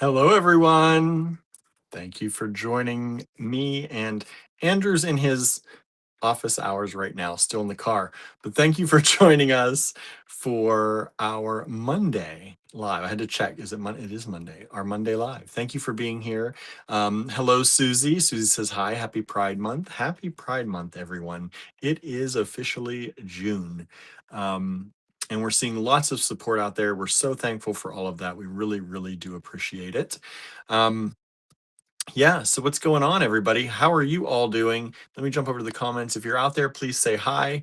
Hello, everyone. Thank you for joining me, and Andrew's in his office hours right now, still in the car. But thank you for joining us for our Monday live. I had to check. Is it Monday? It is Monday. Our Monday live. Thank you for being here. Hello, Susie. Susie says hi. Happy Pride Month. Happy Pride Month, everyone. It is officially June. And we're seeing lots of support out there. We're so thankful for all of that. We really, really do appreciate it. Yeah, so what's going on, everybody? How are you all doing? Let me jump over to the comments. If you're out there, please say hi.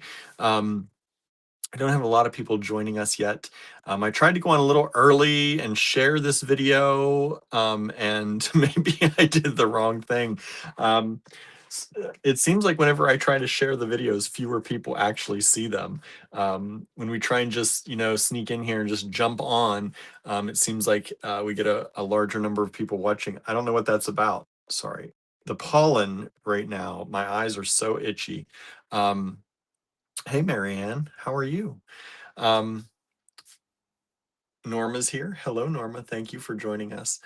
I don't have a lot of people joining us yet. I tried to go on a little early and share this video, and maybe I did the wrong thing. Um, it seems like whenever I try to share the videos, fewer people actually see them. When we try and just, sneak in here and just jump on, it seems like we get a larger number of people watching. I don't know what that's about. Sorry. The pollen right now, my eyes are so itchy. Um, Hey, Marianne, how are you? Um, Norma's here. Hello, Norma. Thank you for joining us.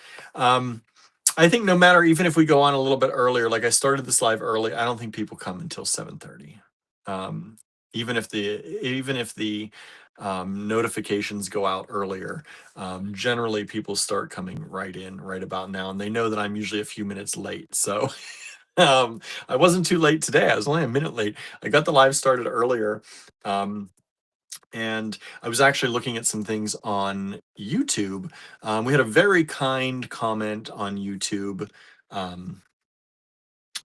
I think no matter, even if we go on a little bit earlier, like I started this live early, I don't think people come until 7:30. Um, even if the notifications go out earlier, generally people start coming right in right about now, and they know that I'm usually a few minutes late. So I wasn't too late today. I was only a minute late. I got the live started earlier. Um, and I was actually looking at some things on YouTube. We had a very kind comment on YouTube um,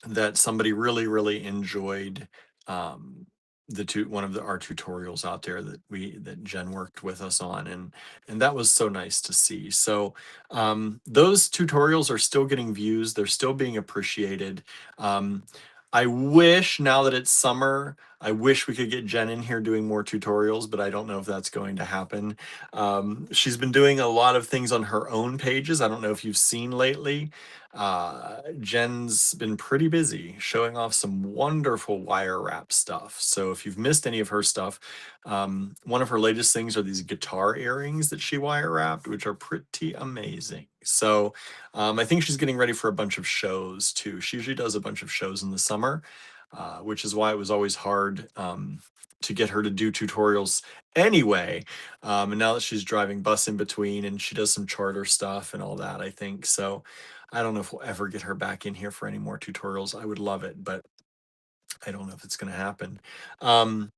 that somebody really, really enjoyed um, one of our tutorials out there that Jen worked with us on, and that was so nice to see. So those tutorials are still getting views; they're still being appreciated. Um, I wish now that it's summer, I wish we could get Jen in here doing more tutorials, but I don't know if that's going to happen. She's been doing a lot of things on her own pages. I don't know if you've seen lately. Jen's been pretty busy showing off some wonderful wire wrap stuff. So if you've missed any of her stuff, one of her latest things are these guitar earrings that she wire wrapped, which are pretty amazing. So I think she's getting ready for a bunch of shows too. She usually does a bunch of shows in the summer, which is why it was always hard to get her to do tutorials anyway. And now that she's driving bus in between and she does some charter stuff and all that, I think. So I don't know if we'll ever get her back in here for any more tutorials. I would love it, but I don't know if it's going to happen. Um,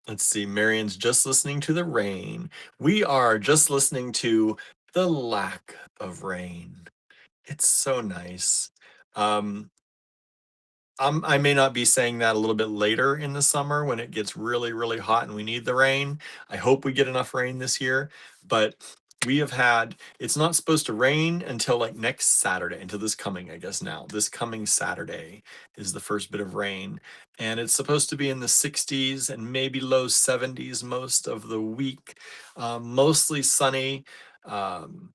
let's see. Marion's just listening to the rain. We are just listening to the lack of rain. It's so nice. Um, I may not be saying that a little bit later in the summer when it gets really, really hot and we need the rain. I hope we get enough rain this year, but we have had, it's not supposed to rain until like next Saturday, until this coming, I guess now. This coming Saturday is the first bit of rain, and it's supposed to be in the 60s and maybe low 70s most of the week, mostly sunny. Um,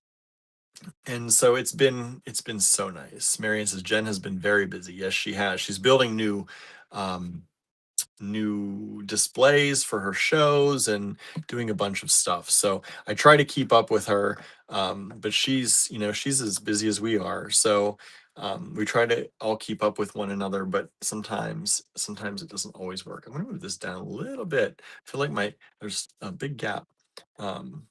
and so it's been so nice. Marian says Jen has been very busy. Yes, she has. She's building um, new displays for her shows and doing a bunch of stuff. So I try to keep up with her, but she's as busy as we are. So we try to all keep up with one another, but sometimes it doesn't always work. I'm gonna move this down a little bit. I feel like there's a big gap. Um,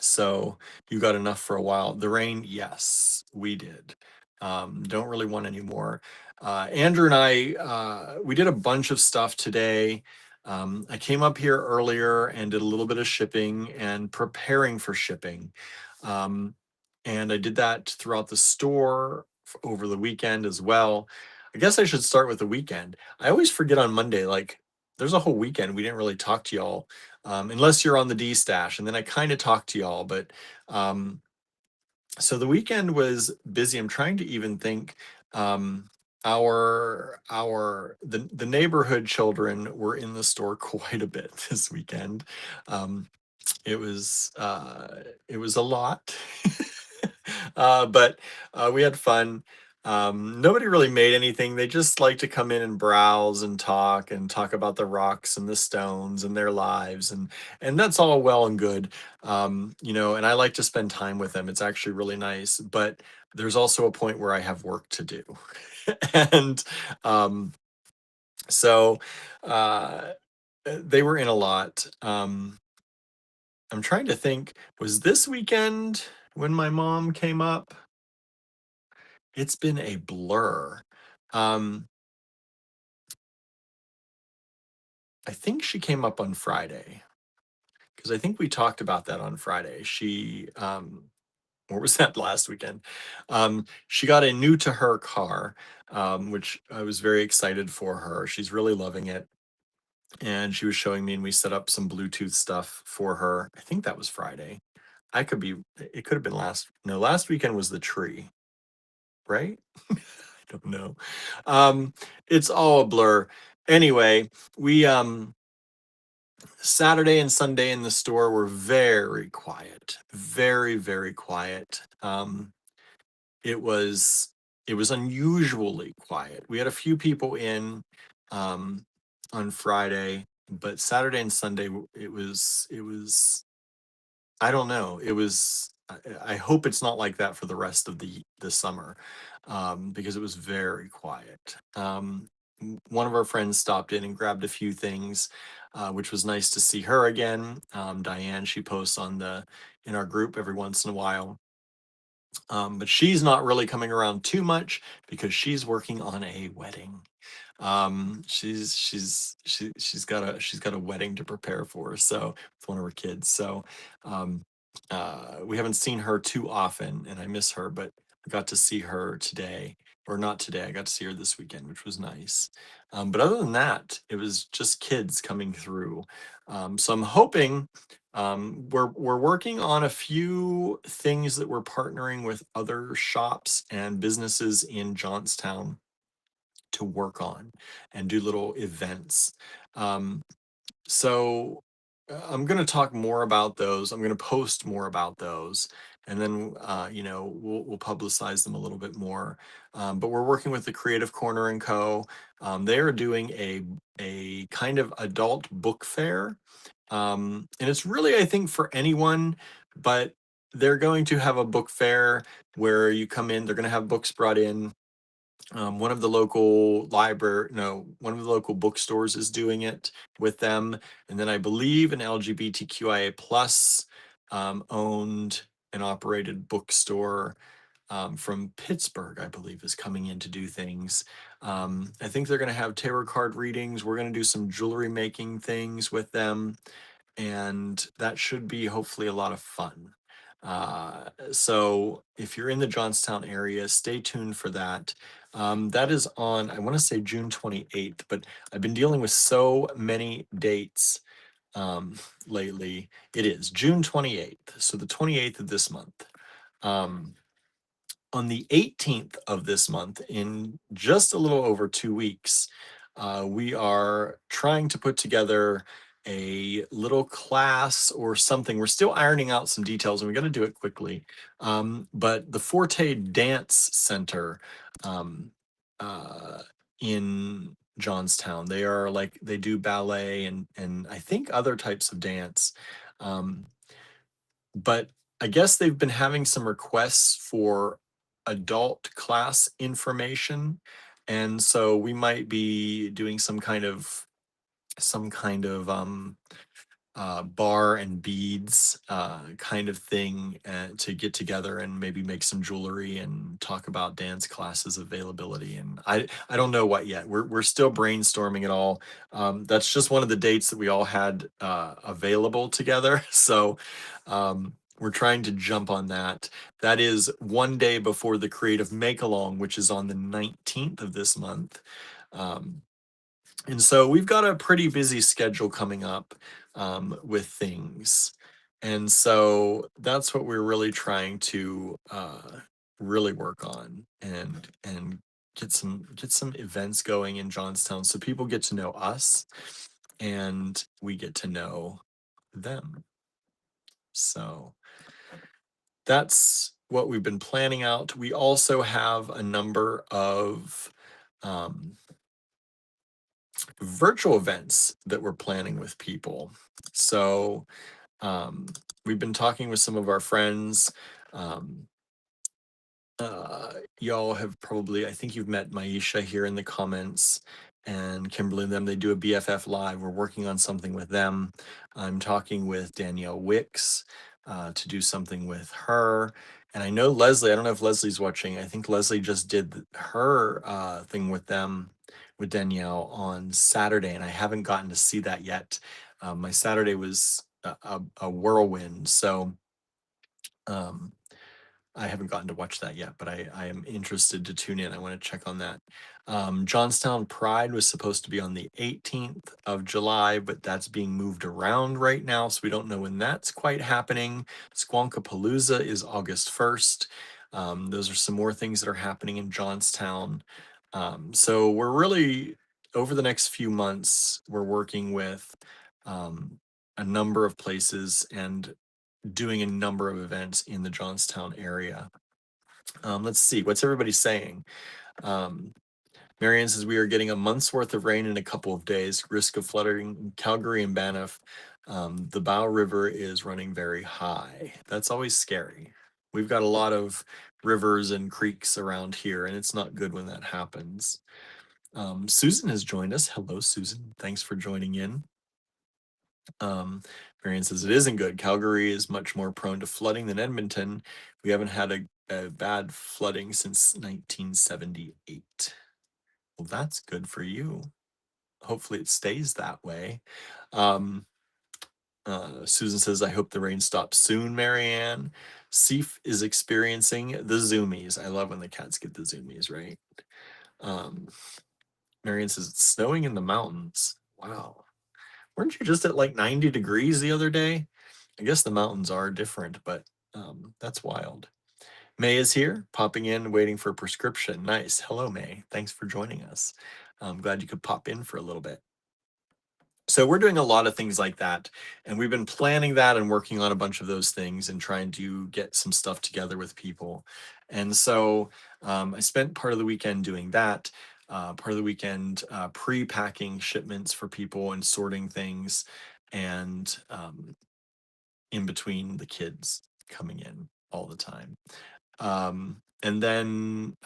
so you got enough for a while. The rain, yes, we did. Don't really want any more. Andrew and I, we did a bunch of stuff today. I came up here earlier and did a little bit of shipping and preparing for shipping. Um, and I did that throughout the store over the weekend as well. I guess I should start with the weekend. I always forget on Monday, like there's a whole weekend we didn't really talk to y'all, unless you're on the D stash, and then I kind of talked to y'all. But so the weekend was busy. I'm trying to even think. The neighborhood children were in the store quite a bit this weekend. Um, it was it was a lot, but we had fun. Nobody really made anything. They just like to come in and browse and talk about the rocks and the stones and their lives, and that's all well and good. And I like to spend time with them. It's actually really nice, but there's also a point where I have work to do. And um, so uh, they were in a lot. I'm trying to think, was this weekend when my mom came up? It's been a blur. Um, I think she came up on Friday because I think we talked about that on Friday. Or was that last weekend? She got a new to her car, which I was very excited for her. She's really loving it. And she was showing me, and we set up some Bluetooth stuff for her. I think that was Friday. It could have been no, last weekend was the tree, right? I don't know. Um, it's all a blur. Anyway, we Saturday and Sunday in the store were very quiet, very, very quiet. It was it was unusually quiet. We had a few people in um, on Friday, but Saturday and Sunday it was I don't know. I hope it's not like that for the rest of the summer, because it was very quiet. One of our friends stopped in and grabbed a few things, which was nice to see her again. Diane, she posts in our group every once in a while, but she's not really coming around too much because she's working on a wedding. She's got a wedding to prepare for, so with one of her kids. So um, we haven't seen her too often, and I miss her. But I got to see her today, or not today. I got to see her this weekend, which was nice. But other than that, it was just kids coming through. So I'm hoping we're working on a few things that we're partnering with other shops and businesses in Johnstown to work on and do little events. Um, so I'm going to talk more about those. I'm going to post more about those, and then we'll publicize them a little bit more. But we're working with the Creative Corner and Co. They are doing a kind of adult book fair, and it's really, I think, for anyone. But they're going to have a book fair where you come in. They're going to have books brought in. One of the local library no one of the local bookstores is doing it with them, and then I believe an LGBTQIA plus owned and operated bookstore from Pittsburgh, I believe, is coming in to do things. I think they're going to have tarot card readings. We're going to do some jewelry making things with them, and that should be hopefully a lot of fun. So if you're in the Johnstown area, stay tuned for that. That is on, I want to say June 28th, but I've been dealing with so many dates lately. It is June 28th, so the 28th of this month. Um, on the 18th of this month, in just a little over 2 weeks, we are trying to put together a little class or something. We're still ironing out some details, and we got to do it quickly. But the Forte Dance Center um, uh, in Johnstown, they do ballet and I think other types of dance. Um, but I guess they've been having some requests for adult class information. And so we might be doing some kind of bar and beads kind of thing to get together and maybe make some jewelry and talk about dance classes availability. And I don't know what yet. We're still brainstorming it all. That's just one of the dates that we all had available together. So we're trying to jump on that. That is one day before the Creative Make Along, which is on the 19th of this month. Um, and so we've got a pretty busy schedule coming up with things. And so that's what we're really trying to really work on and get some events going in Johnstown so people get to know us and we get to know them. So that's what we've been planning out. We also have a number of virtual events that we're planning with people. So we've been talking with some of our friends. Um, y'all have probably, I think you've met Maisha here in the comments, and Kimberly and them. They do a BFF Live. We're working on something with them. I'm talking with Danielle Wicks to do something with her. And I know Leslie, I don't know if Leslie's watching. I think Leslie just did her thing with them, with Danielle on Saturday, and I haven't gotten to see that yet. My Saturday was a whirlwind. So, um, I haven't gotten to watch that yet, but I am interested to tune in. I want to check on that. Johnstown Pride was supposed to be on the 18th of July, but that's being moved around right now, so we don't know when that's quite happening. Squonkapalooza is August 1st. Those are some more things that are happening in Johnstown. So we're really, over the next few months, we're working with a number of places and doing a number of events in the Johnstown area. Let's see, what's everybody saying? Marianne says we are getting a month's worth of rain in a couple of days. Risk of flooding in Calgary and Banff. The Bow River is running very high. That's always scary. We've got a lot of rivers and creeks around here, and it's not good when that happens. Susan has joined us. Hello, Susan. Thanks for joining in. Marianne says it isn't good. Calgary is much more prone to flooding than Edmonton. We haven't had a bad flooding since 1978. Well, that's good for you. Hopefully it stays that way. Susan says, I hope the rain stops soon, Marianne. Seif is experiencing the zoomies. I love when the cats get the zoomies, right? Marianne says, it's snowing in the mountains. Wow. Weren't you just at like 90 degrees the other day? I guess the mountains are different, but that's wild. May is here, popping in, waiting for a prescription. Nice. Hello, May. Thanks for joining us. I'm glad you could pop in for a little bit. So we're doing a lot of things like that, and we've been planning that and working on a bunch of those things and trying to get some stuff together with people. And so I spent part of the weekend doing that, part of the weekend pre-packing shipments for people and sorting things, and in between the kids coming in all the time. And then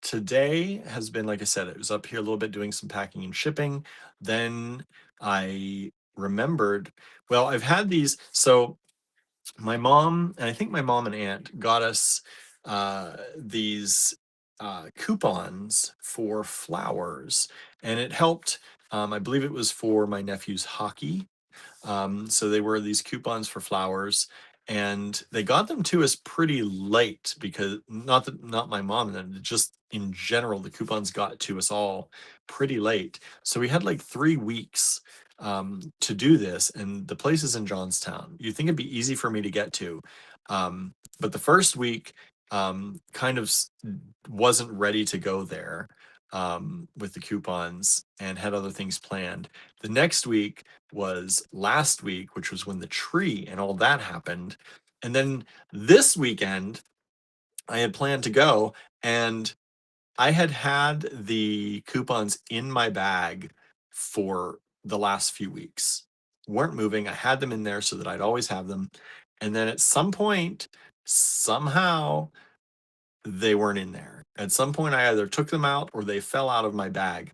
today has been, like I said, it was up here a little bit doing some packing and shipping. Then I remembered, well, I've had these. So my mom, and I think my mom and aunt got us these coupons for flowers, and it helped. I believe it was for my nephew's hockey. So they were these coupons for flowers, and they got them to us pretty late, because not my mom, and just in general, the coupons got to us all pretty late. So we had like 3 weeks to do this, and the place is in Johnstown. You think it'd be easy for me to get to, but the first week kind of wasn't ready to go there with the coupons and had other things planned. The next week was last week, which was when the tree and all that happened. And then this weekend, I had planned to go, and I had had the coupons in my bag for the last few weeks. Weren't moving. I had them in there so that I'd always have them. And then at some point, somehow, they weren't in there. At some point, I either took them out or they fell out of my bag.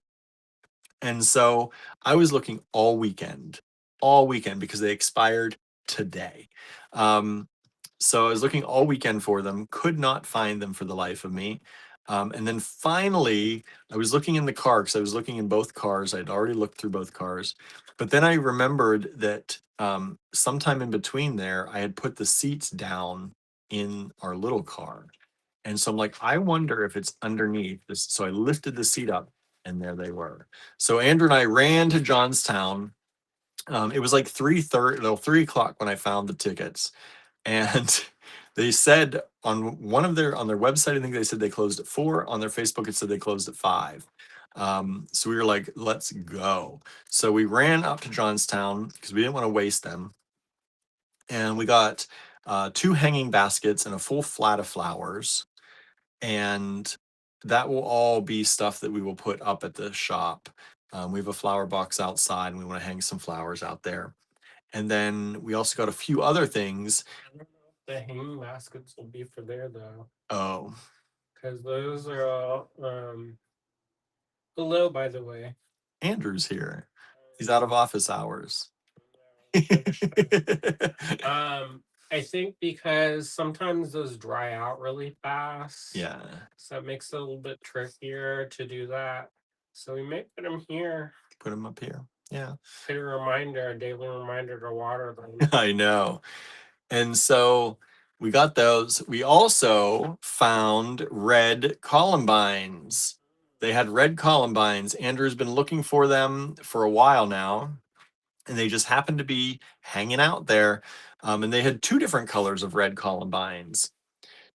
And so I was looking all weekend, because they expired today. So I was looking all weekend for them, could not find them for the life of me. And then finally, I was looking in the car, because I was looking in both cars. I'd already looked through both cars. But then I remembered that sometime in between there, I had put the seats down in our little car. And so I'm like, I wonder if it's underneath this. So I lifted the seat up, and there they were. So Andrew and I ran to Johnstown. It was like 3:30, no, 3 o'clock when I found the tickets. And they said on on their website, I think they said they closed at 4. On their Facebook, it said they closed at 5. So we were like, let's go. So we ran up to Johnstown because we didn't want to waste them. And we got 2 hanging baskets, and a full flat of flowers. And that will all be stuff that we will put up at the shop. We have a flower box outside, and we want to hang some flowers out there. And then we also got a few other things. I don't know if the hanging baskets will be for there though, Oh, because those are all hello, by the way. Andrew's here. He's out of office hours. Um, I think because sometimes those dry out really fast. Yeah. So it makes it a little bit trickier to do that. So we may put them here. Put him up here. Yeah. Put a daily reminder to water them. I know. And so we got those. We also found red columbines. They had red columbines. Andrew's been looking for them for a while now, and they just happened to be hanging out there. And they had 2 different colors of red columbines.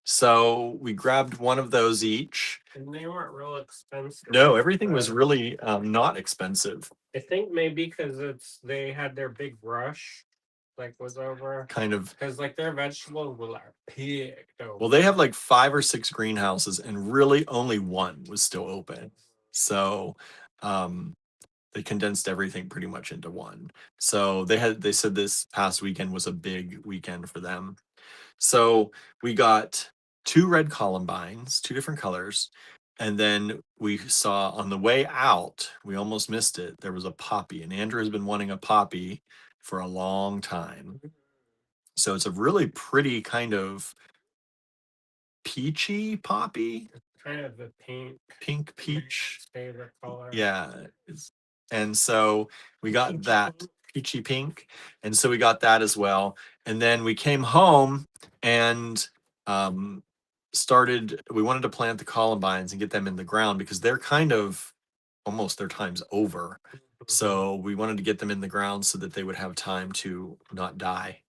So we grabbed one of those each. And they weren't real expensive. No, everything was really not expensive. I think maybe because they had their big rush, like was over. Kind of. Because like their vegetables were like big. Well, they have like 5 or 6 greenhouses, and really only one was still open. So they condensed everything pretty much into one. So they said this past weekend was a big weekend for them. So we got 2 red columbines, 2 different colors. And then we saw on the way out, we almost missed it. There was a poppy, and Andrew has been wanting a poppy for a long time. So it's a really pretty kind of peachy poppy, Kind of the pink peach. Favorite color. Yeah. And so we got peachy that pink. Peachy pink. And so we got that as well. And then we came home and we wanted to plant the columbines and get them in the ground because they're kind of almost their time's over. So we wanted to get them in the ground so that they would have time to not die.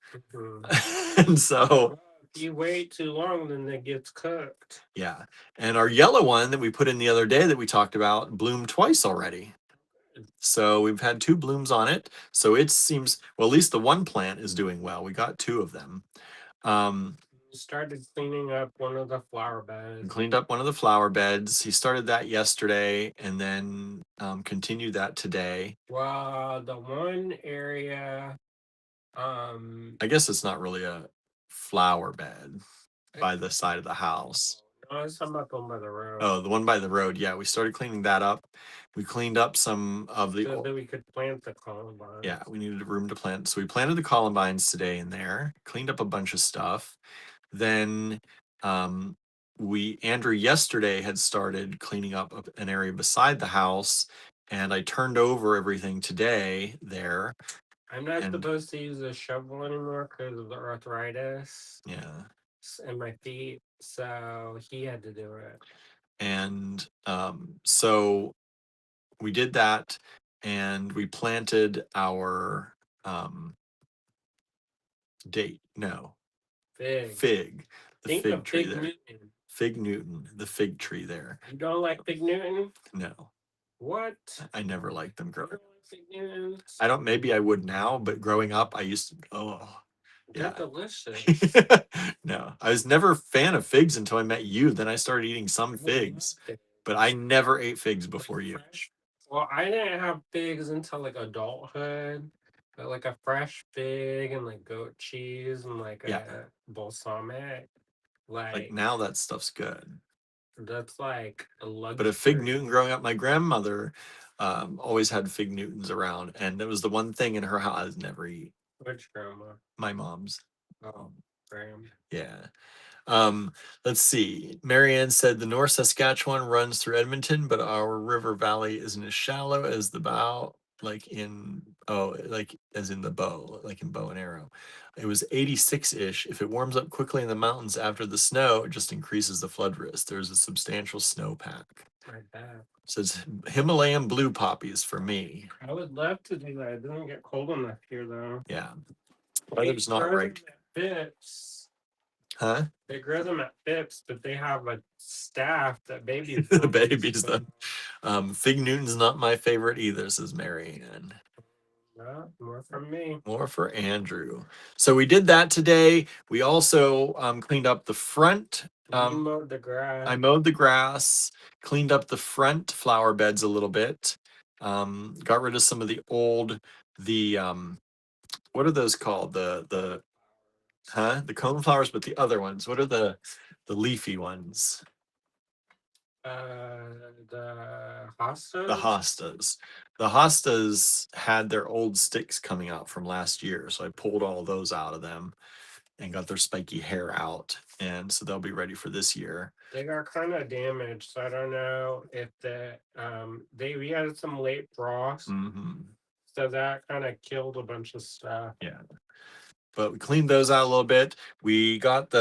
And so if you wait too long, then it gets cooked. Yeah. And our yellow one that we put in the other day that we talked about bloomed twice already. So we've had 2 blooms on it. So it seems, well, at least the one plant is doing well. We got 2 of them. Started cleaning up one of the flower beds. Cleaned up one of the flower beds. He started that yesterday and then continued that today. Well, the one area, I guess it's not really a flower bed by the side of the house. No, it's about the one by the road. Oh, the one by the road. Yeah, we started cleaning that up. We cleaned up some of the. So that we could plant the columbines. Yeah, we needed a room to plant. So we planted the columbines today in there, cleaned up a bunch of stuff. Then Andrew yesterday had started cleaning up an area beside the house, and I turned over everything today there. I'm not supposed to use a shovel anymore because of the arthritis. Yeah. In my feet, so he had to do it. And so we did that, and we planted our fig. The fig tree there. Newton. Fig Newton, the fig tree there. You don't like Fig Newton? No. What? I never liked them growing up. Fig Newtons? I don't, maybe I would now, but growing up, I used to, they're delicious. No, I was never a fan of figs until I met you. Then I started eating some figs, but I never ate figs before you. Well, I didn't have figs until like adulthood, but like a fresh fig and like goat cheese and like a balsamic. Like now that stuff's good. That's like a luxury. But a Fig Newton growing up, my grandmother always had Fig Newtons around, and it was the one thing in her house I would never eat. Which grandma? My mom's. Oh, Graham. Yeah. Let's see. Marianne said the North Saskatchewan runs through Edmonton, but our river valley isn't as shallow as the bow, like as in the bow, like in bow and arrow. It was 86-ish. If it warms up quickly in the mountains after the snow, it just increases the flood risk. There's a substantial snowpack. Right back. Says Himalayan blue poppies for me. I would love to do that. It doesn't get cold enough here though. Yeah. Weather's not right. Phipps. Huh? They grow them at Phipps, but they have a staff that babies. The babies them. Fig Newton's not my favorite either, says Marianne. More from me. More for Andrew. So we did that today. We also cleaned up the front. You mowed the grass. I mowed the grass, cleaned up the front flower beds a little bit. Got rid of some of the old, the what are those called? The cone flowers, but the other ones. What are the leafy ones? The hostas. The hostas. The hostas had their old sticks coming out from last year, so I pulled all those out of them and got their spiky hair out, and so they'll be ready for this year. They got kind of damaged, so I don't know if we had some late frost, so that kind of killed a bunch of stuff. Yeah, but we cleaned those out a little bit. We got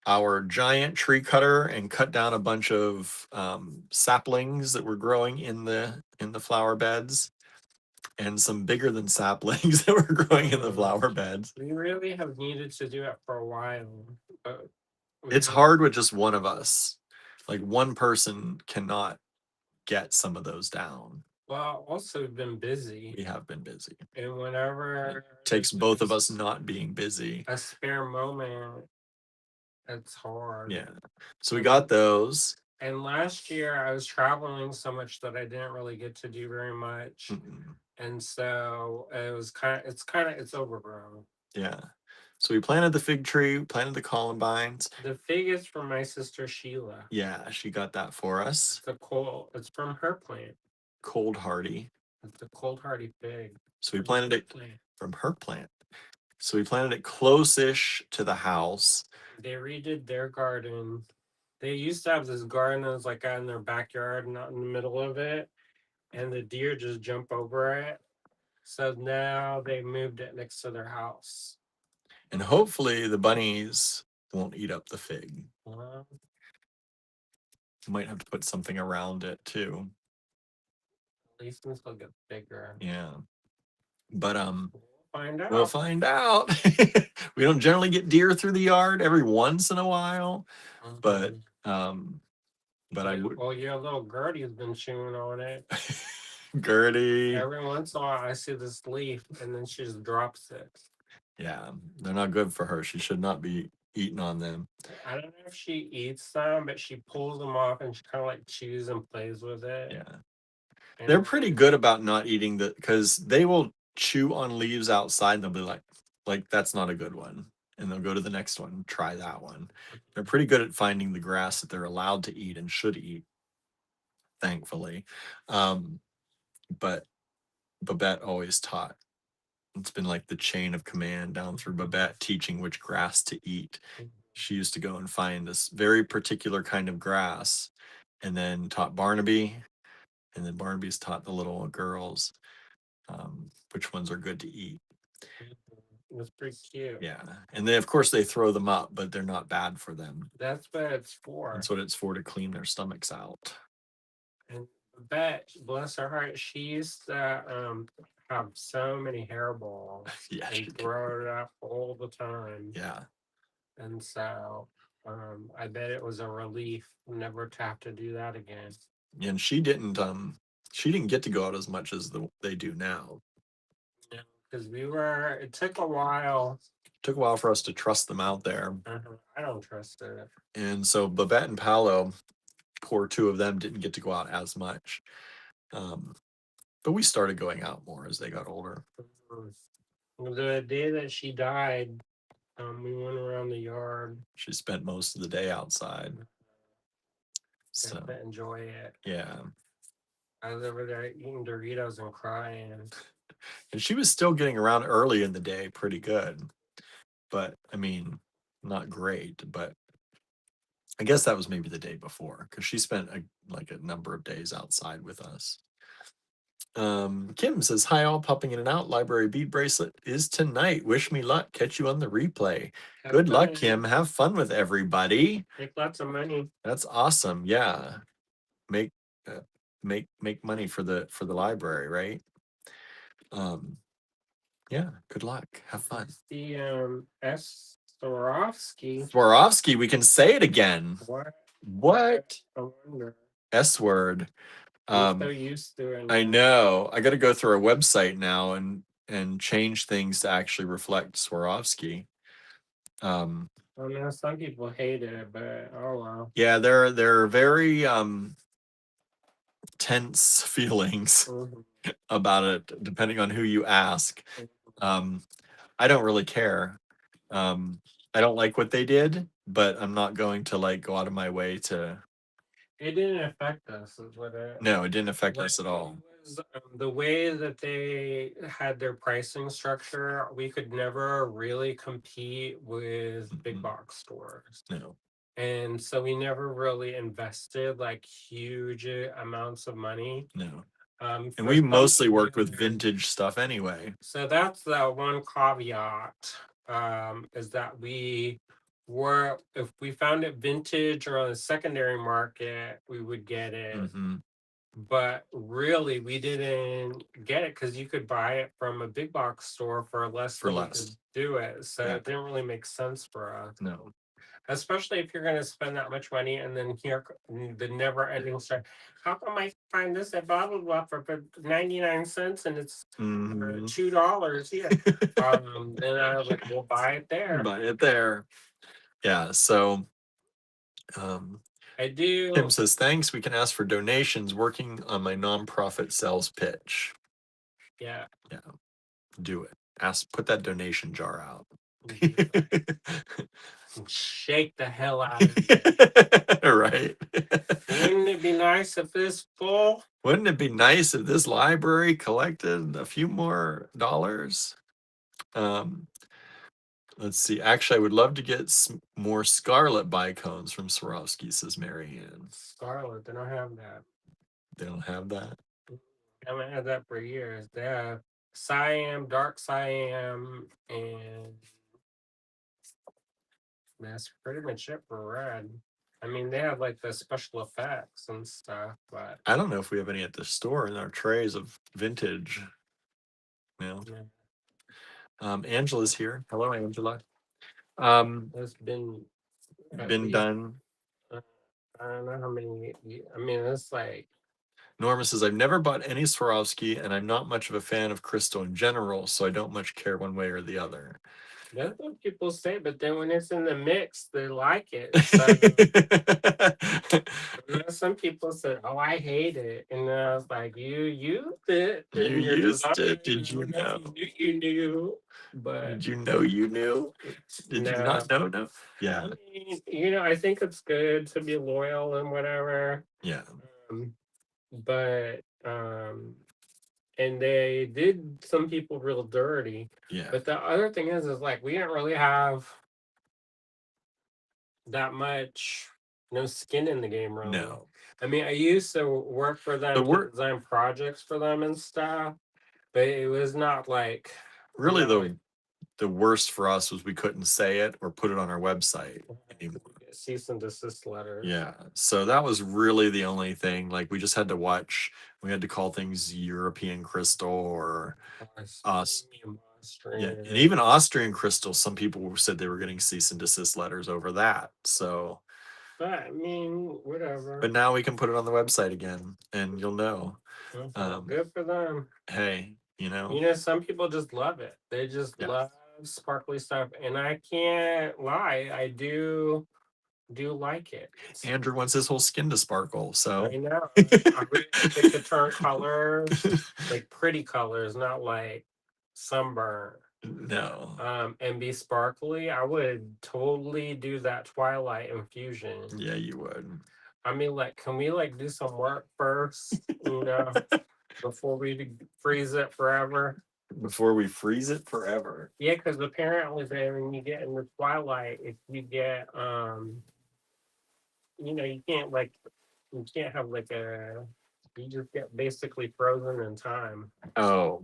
our giant tree cutter and cut down a bunch of saplings that were growing in the flower beds, and some bigger than saplings that were growing in the flower beds. We really have needed to do it for a while, but it's hard with just one of us. Like one person cannot get some of those down. Well, also we've been busy. We have been busy. And whenever it takes both of us not being busy. A spare moment, it's hard. Yeah. So we got those. And last year I was traveling so much that I didn't really get to do very much. And so it's overgrown. Yeah. So we planted the fig tree, planted the columbines. The fig is from my sister Sheila. Yeah, she got that for us. It's from her plant. Cold hardy. It's a cold hardy fig. So we planted it from her plant. So we planted it close-ish to the house. They redid their garden. They used to have this garden that was like out in their backyard, not in the middle of it, and the deer just jump over it. So now they moved it next to their house. And hopefully the bunnies won't eat up the fig. You might have to put something around it too. At least it'll get bigger. Yeah. But find out. We'll find out. We don't generally get deer through the yard, every once in a while, but I would. Well, your little Gertie's been chewing on it. Gertie. Every once in a while, I see this leaf, and then she just drops it. Yeah, they're not good for her. She should not be eating on them. I don't know if she eats them, but she pulls them off and she kind of like chews and plays with it. Yeah. And they're pretty good about not eating because they will chew on leaves outside and they'll be like that's not a good one. And they'll go to the next one, try that one. They're pretty good at finding the grass that they're allowed to eat and should eat, thankfully. But Babette always taught. It's been like the chain of command down through Babette teaching which grass to eat. She used to go and find this very particular kind of grass and then taught Barnaby. And then Barnaby's taught the little girls which ones are good to eat. It was pretty cute. Yeah. And then, of course, they throw them up, but they're not bad for them. That's what it's for. That's what it's for, to clean their stomachs out. And Babette, bless her heart, she used to have so many hairballs. Yeah, and throw it up all the time. Yeah. And so I bet it was a relief never to have to do that again. And she didn't get to go out as much as they do now. Yeah, because it took a while. It took a while for us to trust them out there. I don't trust it. And so Babette and Paolo, poor two of them, didn't get to go out as much. But we started going out more as they got older. The day that she died, we went around the yard. She spent most of the day outside. So enjoy it. Yeah. I was over there eating Doritos and crying. And she was still getting around early in the day pretty good. But, I mean, not great. But I guess that was maybe the day before, because she spent a number of days outside with us. Kim says, hi all, popping in and out. Library bead bracelet is tonight. Wish me luck. Catch you on the replay. Good luck, Kim. Have fun with everybody. Make lots of money. That's awesome. Yeah. Make money for the library, right? Yeah, good luck. Have fun. The Swarovski. Swarovski, we can say it again. What? I wonder. S word. I'm so used to it now. I know. I got to go through our website now and and change things to actually reflect Swarovski. I know some people hate it, but oh well. Yeah, there are very tense feelings Mhm. about it, depending on who you ask. Um, I don't really care. Um, I don't like what they did, but I'm not going to like go out of my way to. It didn't affect us, is what it. No, it didn't affect Like us at it all. was the way that they had their pricing structure. We could never really compete with big Mm-mm. box stores, No, and so we never really invested like huge amounts of money. no. And For we some mostly of the worked with other, vintage stuff anyway. so that's the one caveat, is that if we found it vintage or on the secondary market, we would get it. Hmm. But really, we didn't get it because you could buy it from a big box store for less For than we could less. do it. So Yeah. it didn't really make sense for us, No. especially if you're going to spend that much money and then here the never ending story. How come I find this at blah blah blah for 99 cents and it's Hmm. $2 here? Then I was like, we'll buy it there. Buy it there. Yeah. So um, I Tim do. says, thanks. We can ask for donations working on my nonprofit sales pitch. Yeah. Yeah. Do it. Put that donation jar out. Shake the hell out of it. Right. Wouldn't it be nice if this full? Wouldn't it be nice if this library collected a few more dollars? Um, let's see. Actually, I would love to get more Scarlet bicones from Swarovski, says Marianne. Scarlet, they don't have that. They don't have that. I haven't had that for years. They have Siam, Dark Siam, and that's pretty much it for red. I mean, they have like the special effects and stuff, but I don't know if we have any at the store in our trays of vintage. No. yeah, Angela's here. Hello, Angela. Um, it's been at been least, done. uh, I don't know how many. I mean, it's like Norma says, I've never bought any Swarovski, and I'm not much of a fan of crystal in general, so I don't much care one way or the other. that's what people say, but then when it's in the mix, they like it. So some people said, "Oh, I hate it," and I was like, "You used it You in your used design. it. I Did you don't know if know? you knew you knew, but Did you know you knew? Did you no." not know? No. I Yeah. mean, I think it's good to be loyal and whatever. Yeah. Um, but and they did some people real dirty. Yeah. But the other thing is like we didn't really have that much no skin in the game really. No. I mean, I used to work for The them to word design projects for them and stuff, but it was not like really like the worst for us was we couldn't say it or put it on our website anymore. cease and desist letters. Yeah. So that was really the only thing. Like we just had to watch, we had to call things European crystal or us. Yeah. And even Austrian crystal, some people said they were getting cease and desist letters over that. So, But I mean, whatever. but now we can put it on the website again and you'll know. Good for them. Hey, Some people just love it. They just yeah. love sparkly stuff, and I can't lie. I do like it. Andrew wants his whole skin to sparkle. So I know. I really like it to turn colors, like pretty colors, not like sunburn. no. And be sparkly. I would totally do that Twilight infusion. Yeah, you would. I mean, like, can we like do some work first? Before we freeze it forever. Before we freeze it forever. Yeah, because apparently then when you get in the twilight, if you get you can't have like you just get basically frozen in time. Oh,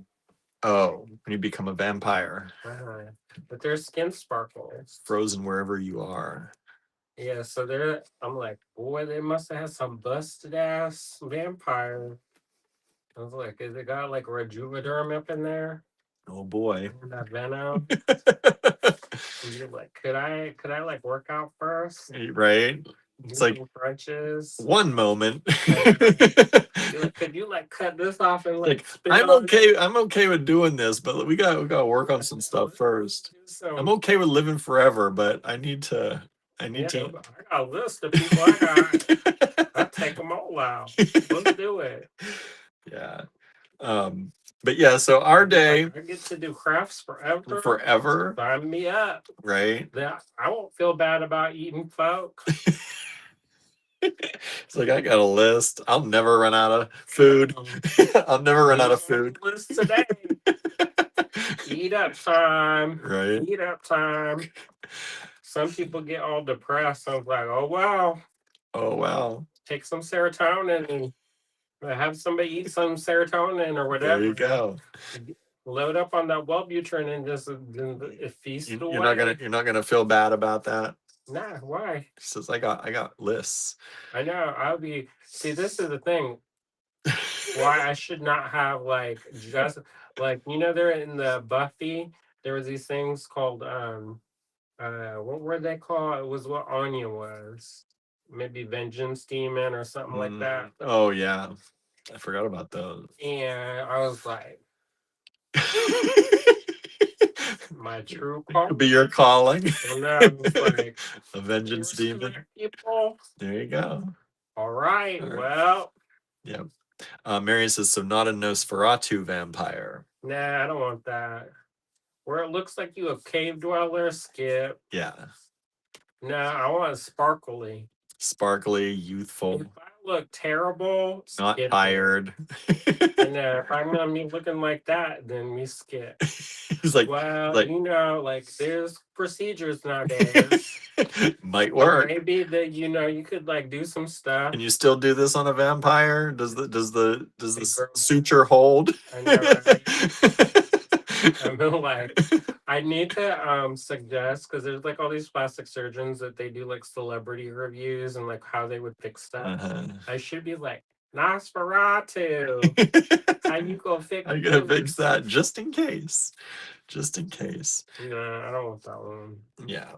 when you become a vampire, But their skin sparkles. frozen wherever you are. Yeah, so I'm like, boy, they must have had some busted ass vampire. I was like, is it got like Rejuvaderm up in there? Oh boy. And that venom. And you're like, could I like work out first? Right? It's Do like some crunches. one moment. You're like, could you like cut this off and Like, spit I'm on it? okay. I'm okay with doing this, but we gotta work on some stuff first. Do I'm some. okay with living forever, but I need to. Yeah, I got a list of people I got. I take them all out. Let's do it. Yeah. But yeah, so our day I get to do crafts forever. forever, Sign me up. right? That I won't feel bad about eating folk. It's like I got a list. I'll never run out of food. I'll never run out of food. List today. Eat up time. Right. Eat up time. Some people get all depressed. I was like, oh wow, Oh wow. take some serotonin and have somebody eat some serotonin or There whatever. you go. Load up on that Wellbutrin and just feast You're away. you're not gonna feel bad about that. Nah, why? He says I got lists. I know. I'll be. See, this is the thing. Why I should not have like just like they're in the Buffy. There was these things called what were they called? It was what Anya was. Maybe Vengeance Demon or something like that. Oh yeah. I forgot about those. And I was like, my true It call. could be your calling. And I was like, A vengeance demon. people. There you go. All right. All right. Well. Yeah. Marion says, so not a Nosferatu vampire. Nah, I don't want that. Where it looks like you a cave dweller, skip. Yeah. No, I want it sparkly. Sparkly, youthful. If I look terrible, Not skip tired. And if I'm gonna be looking like that, then we skip. He's like, well, like there's procedures nowadays. might work. Maybe that you could like do some stuff. Can you still do this on a vampire? Does the suture hold? I know, right? I'm like, I need to suggest because there's like all these plastic surgeons that they do like celebrity reviews and like how they would fix stuff. I should be like Nosferatu. How you gonna fix? I'm gonna fix that just in case. Just in case. No, I don't want that one. Yeah.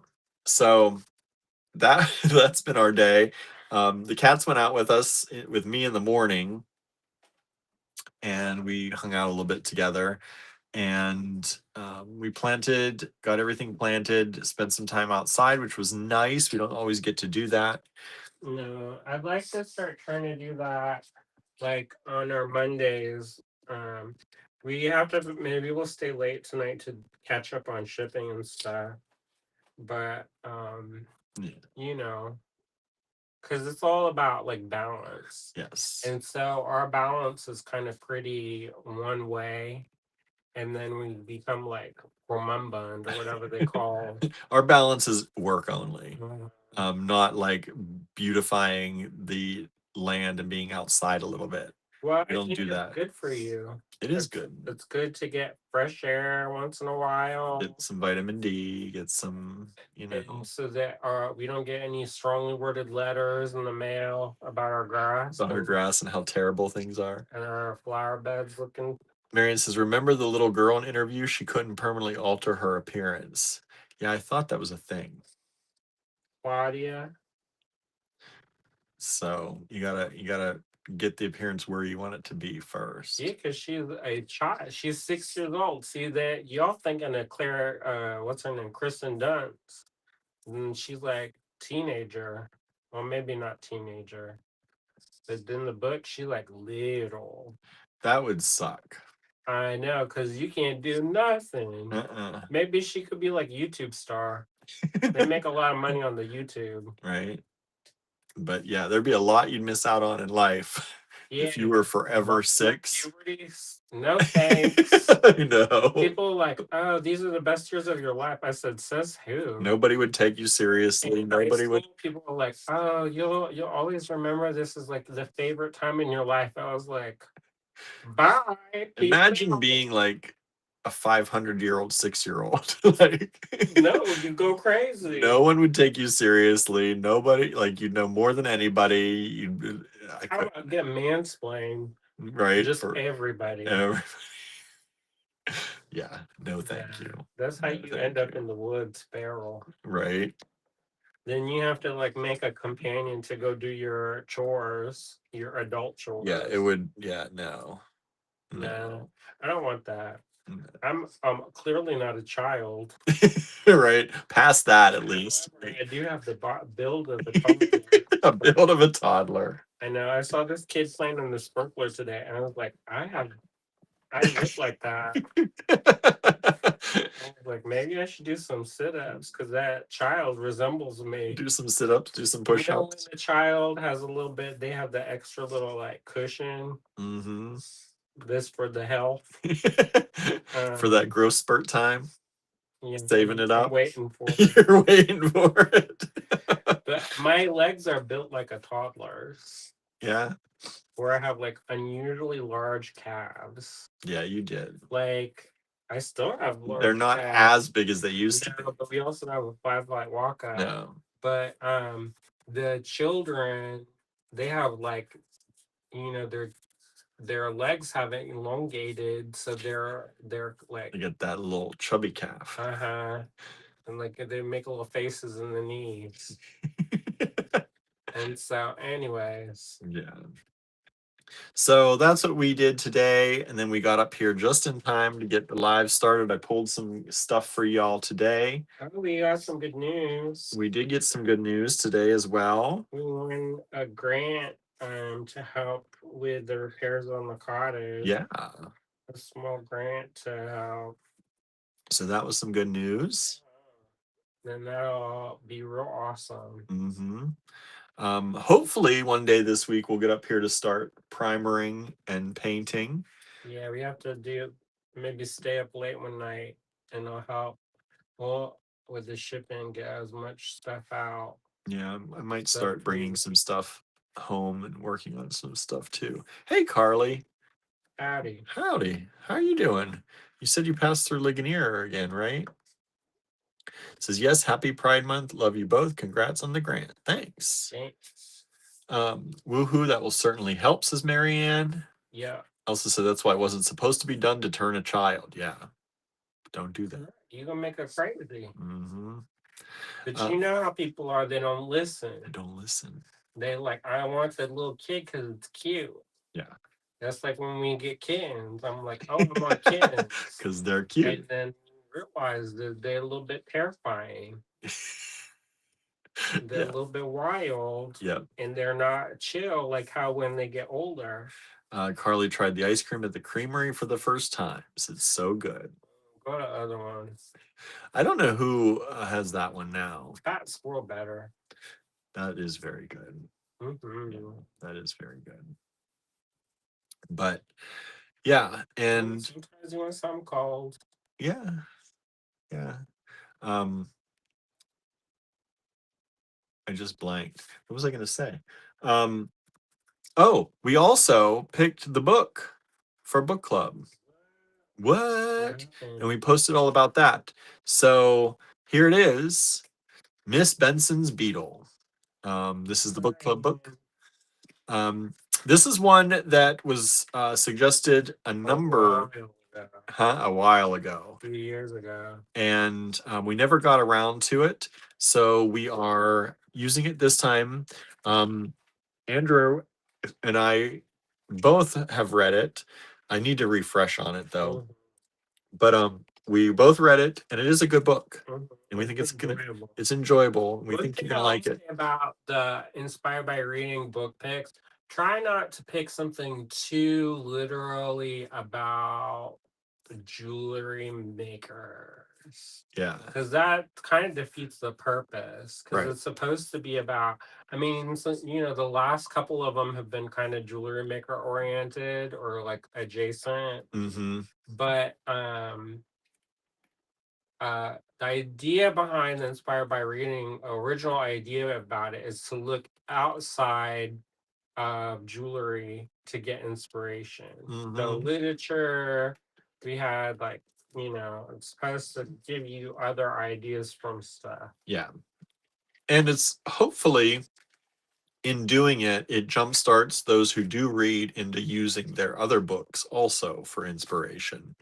So that's been our day. The cats went out with us with me in the morning, and we hung out a little bit together. And we got everything planted, spent some time outside, which was nice. We don't always get to do that. No, I'd like to start trying to do that like on our Mondays. We have to maybe we'll stay late tonight to catch up on shipping and stuff. But because it's all about like balance. Yes. And so our balance is kind of pretty one way. And then we become like Romumbund or whatever they call. Our balance is work only. Not like beautifying the land and being outside a little bit. Well, we don't do that. Good for you. It's good. It's good to get fresh air once in a while. Get some vitamin D. Get some, so that we don't get any strongly worded letters in the mail about our grass. About our grass and how terrible things are. And our flower beds looking. Marion says, remember the little girl in interview? She couldn't permanently alter her appearance. Yeah, I thought that was a thing. Claudia. So you gotta get the appearance where you want it to be first. Yeah, because she's a child. She's 6 years old. See that y'all thinking of Claire, what's her name? Kristen Dunst. And she's like teenager. Well, maybe not teenager. But in the book, she like little. That would suck. I know, because you can't do nothing. Maybe she could be like YouTube star. They make a lot of money on the YouTube. Right. But yeah, there'd be a lot you'd miss out on in life if you were forever 6. No thanks. I know. People like, oh, these are the best years of your life. I said, says who? Nobody would take you seriously. Nobody would. People are like, oh, you'll always remember this is like the favorite time in your life. I was like, bye. Imagine being like a 500-year-old 6-year-old. Like, no, you go crazy. No one would take you seriously. Nobody, like, you'd know more than anybody. How about get mansplained? Right. Just everybody. Yeah. No, thank you. That's how you end up in the woods, feral. Right. then you have to like make a companion to go do your chores, your adult chores. Yeah, it would. Yeah, no. No, I don't want that. No. I'm clearly not a child. Right. Past that, at least. However, I do have the build of a toddler. A build of a toddler. I know. I saw this kid playing on the sprinkler today, and I was like, I look like that. I was like, maybe I should do some sit-ups because that child resembles me. Do some sit-ups, do some You know, when push-ups. the child has a little bit, they have the extra little like cushion. Mm-hmm. This for the health. For that growth spurt time. Yeah, Saving it I'm up. waiting for it. You're waiting for it. But my legs are built like a toddler's. Yeah. Where I have like unusually large calves. Yeah, you did. Like I still have large. They're not as big as they used to be. But we also have a 5 light walkout. No. But the children, they have like, you know, their legs haven't elongated, so they're like They get that little chubby calf. and like they make little faces in the knees. And so, anyways, Yeah. So that's what we did today. And then we got up here just in time to get the live started. I pulled some stuff for y'all today. we got some good news. We did get some good news today as well. We won a grant to help with the repairs on the cottage. Yeah. A small grant to help. So that was some good news. Then that'll be real awesome. Mm-hmm. Hopefully one day this week we'll get up here to start primering and painting. Yeah, we have to maybe stay up late one night and I'll help with the shipping, get as much stuff out. Yeah, I might start bringing some stuff home and working on some stuff too. Hey, Carly. Howdy. Howdy. How are you doing? You said you passed through Ligonier again, right? It says, yes, happy Pride Month. Love you both. Congrats on the grant. Thanks. Woohoo, that will certainly help, says Marianne. Yeah. Elsa said that's why it wasn't supposed to be done to turn a child. Yeah. Don't do that. You're going to make her crazy. Mm-hmm. But you know how people are, they don't listen. They don't listen. They like, I want that little kid because it's cute. Yeah. That's like when we get kittens. I'm like, oh, I want kittens. Because they're cute. And then you realize that they're a little bit terrifying. They're a little bit wild. Yep. And they're not chill like how when they get older. Carly tried the ice cream at the creamery for the first time. It's so good. Go to other ones. I don't know who has that one now. Fat Squirrel better. That is very good. Mm-hmm. Yeah, that is very good. But yeah, and sometimes you want something cold. Yeah. Yeah. I just blanked. What was I going to say? Oh, we also picked the book for book club. What? And we posted all about that. So here it is, Miss Benson's Beetle. This is the book club book. This is one that was suggested a while ago. 3 years ago. And we never got around to it. So we are using it this time. Andrew and I both have read it. I need to refresh on it though. But we both read it, and it is a good book, and we think it's enjoyable. We think you're gonna like it. About the inspired by reading book picks, try not to pick something too literally about jewelry makers. Yeah, because that kind of defeats the purpose. Because it's supposed to be about. I mean, so, you know, the last couple of them have been kind of jewelry maker oriented or like adjacent. Mm-hmm. But the idea behind the inspired by reading, original idea about it is to look outside of jewelry to get inspiration. So literature, we had like, you know, it's supposed to give you other ideas from stuff. Yeah. And it's hopefully in doing it, it jumpstarts those who do read into using their other books also for inspiration.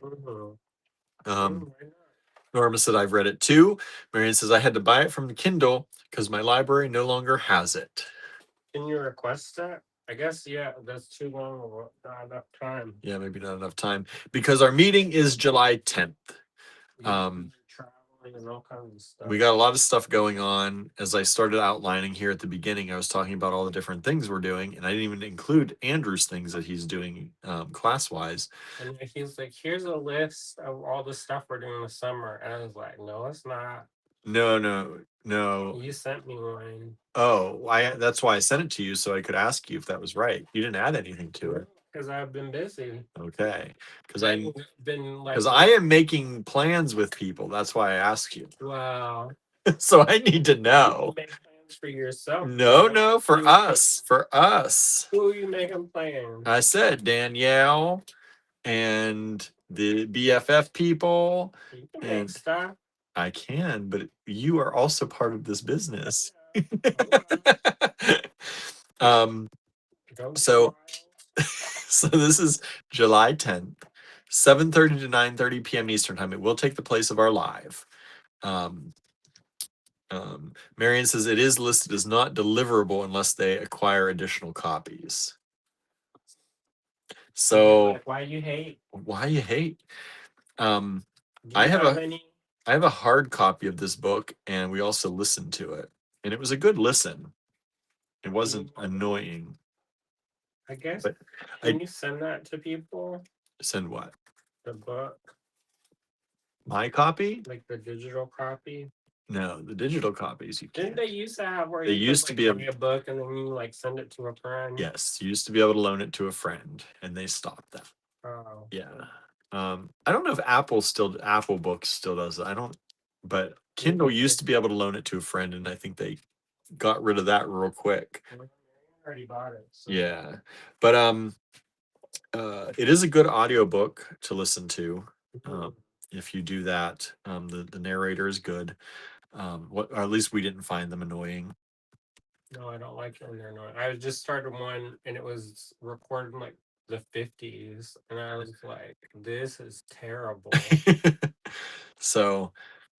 Norma said, I've read it too. Marion says, I had to buy it from the Kindle because my library no longer has it. Can you request that? I guess, yeah, that's too long of not enough time. Yeah, maybe not enough time because our meeting is July 10th. Traveling and all kinds of stuff. We got a lot of stuff going on. As I started outlining here at the beginning, I was talking about all the different things we're doing, and I didn't even include Andrew's things that he's doing class-wise. And he's like, here's a list of all the stuff we're doing this summer. And I was like, no, it's not. No. You sent me one. Oh, that's why I sent it to you, so I could ask you if that was right. You didn't add anything to it. Because I've been busy. Okay. Because I've been like, I am making plans with people. That's why I ask you. Wow. So I need to know. You make plans for yourself. No, for us. For us. Who are you making plans? I said Danielle and the BFF people. You can make stuff. I can, but you are also part of this business. So this is July 10th, 7:30 to 9:30 p.m. Eastern time. It will take the place of our live. Marion says it is listed as not deliverable unless they acquire additional copies. So why you hate? Why you hate? I have a hard copy of this book, and we also listened to it, and it was a good listen. It wasn't annoying. I guess. But can you send that to people? Send what? The book. My copy? Like the digital copy? No, the digital copies you can't. Didn't they used to have where they you used could, to be buy a book and then you like send it to a friend? Yes, you used to be able to loan it to a friend, and they stopped that. Oh. Yeah. I don't know if Apple Books still does it. I don't, but Kindle used to be able to loan it to a friend, and I think they got rid of that real quick. I already bought it. So. Yeah. But it is a good audiobook to listen to. If you do that. The narrator is good. Or at least we didn't find them annoying. No, I don't like it when they're annoying. I just started one and it was recorded in like the 50s, and I was like, this is terrible. So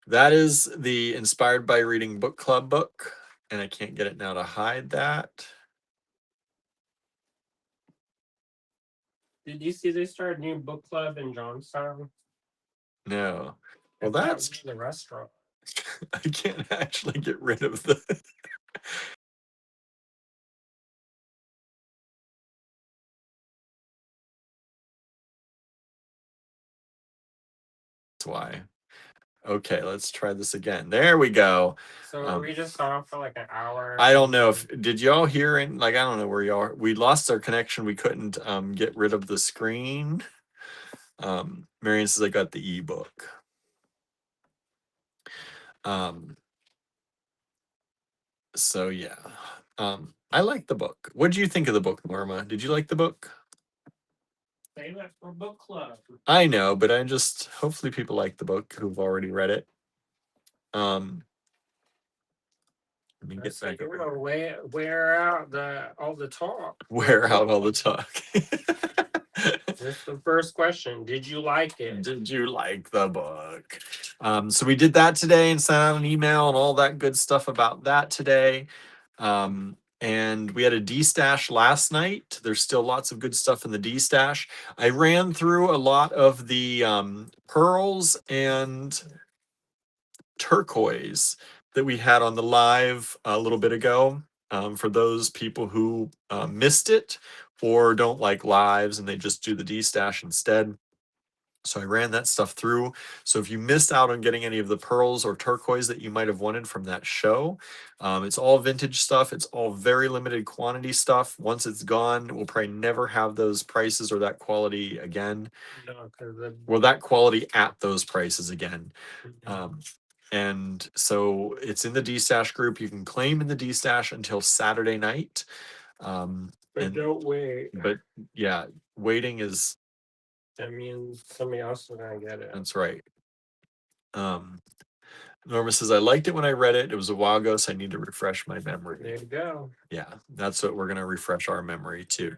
that is the Inspired by Reading Book Club book, and I can't get it now to hide that. Did you see they started a new book club in Johnstown? No. Well, that's the restaurant. I can't actually get rid of the That's why. Okay, let's try this again. There we go. So we just saw for like an hour. I don't know if did y'all hear it? Like, I don't know where y'all are. We lost our connection. We couldn't get rid of the screen. Marion says I got the ebook. So yeah. I like the book. What did you think of the book, Norma? Did you like the book? Save that for book club. I know, but I just hopefully people like the book who've already read it. Let me get back over. Wear out all the talk. Wear out all the talk. That's the first question. Did you like it? Did you like the book? So we did that today and sent out an email and all that good stuff about that today. And we had a D-stash last night. There's still lots of good stuff in the D-stash. I ran through a lot of the pearls and turquoise that we had on the live a little bit ago. For those people who missed it or don't like lives and they just do the D-stash instead. So I ran that stuff through. So if you missed out on getting any of the pearls or turquoise that you might have wanted from that show, it's all vintage stuff. It's all very limited quantity stuff. Once it's gone, we'll probably never have those prices or that quality again. No, well, that quality at those prices again. And so it's in the D-stash group. You can claim in the D-stash until Saturday night. But don't wait. But yeah, waiting is... That means somebody else is gonna get it. That's right. Norma says, I liked it when I read it. It was a while ago, so I need to refresh my memory. There you go. Yeah, that's what we're going to refresh our memory too.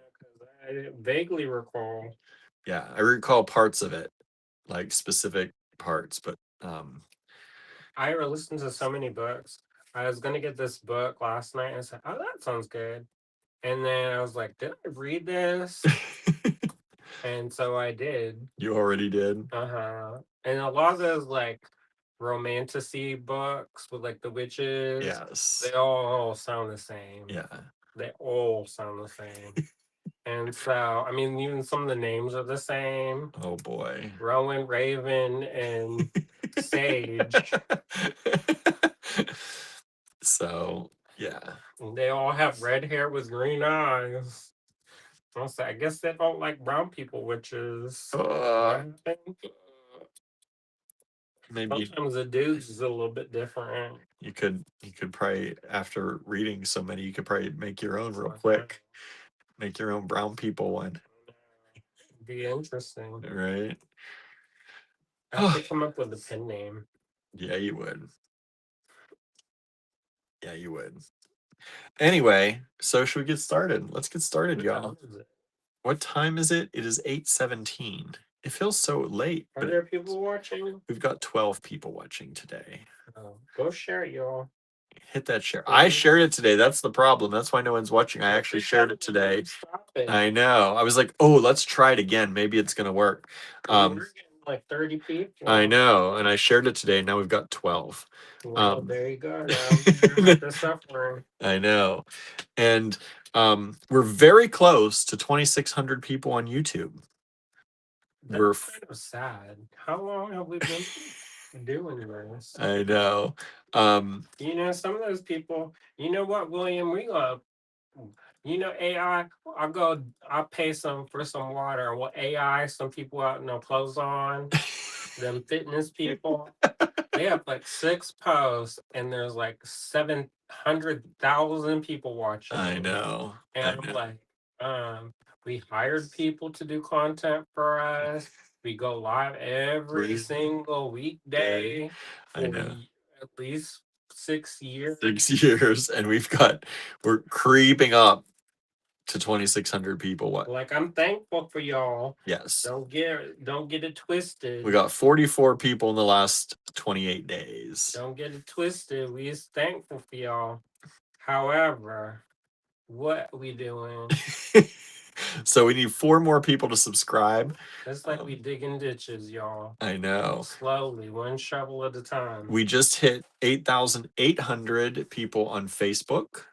I vaguely recall. Yeah, I recall parts of it, like specific parts, but Um, I listened to so many books. I was gonna get this book last night and I said, "Oh, that sounds good." And then I was like, "Did I read this?" And so I did. you already did. And a lot of those like romantasy books with like the witches, Yes. they all sound the same. Yeah. They all sound the same. And so, I mean, even some of the names are the same. Oh boy. Rowan, Raven, and Sage. So yeah. And they all have red hair with green eyes. Also, I guess they don't like brown people, which is Uh, what happened. maybe Sometimes the dudes is a little bit different. you could probably, after reading so many, you could probably make your own real Uh, quick. Make your own brown people one, Be interesting. right? I have to come up with a pen name. Yeah, you would. Yeah, you would. Anyway, so should we get started? Let's get started, What y'all. time is it? What time is it? It is 8:17. It feels so late, Are but there people watching? we've got 12 people watching today. Oh, go share it, y'all. Hit that share. I shared it today. That's the problem. That's why no one's watching. I actually shared it today. Stop it. I know. I was like, oh, let's try it again. Maybe it's gonna work. We're getting like 30 people. I know, and I shared it today. Now we've got 12. Well, there you go. Now you have to suffer. I know. And we're very close to 2,600 people on YouTube. We're That's kind of sad. How long have we been doing this? I know. You know, some of those people, you know what, William, we go, you know, AI, I'll pay some for some water. Well, AI, some people out no clothes on, them fitness people, they have like 6 posts and there's like 700,000 people watching. I know. And I I'm know. like, we hired people to do content for us. We go live every single weekday I for know. at least 6 years. 6 years, and we're creeping up to 2,600 people. What? Like, I'm thankful for y'all. Yes. Don't get it twisted. We got 44 people in the last 28 days. Don't get it twisted. We is thankful for y'all. However, what we doing? So we need 4 more people to subscribe. It's like we digging ditches, y'all. I know. Slowly, one shovel at a time. We just hit 8,800 people on Facebook.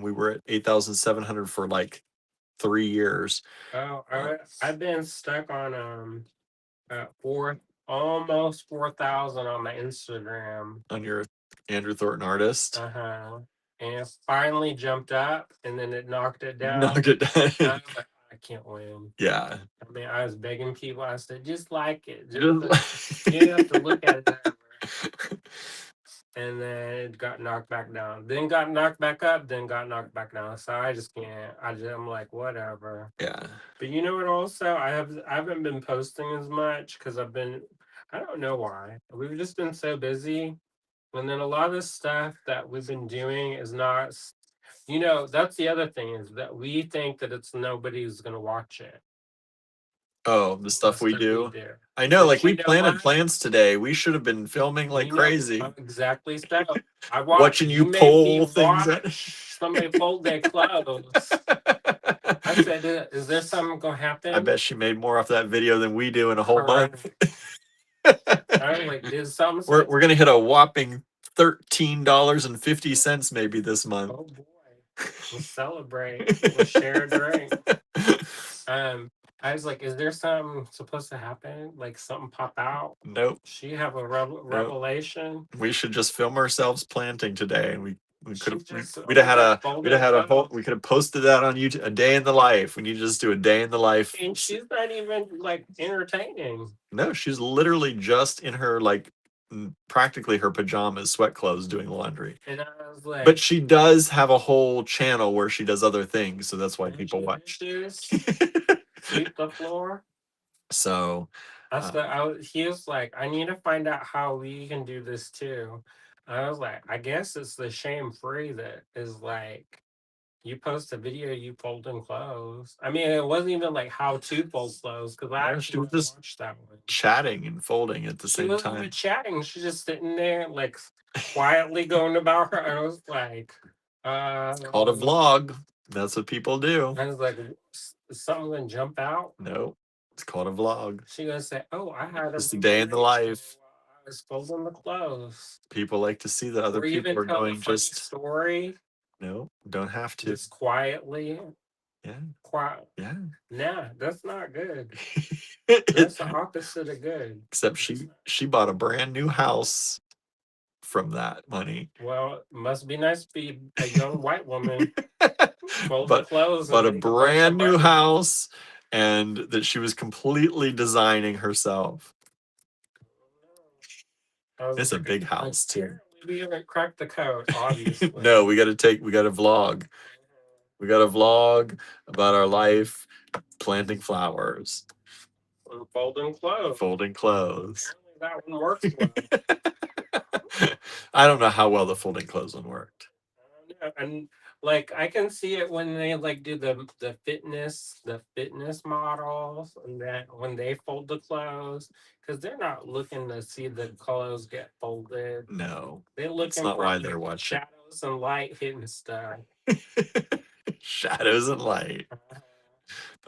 We were at 8,700 for like 3 years. Oh, I've been stuck on almost 4,000 on my Instagram. On your Andrew Thornton artist. And it finally jumped up, and then it knocked it down. Knocked it down. I was like, I can't win. Yeah. I mean, I was begging people. I said, just like it. You have to look at it. And then it got knocked back down. Then got knocked back up. Then got knocked back down. So I just can't. I'm like, whatever. Yeah. But you know what? Also, I haven't been posting as much because I don't know why. We've just been so busy, and then a lot of the stuff that we've been doing is not. You know, that's the other thing is that we think that it's nobody's gonna watch it. Oh, the stuff we do. I know, But like we you know planted what? plants today. We should have been filming like crazy. Exactly. So I Watching you pull things out. somebody fold their clothes. I said, is there something gonna happen? I bet she made more off that video than we do in a whole month. I was like, did something? We're gonna hit a whopping $13.50 maybe this month. Oh boy. We'll celebrate. We'll share a drink. I was like, is there something supposed to happen? Like something pop out? Nope. She have a revelation. We should just film ourselves planting today, and we could have we'd have had a whole, we could have posted that on YouTube, a day in the life. We need to just do a day in the life. And she's not even like entertaining. No, she's literally just in her like practically her pajamas, sweat clothes, doing laundry. And I was like, but she does have a whole channel where she does other things, so that's why people watch. Sweep the floor. So he was like, I need to find out how we can do this too. I was like, I guess it's the shame free that is like You post a video you folding clothes. I mean, it wasn't even like how to fold clothes because I Yeah, she actually was just watched that one. chatting and folding at the She same wasn't even time. chatting. She's just sitting there, like quietly going about her. I was like, Called a vlog. That's what people do. I was like, is something gonna jump out? No, it's called a vlog. She gonna say, "Oh, I had a Just a day in the revelation life. while I was folding the clothes," People like to see that other or even people are tell a doing funny just. story No, don't have to. just quietly. Yeah, Quiet. yeah. Nah, that's not good. It- That's the opposite of good. except she bought a brand new house from that money. Well, it must be nice to be a young white woman folding but clothes but and a make a bunch of brand new money. house, and that she was completely designing herself. I was It's a like, big house too. apparently we haven't cracked the code, obviously. No, we got to vlog. We got to vlog about our life planting flowers, And folding clothes. folding clothes. Apparently that one works well. I don't know how well the folding clothes one worked. And like I can see it when they like do the fitness models, and then when they fold the clothes, because they're not looking to see the clothes get folded. No, They're that's looking not for why like they're watching. shadows and light hitting stuff. Shadows and light. Uh,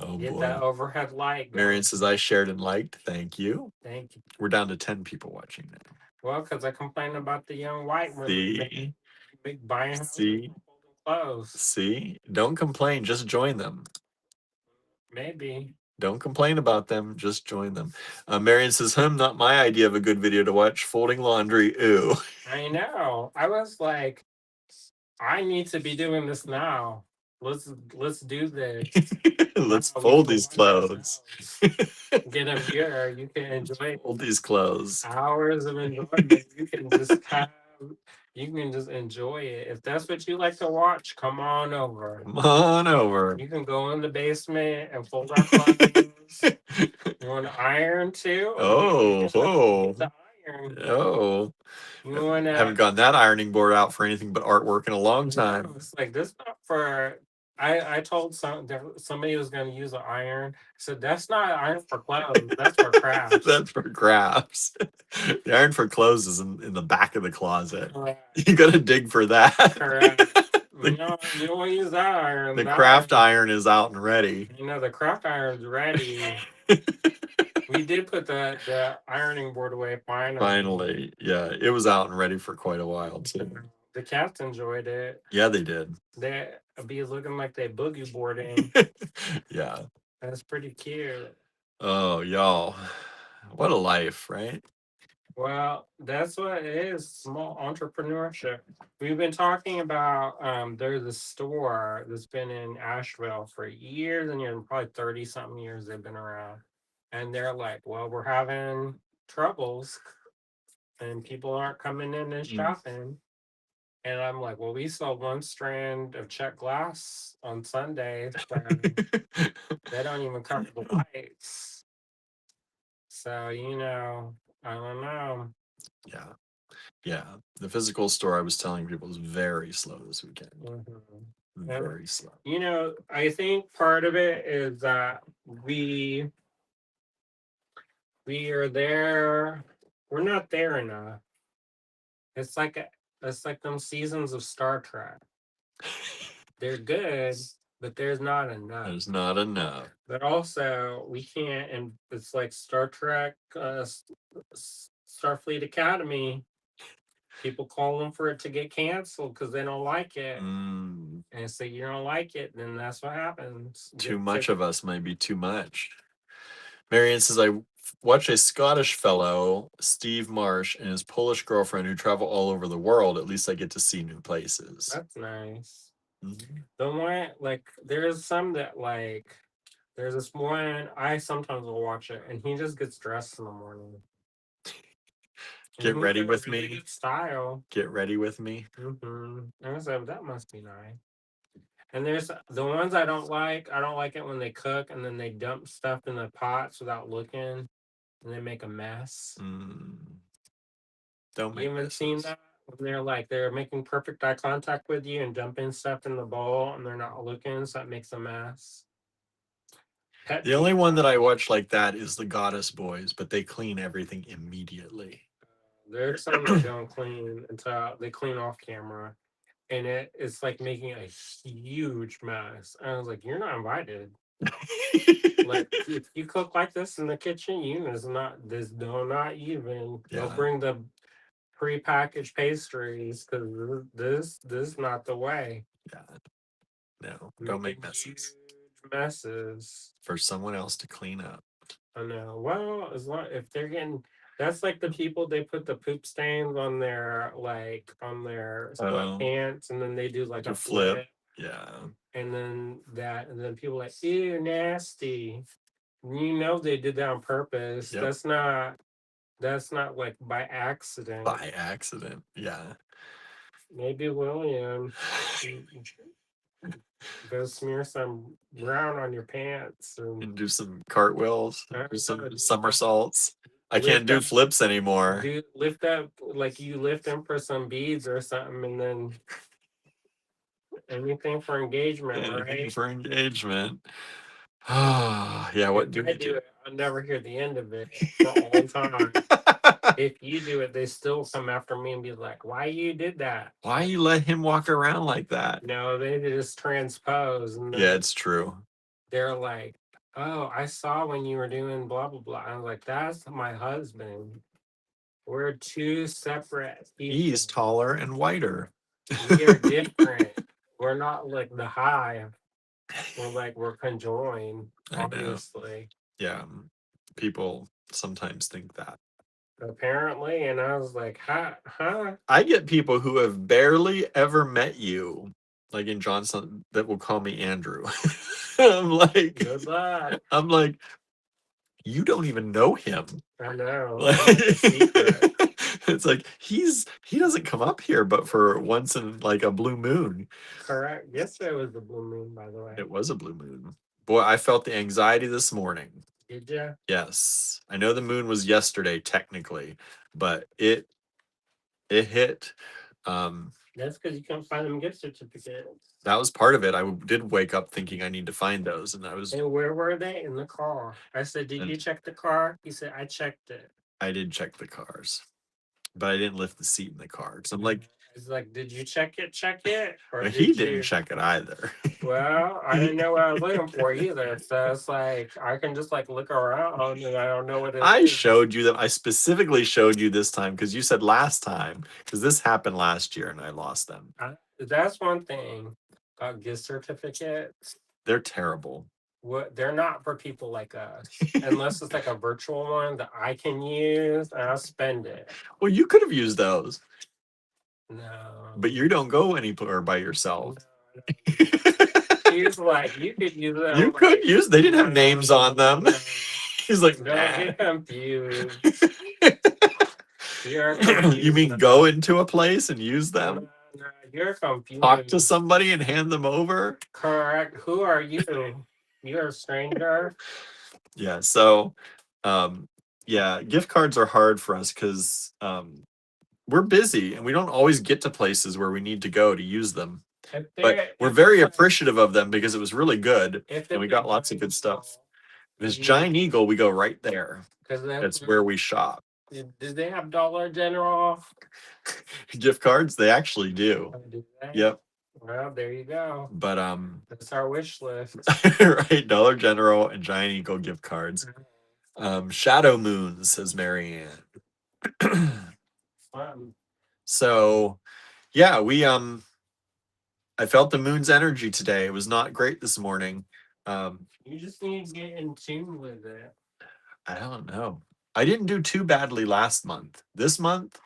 Oh Get boy. that overhead light Marion going. says I shared and liked. Thank you. Thank you. We're down to 10 people watching now. Well, because I complained about the young white women See, big buying houses see, and folding clothes. see. Don't complain. Just join them. Maybe. Don't complain about them. Just join them. Marion says, not my idea of a good video to watch. Folding laundry. Ooh. I know. I was like, I need to be doing this now. Let's do this. Let's Now we fold can these watch clothes. ourselves. Get a mirror. You can enjoy Fold these clothes. hours of enjoyment. You can just have. You can just enjoy it. If that's what you like to watch, come on over. Come on over. You can go in the basement and fold our clothes. You want to iron too? Oh, oh, The iron. oh. You want Haven't to? gotten that ironing board out for anything but artwork in a long time. It's like this not for. I told somebody was going to use an iron. I said that's not an iron for clothes. That's for crafts. That's for crafts. The iron for clothes is in the back of the closet. Correct. You gotta dig for that. Correct. You don't want to use that iron. The That craft iron is out and ready. the craft iron's ready. We did put the ironing board away finally. Finally, yeah, it was out and ready for quite a while too. The cats enjoyed it. Yeah, they did. They be looking like they boogie boarding. Yeah. That's pretty cute. Oh, y'all. What a life, right? Well, that's what it is, small entrepreneurship. We've been talking about there's a store that's been in Asheville for years and years, probably 30 something years they've been around. And they're like, well, we're having troubles and people aren't coming in and shopping. And I'm like, well, we sold one strand of check glass on Sunday. So they don't even cover the lights. So, I don't know. Yeah. Yeah. The physical store I was telling people is very slow this weekend. Very slow. I think part of it is that we are there. We're not there enough. It's like them seasons of Star Trek. They're good, but there's not enough. There's not enough. But also, we can't, and it's like Star Trek, Starfleet Academy. People call them for it to get canceled because they don't like it. And so you don't like it, then that's what happens. Too much of us might be too much. Marianne says, I watch a Scottish fellow, Steve Marsh, and his Polish girlfriend who travel all over the world. At least I get to see new places. That's nice. The one, like, there's some that, like, there's this one, I sometimes will watch it, and he just gets dressed in the morning. Get ready with me. Style. Get ready with me. And I said, that must be nice. And there's the ones I don't like. I don't like it when they cook and then they dump stuff in the pots without looking, and they make a mess. Don't make. You haven't seen that? they're making perfect eye contact with you and dumping stuff in the bowl and they're not looking, so it makes a mess. Pet The peeve. only one that I watch like that is the Goddess Boys, but they clean everything immediately. There's some that don't clean until they clean off camera, and it's like making a huge mess. And I was like, "You're not invited. Like, if you cook like this in the kitchen, you is not this. Do not even. They'll Yeah, bring the prepackaged pastries because this is not the way. yeah. No, don't make Making huge messes messes. for someone else to clean up. I know. Well, as long if they're getting, that's like the people they put the poop stains on their Oh, sweatpants, and then they do like to a flip. flip, Yeah. and then people like, ew, nasty. You know they did that on purpose. Yep. That's not like by accident. By accident. Yeah. Maybe William, go smear some brown on your pants and And do some cartwheels, I do don't know, some somersaults. I can't lift do up flips anymore. lift up like you lift them for some beads or something, and then anything for engagement, Anything right? for engagement. Yeah, If what do I we do do? it, I'll never hear the end of it for all time. If you do it, they still come after me and be like, "Why you did that?" Why you let him walk around like that? No, they just transpose, and Yeah, then it's true. they're like, "Oh, I saw when you were doing blah blah blah." I was like, "That's my husband. We're two separate He's people. taller and whiter. We are different. We're not like the hive. We're conjoined, I know. obviously." Yeah. People sometimes think that. Apparently, and I was like, huh? I get people who have barely ever met you, like in Johnson, that will call me Andrew. I'm like, Good luck. I'm like, you don't even know him. I know. Like, It's like a secret. it's like he doesn't come up here, but for once in like a blue moon. Correct. Yesterday was the blue moon, by the way. It was a blue moon. Boy, I felt the anxiety this morning. Did ya? Yes, I know the moon was yesterday technically, but it hit. Um, That's because you couldn't find them gift certificates. that was part of it. Did wake up thinking I need to find those, and And where were they? In the car. I said, "Did you and check the car?" He said, "I checked it." I did check the cars, but I didn't lift the seat in the car. So I'm like, It's like, "Did you check it? Check it, or he did didn't you?" check it either. Well, I didn't know what I was looking for either. So it's like I can just like look around and I don't know what it I is. showed you that. I specifically showed you this time because you said last time, because this happened last year and I lost them. That's one thing about gift certificates. They're terrible. What they're not for people like us, unless it's like a virtual one that I can use and I'll spend it. Well, you could have used those, No, but you don't go anywhere by yourself. no, no. He's like, you could use it. You I'm could like, use. They didn't have no, names on them. no. He's like, Don't nah. get confused. You're You confused mean go now. into a place and use No, them? no, you're Talk to confused. somebody and hand them over? Correct. Who are you? You're a stranger. Yeah. So, um, yeah, gift cards are hard for us because we're busy and we don't always get to places where we need to go to use them. If But they're we're if very it's a appreciative of them because it was really good if and we it's a got lots of giant good stuff. eagle, This you giant eagle, we go right there. because That's where we shop. did they have Dollar General off? Gift cards, they actually do. Or did they? Yep. Well, there you go. But That's our wish list. right, Dollar General and Giant Eagle gift cards. Shadow Moon, says Marianne. Fun. So yeah, I felt the moon's energy today. It was not great this morning. You just need to get in tune with it. I don't know. I didn't do too badly last month. This month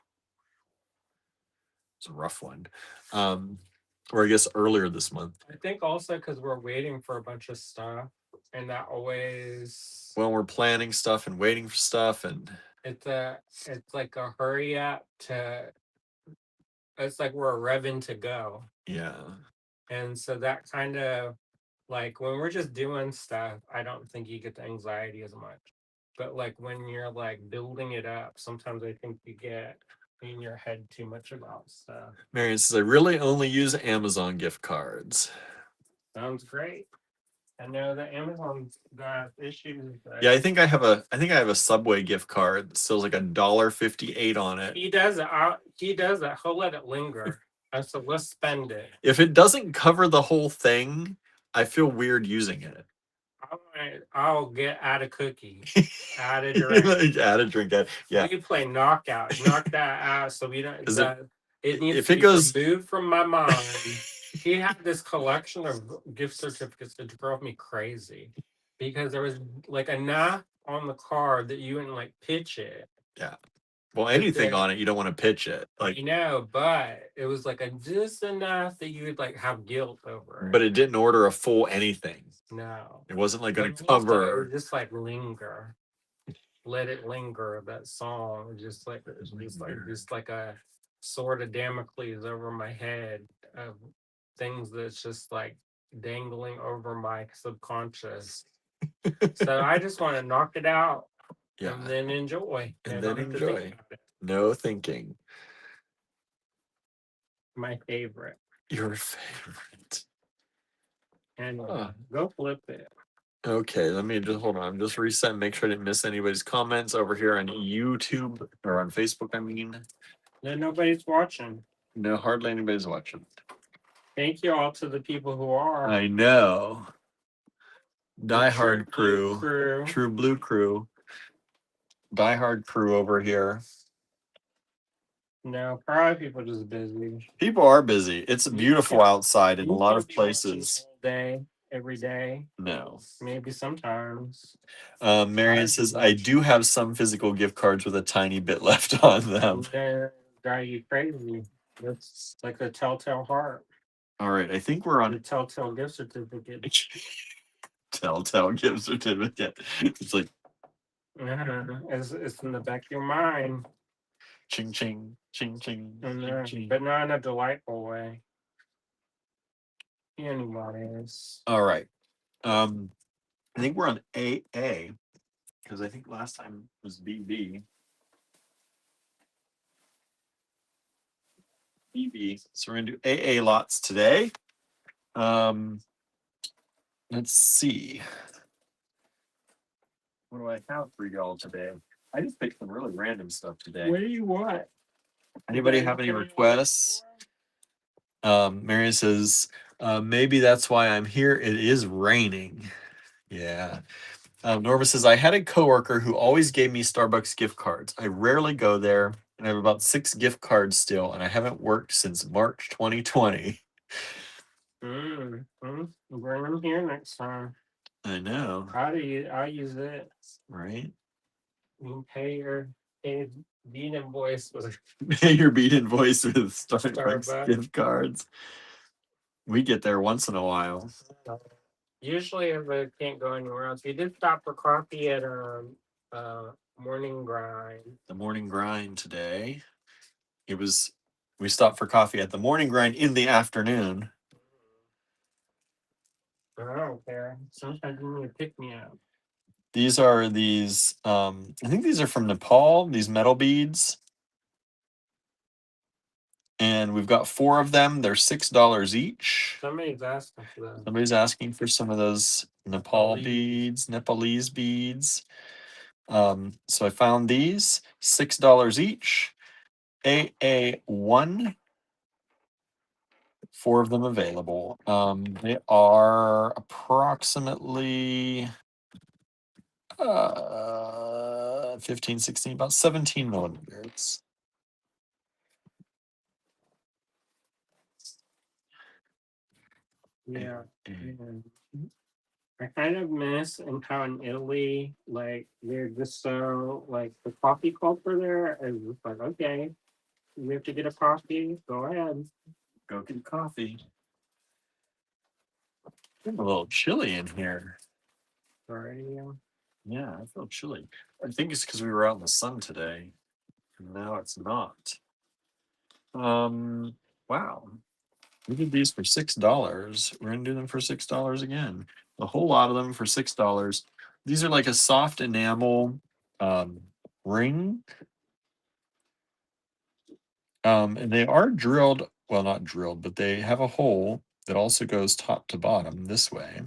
it's a rough one. Or I guess earlier this month. I think also because we're waiting for a bunch of stuff, and that always When we're planning stuff and waiting for stuff and it's like a hurry up to. It's like we're revving to go. yeah. And so that kind of like when we're just doing stuff, I don't think you get the anxiety as much. But like when you're like building it up, sometimes I think you get in your head too much about stuff. Marion says, I really only use Amazon gift cards. Sounds great. I know that Amazon's got issues. Yeah, I think I have a Subway gift card that still like $1.58 on it. He does it. He does it. He'll let it linger. I said, let's spend it. If it doesn't cover the whole thing, I feel weird using it. I'll get add a cookie, add a drink, add a drink. Yeah. We play knockout. Knock that out so we don't. It needs if to it be goes removed from my mind. He had this collection of gift certificates that drove me crazy because there was like enough on the card that you wouldn't like pitch it. Yeah. Well, anything on it, you don't want to pitch it. Like, you know, but it was like just enough that you would like have guilt over it. But it didn't order a full anything. No. It wasn't like going to Also, cover. it was just like linger. Let it linger, that song. Just like a sword of Damocles over my head of things that's just like dangling over my subconscious. So I just want to knock it out and then enjoy. And then enjoy. No thinking. My favorite. Your favorite. And go flip it. Okay, let me just hold on. I'm just reset and make sure I didn't miss anybody's comments over here on YouTube or on Facebook, I mean. Then nobody's watching. No, hardly anybody's watching. Thank you all to the people who are. I know. Die Hard crew. True Blue crew. Die Hard crew over here. No, probably people just busy. People are busy. It's beautiful outside in a lot of places. All day, every day. No. Maybe sometimes. Marion says, I do have some physical gift cards with a tiny bit left on them. They're drive you crazy. It's like a telltale heart. All right, I think we're on the telltale gift certificate. Telltale gift certificate. It's like it's in the back of your mind. Ching ching, ching ching, ching, ching. But not in a delightful way. Anyways. All right. I think we're on AA because I think last time was BB. BB. So we're gonna do AA lots today. Let's see. What do I have for y'all today? I just picked some really random stuff today. What do you want? Anybody have any requests? Marion says, maybe that's why I'm here. It is raining. Yeah. Norma says, I had a coworker who always gave me Starbucks gift cards. I rarely go there, and I have about 6 gift cards still, and I haven't worked since March 2020. Bring them here next time. I know. I'll use it. Right? You can pay beat invoice with pay your beat invoice with Starbucks gift cards. We get there once in a while. Usually, if I can't go anywhere else, we did stop for coffee at Morning Grind. The Morning Grind today. We stopped for coffee at the Morning Grind in the afternoon. I don't care. Sometimes you need to pick me up. These are I think these are from Nepal, these metal beads. And we've got 4 of them. They're $6 each. Somebody's asking for them. Somebody's asking for some of those Nepalese beads. So I found these, $6 each. AA1. 4 of them available. They are approximately 15, 16, about 17 millimeters. Yeah. I kind of miss and how in Italy, like they're just so like the coffee culture there is just like, okay, you have to get a coffee, go ahead. Go get coffee. It's a little chilly in here. Sorry. Yeah, I feel chilly. I think it's because we were out in the sun today. And now it's not. Wow. We did these for $6. We're gonna do them for $6 again. A whole lot of them for $6. These are like a soft enamel ring. And they are drilled, well, not drilled, but they have a hole that also goes top to bottom this way.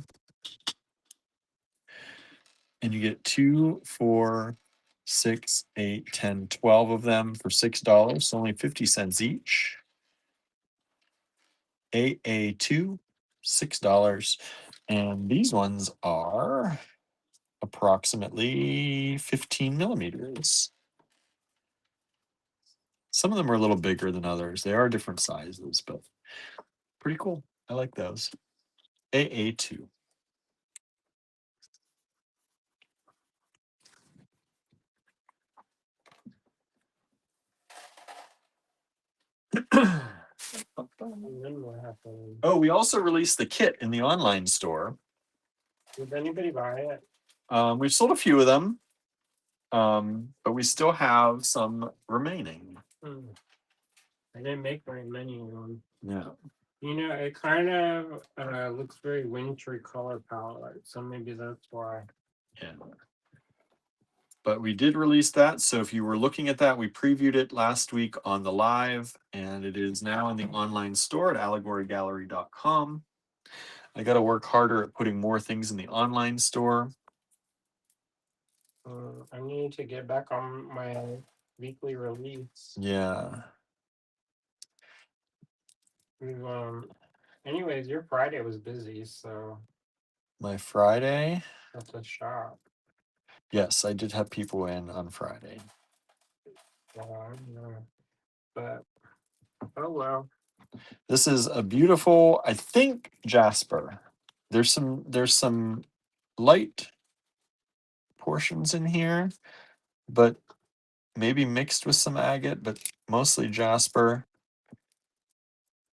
And you get 2, 4, 6, 8, 10, 12 of them for $6, so only 50 cents each. AA2, $6. And these ones are approximately 15 millimeters. Some of them are a little bigger than others. They are different sizes, but pretty cool. I like those. AA2. And then what happened? Oh, we also released the kit in the online store. Did anybody buy it? We've sold a few of them, but we still have some remaining. I didn't make very many of them. Yeah. You know, it kind of looks very wintry color palette, so maybe that's why. Yeah. But we did release that. So if you were looking at that, we previewed it last week on the live, and it is now in the online store at allegorygallery.com. I got to work harder at putting more things in the online store. I need to get back on my weekly release. Yeah. Anyways, your Friday was busy, so My Friday. that's a shop. Yes, I did have people in on Friday. But oh well. This is a beautiful, I think, jasper. There's some light portions in here, but maybe mixed with some agate, but mostly jasper.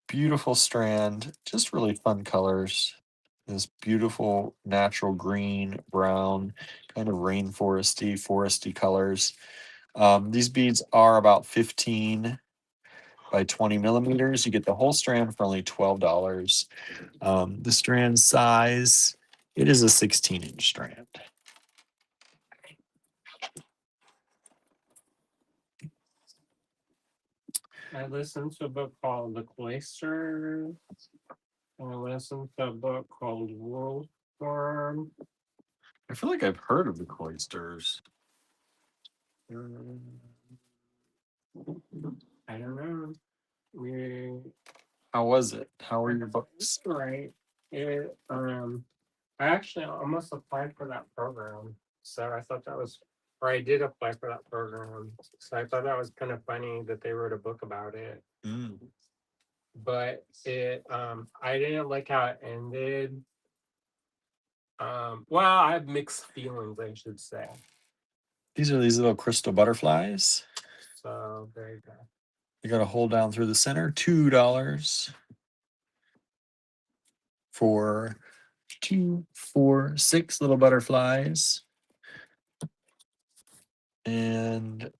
Beautiful strand, just really fun colors. This beautiful natural green, brown, kind of foresty colors. These beads are about 15 by 20 millimeters. You get the whole strand for only $12. The strand size, it is a 16-inch strand. I listened to a book called The Cloister. I listened to a book called Wolfworm. I feel like I've heard of the cloisters. I don't know. How was it? How were your books? Right. I actually almost applied for that program. So I thought that was, or I did apply for that program. So I thought that was kind of funny that they wrote a book about it. But I didn't like how it ended. Well, I have mixed feelings, I should say. These are these little crystal butterflies. So there you go. You got to hold down through the center. $2 for 2, 4, 6 little butterflies. And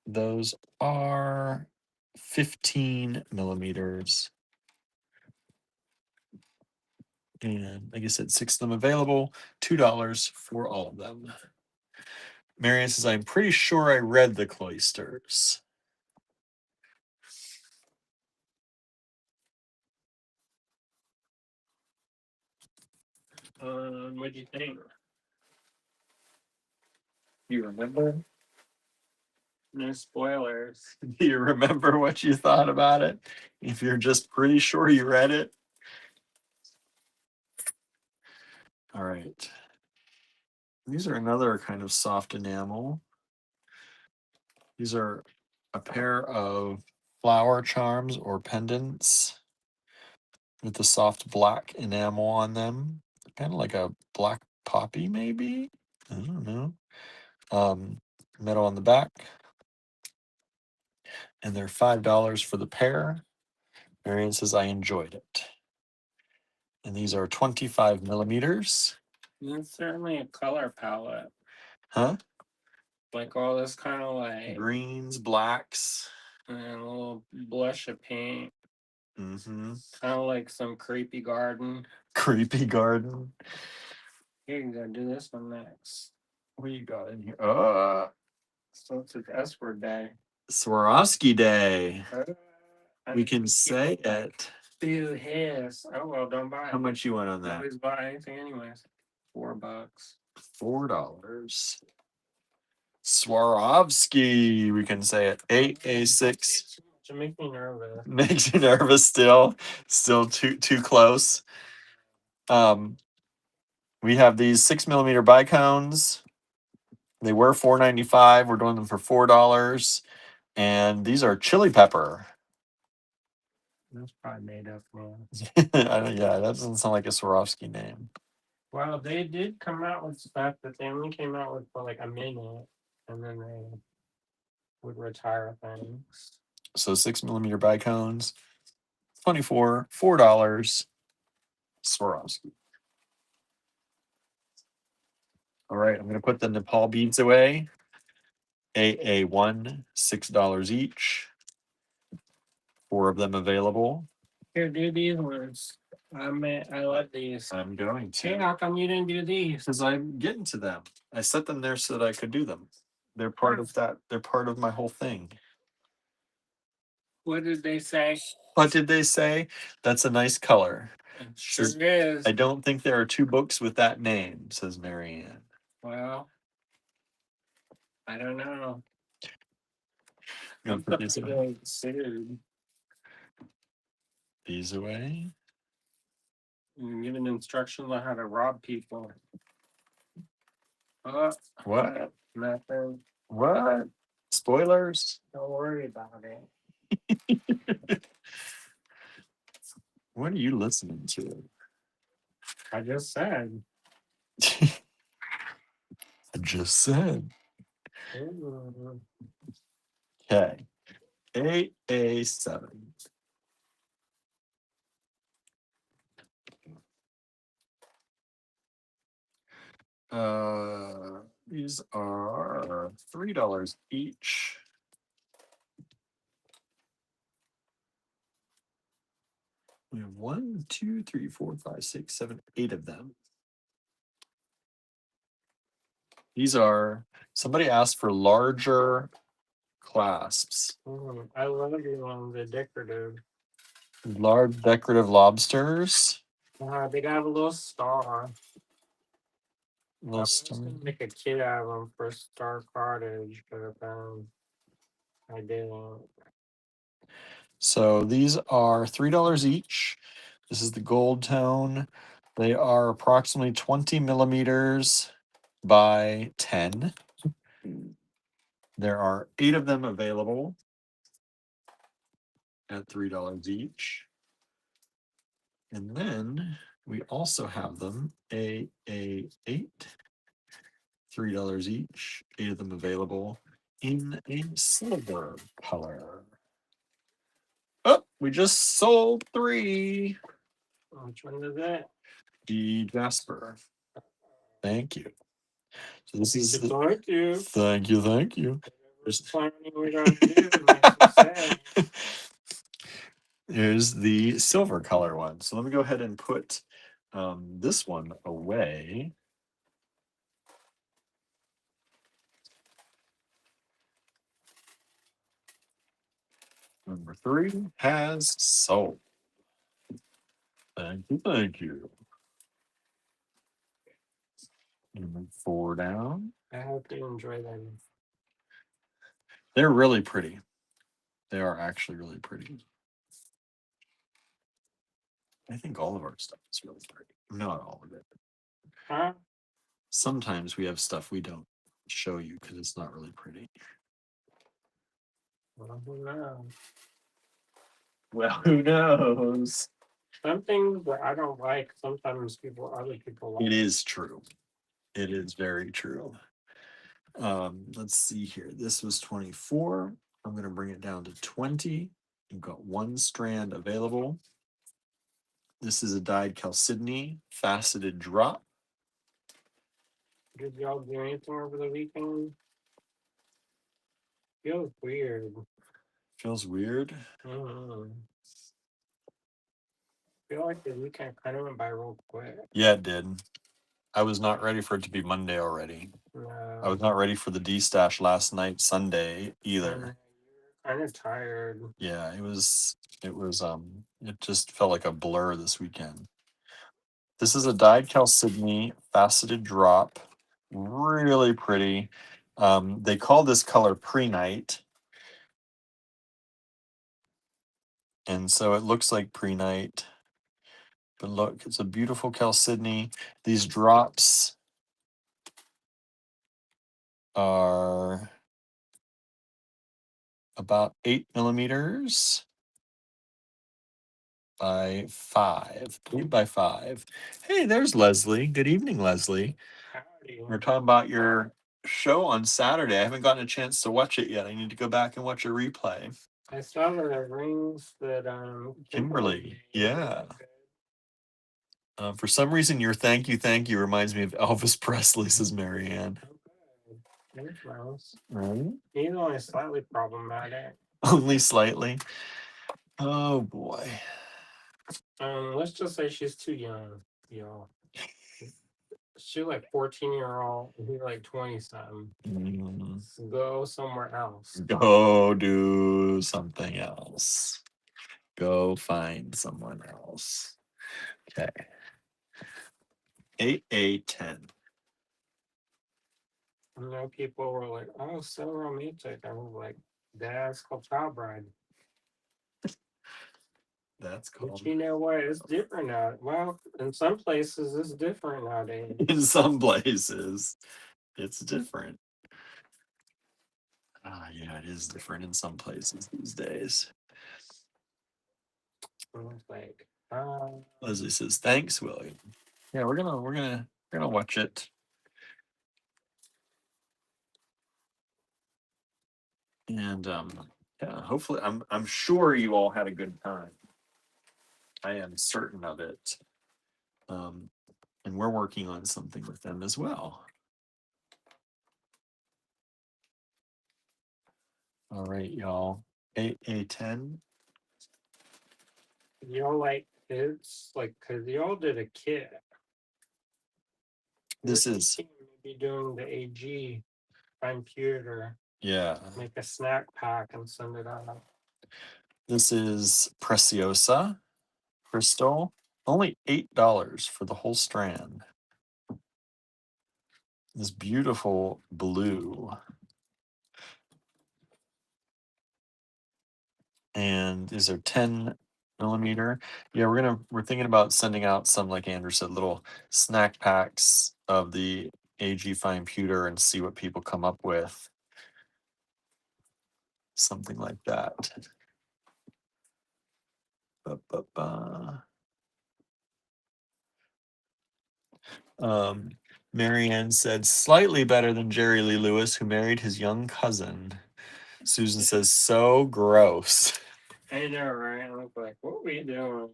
those are 15 millimeters. And like I said, 6 of them available, $2 for all of them. Marion says, I'm pretty sure I read the cloisters. What'd you think? You remember? No spoilers. Do you remember what you thought about it? If you're just pretty sure you read it. All right. These are another kind of soft enamel. These are a pair of flower charms or pendants with the soft black enamel on them. Kind of like a black poppy, maybe? I don't know. Metal on the back. And they're $5 for the pair. Marion says, I enjoyed it. And these are 25 millimeters. That's certainly a color palette. Huh? Like all this kind of like Greens, blacks. and a little blush of pink. Mm-hmm. Kind of like some creepy garden. Creepy garden. Here you go, do this one next. What you got in here? So it's an S word day. Swarovski Day. I We need can to say keep it. it. Boo hiss. Oh well, don't buy it. How much you want on that? Always buy anything anyways. $4. $4. Swarovski. We can say it. 8A6. It makes me nervous. Makes you nervous still. Still too close. We have these 6mm bicones. They were $4.95. We're doing them for $4. And these are chili pepper. That's probably made up, man. Yeah, that doesn't sound like a Swarovski name. Well, they did come out with stuff that they only came out with for like a minute, and then they would retire things. So 6mm bicones, $4. Swarovski. All right, I'm gonna put the Nepal beads away. AA1, $6 each. 4 of them available. Here, do these ones. I like these. I'm going to. Hey, how come you didn't do these? Because I'm getting to them. I set them there so that I could do them. They're part of that. They're part of my whole thing. What did they say? What did they say? That's a nice color. It sure is. I don't think there are 2 books with that name, says Marianne. Well, I don't know. I'm gonna put these away. Sued. These away. You're giving instructions on how to rob people. What? Nothing. What? Spoilers? Don't worry about it. What are you listening to? I just said. I just said. Ooh. Okay. 8A7. These are $3 each. We have 1, 2, 3, 4, 5, 6, 7, 8 of them. These are, somebody asked for larger clasps. I love you on the decorative. Large decorative lobsters. They got a little star. I Little was star. gonna make a kid out of them for Star Cottage, but I didn't. So these are $3 each. This is the gold tone. They are approximately 20 millimeters by 10. There are 8 of them available at $3 each. And then we also have them AA8, $3 each, 8 of them available in a silver color. Oh, we just sold 3. Which one is that? The Jasper. Thank you. So this is the, Thank you. thank you. Whatever's planning we're gonna do makes me sad. Here's the silver color one. So let me go ahead and put this one away. Number 3 has sold. Thank you. Number 4 down. I hope you enjoy them. They're really pretty. They are actually really pretty. I think all of our stuff is really pretty. Not all of it. Huh? Sometimes we have stuff we don't show you because it's not really pretty. Well, who knows? Well, who knows? Some things that I don't like, sometimes other people like. It is true. It is very true. Let's see here. This was 24. I'm going to bring it down to 20. You've got 1 strand available. This is a dyed chalcedony faceted drop. Did y'all do anything over the weekend? Feels weird. Feels weird. I feel like the weekend kind of went by real quick. Yeah, it did. I was not ready for it to be Monday already. No. I was not ready for the D-stash last night, Sunday, either. kind of tired. Yeah, it just felt like a blur this weekend. This is a dyed chalcedony faceted drop. Really pretty. They call this color pre-night. And so it looks like pre-night. But look, it's a beautiful chalcedony. These drops are about 8 millimeters by 5. 8 by 5. Hey, there's Leslie. Good evening, Leslie. Howdy. We're talking about your show on Saturday. I haven't gotten a chance to watch it yet. I need to go back and watch a replay. I saw the rings that Kimberly, made. yeah. For some reason, your thank you reminds me of Elvis Presley, says Marianne. Okay. Thanks, Mouse. Right? He's only slightly problematic. Only slightly. Oh boy. Let's just say she's too young, y'all. She's like 14-year-old, and he's like 20-something. Go somewhere else. Go do something else. Go find someone else. Okay. 8A10. You know, people were like, "Oh, so romantic." I was like, "That's called child bride." That's But called. you know what? It's different now. Well, in some places, it's different nowadays. In some places, it's different. Yeah, it is different in some places these days. I was like, Leslie says, "Thanks, William." Yeah, we're gonna watch it. And yeah, hopefully I'm sure you all had a good time. I am certain of it. And we're working on something with them as well. All right, y'all. 8A10. y'all like kids, like, cause y'all did a kit. This We're is thinking maybe doing the AG computer, yeah. make a snack pack and send it out. This is Preciosa crystal. Only $8 for the whole strand. This beautiful blue. And these are 10 millimeter. Yeah, we're thinking about sending out some, like Andrew said, little snack packs of the AG fine pewter and see what people come up with. Something like that. Ba-ba-ba. Marianne said, slightly better than Jerry Lee Lewis, who married his young cousin. Susan says, so gross. I know, right? I was like, what are we doing?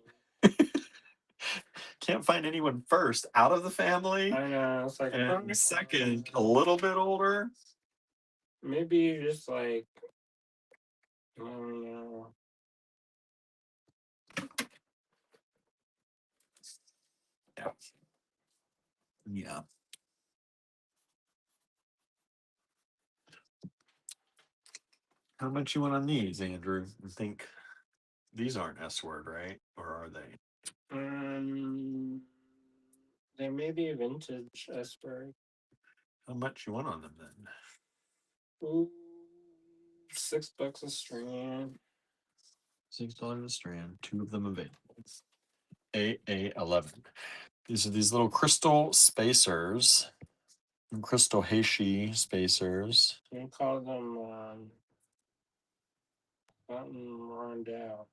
Can't find anyone first out of the family. I know. It's like, and second, a little bit older. Maybe you just like, I don't know. Yeah. Yeah. How much you want on these, Andrew? I think these aren't S word, right? Or are they? They may be vintage Esper. How much you want on them then? Ooh, $6 a strand. $6 a strand. 2 of them available. AA11. These are these little crystal spacers. Crystal Heishi spacers. We call them button rondelle.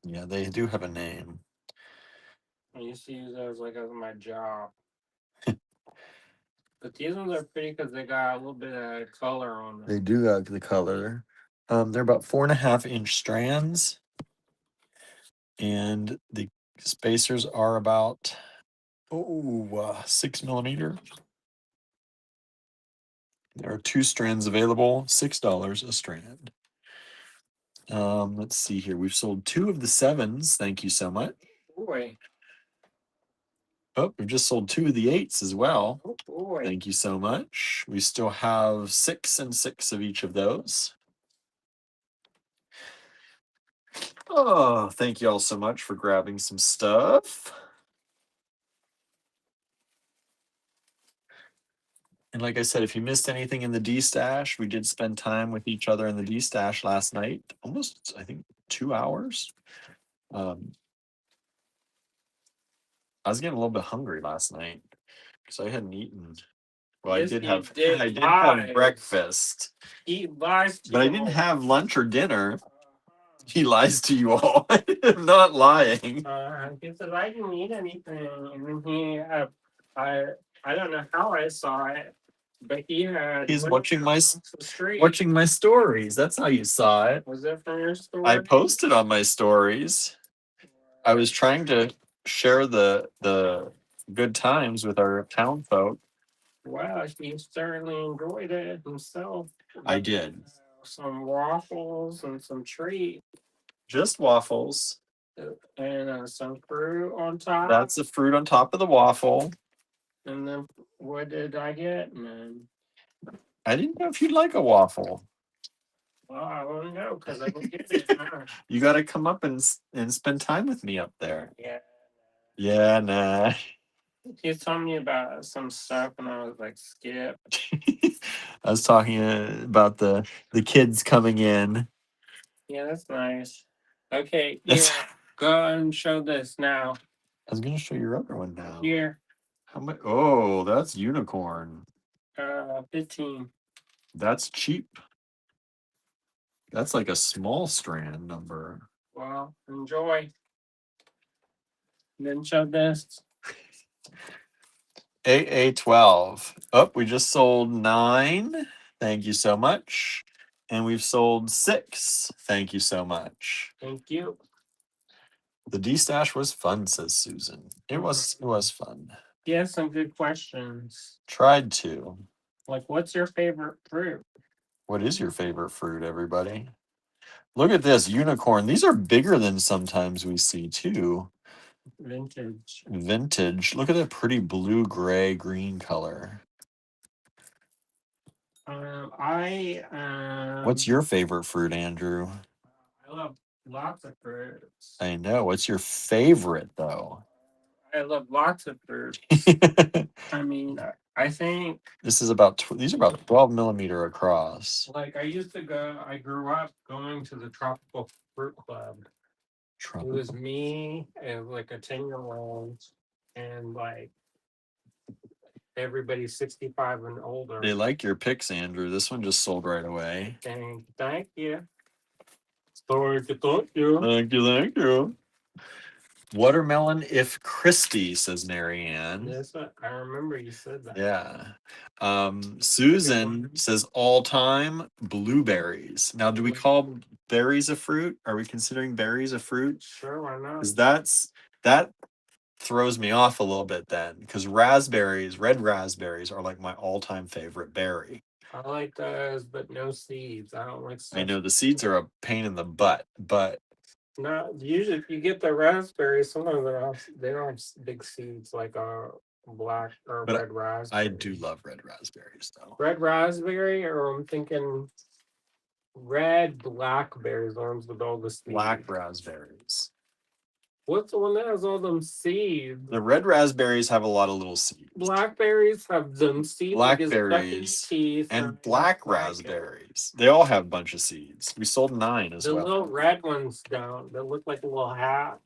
Yeah, they do have a name. I used to use those like as my job. But these ones are pretty because they got a little bit of color on them. They do have the color. They're about 4.5-inch strands. And the spacers are about 6 millimeter. There are 2 strands available, $6 a strand. Let's see here. We've sold 2 of the 7s. Thank you so much. Boy. Oh, we've just sold 2 of the 8s as well. Oh boy. Thank you so much. We still have 6 and 6 of each of those. Oh, thank you all so much for grabbing some stuff. And like I said, if you missed anything in the D stash, we did spend time with each other in the D stash last night. Almost, I think, 2 hours. I was getting a little bit hungry last night because I hadn't eaten. Well, Yes, I you did did have lies. breakfast, Eat lies to but I you didn't all. have lunch or dinner. He lies to you all. I'm not lying. He said I didn't eat anything, and then I, I don't know how I saw it, but he had. He's went watching my across the street. watching my stories. That's how you saw it. Was it from your story? I posted on my stories. I was trying to share the good times with our town folk. Wow, he certainly enjoyed it himself. I did. Some waffles and some treat Just waffles. and some fruit on top. That's the fruit on top of the waffle. And then what did I get? And I didn't know if you'd like a waffle. well, I don't know because I didn't get it. You got to come up and spend time with me up there. Yeah. Yeah, nah. He was telling me about some stuff, and I was like, "Skip." I was talking about the kids coming in. Yeah, that's nice. Okay, here, go and show this now. I was gonna show your other one now. Here, How much? Oh, that's unicorn. 15. That's cheap. That's like a small strand number. Well, enjoy. Then show this. AA12. Oh, we just sold 9. Thank you so much. And we've sold 6. Thank you so much. Thank you. The D stash was fun, says Susan. It was fun. Yeah, some good questions. Tried to. Like, what's your favorite fruit? What is your favorite fruit, everybody? Look at this unicorn. These are bigger than sometimes we see too. Vintage. Vintage. Look at that pretty blue, gray, green color. What's your favorite fruit, Andrew? I love lots of fruits. I know. What's your favorite though? I love lots of fruits. I mean, I think this is about these are about 12 millimeter across. Like I grew up going to the Tropical Fruit Club. It was me and like a 10-year-old and like everybody 65 and older. They like your picks, Andrew. This one just sold right away. Thank you. Thank you. Thank you, thank you. Watermelon if Christie, says Marianne. Yes, I remember you said that. Yeah. Susan says all time blueberries. Now, do we call berries a fruit? Are we considering berries a fruit? Sure, why not? Because that throws me off a little bit then. Because raspberries, red raspberries, are like my all-time favorite berry. I like those, but no seeds. I don't like stuff. I know the seeds are a pain in the butt, but no, usually if you get the raspberries, sometimes they don't have big seeds like a black or red raspberry. I do love red raspberries though. Red raspberry, or I'm thinking red blackberries, the ones with all the seeds. Black raspberries. What's the one that has all them seeds? The red raspberries have a lot of little seeds. Blackberries have them seeds. Blackberries and black raspberries. They all have a bunch of seeds. We sold 9 as well. The little red ones don't. They look like a little hat.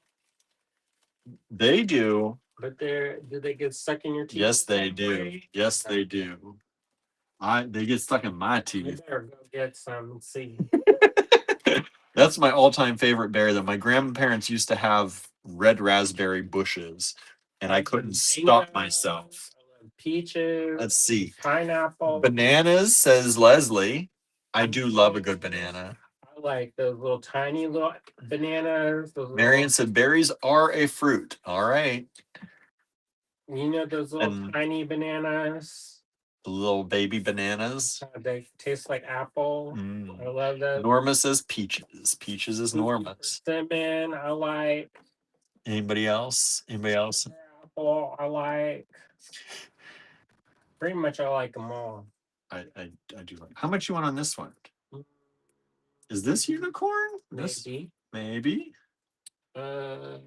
They do. But do they get stuck in your teeth? Yes, they do. Yes, they do. They get stuck in my teeth. You better go get some seeds. That's my all-time favorite berry. That my grandparents used to have red raspberry bushes, and I couldn't stop myself. Peaches. Let's see. Pineapple. Bananas, says Leslie. I do love a good banana. I like those little tiny little bananas. Marion said berries are a fruit. All right. You know those little tiny bananas? The little baby bananas. They taste like apple. I love that. Norma says peaches. Peaches is Norma's. Cinnamon, I like. Anybody else? Anybody else? Apple, I like. Pretty much, I like them all. I do like. How much you want on this one? Is this unicorn? Maybe. Maybe. I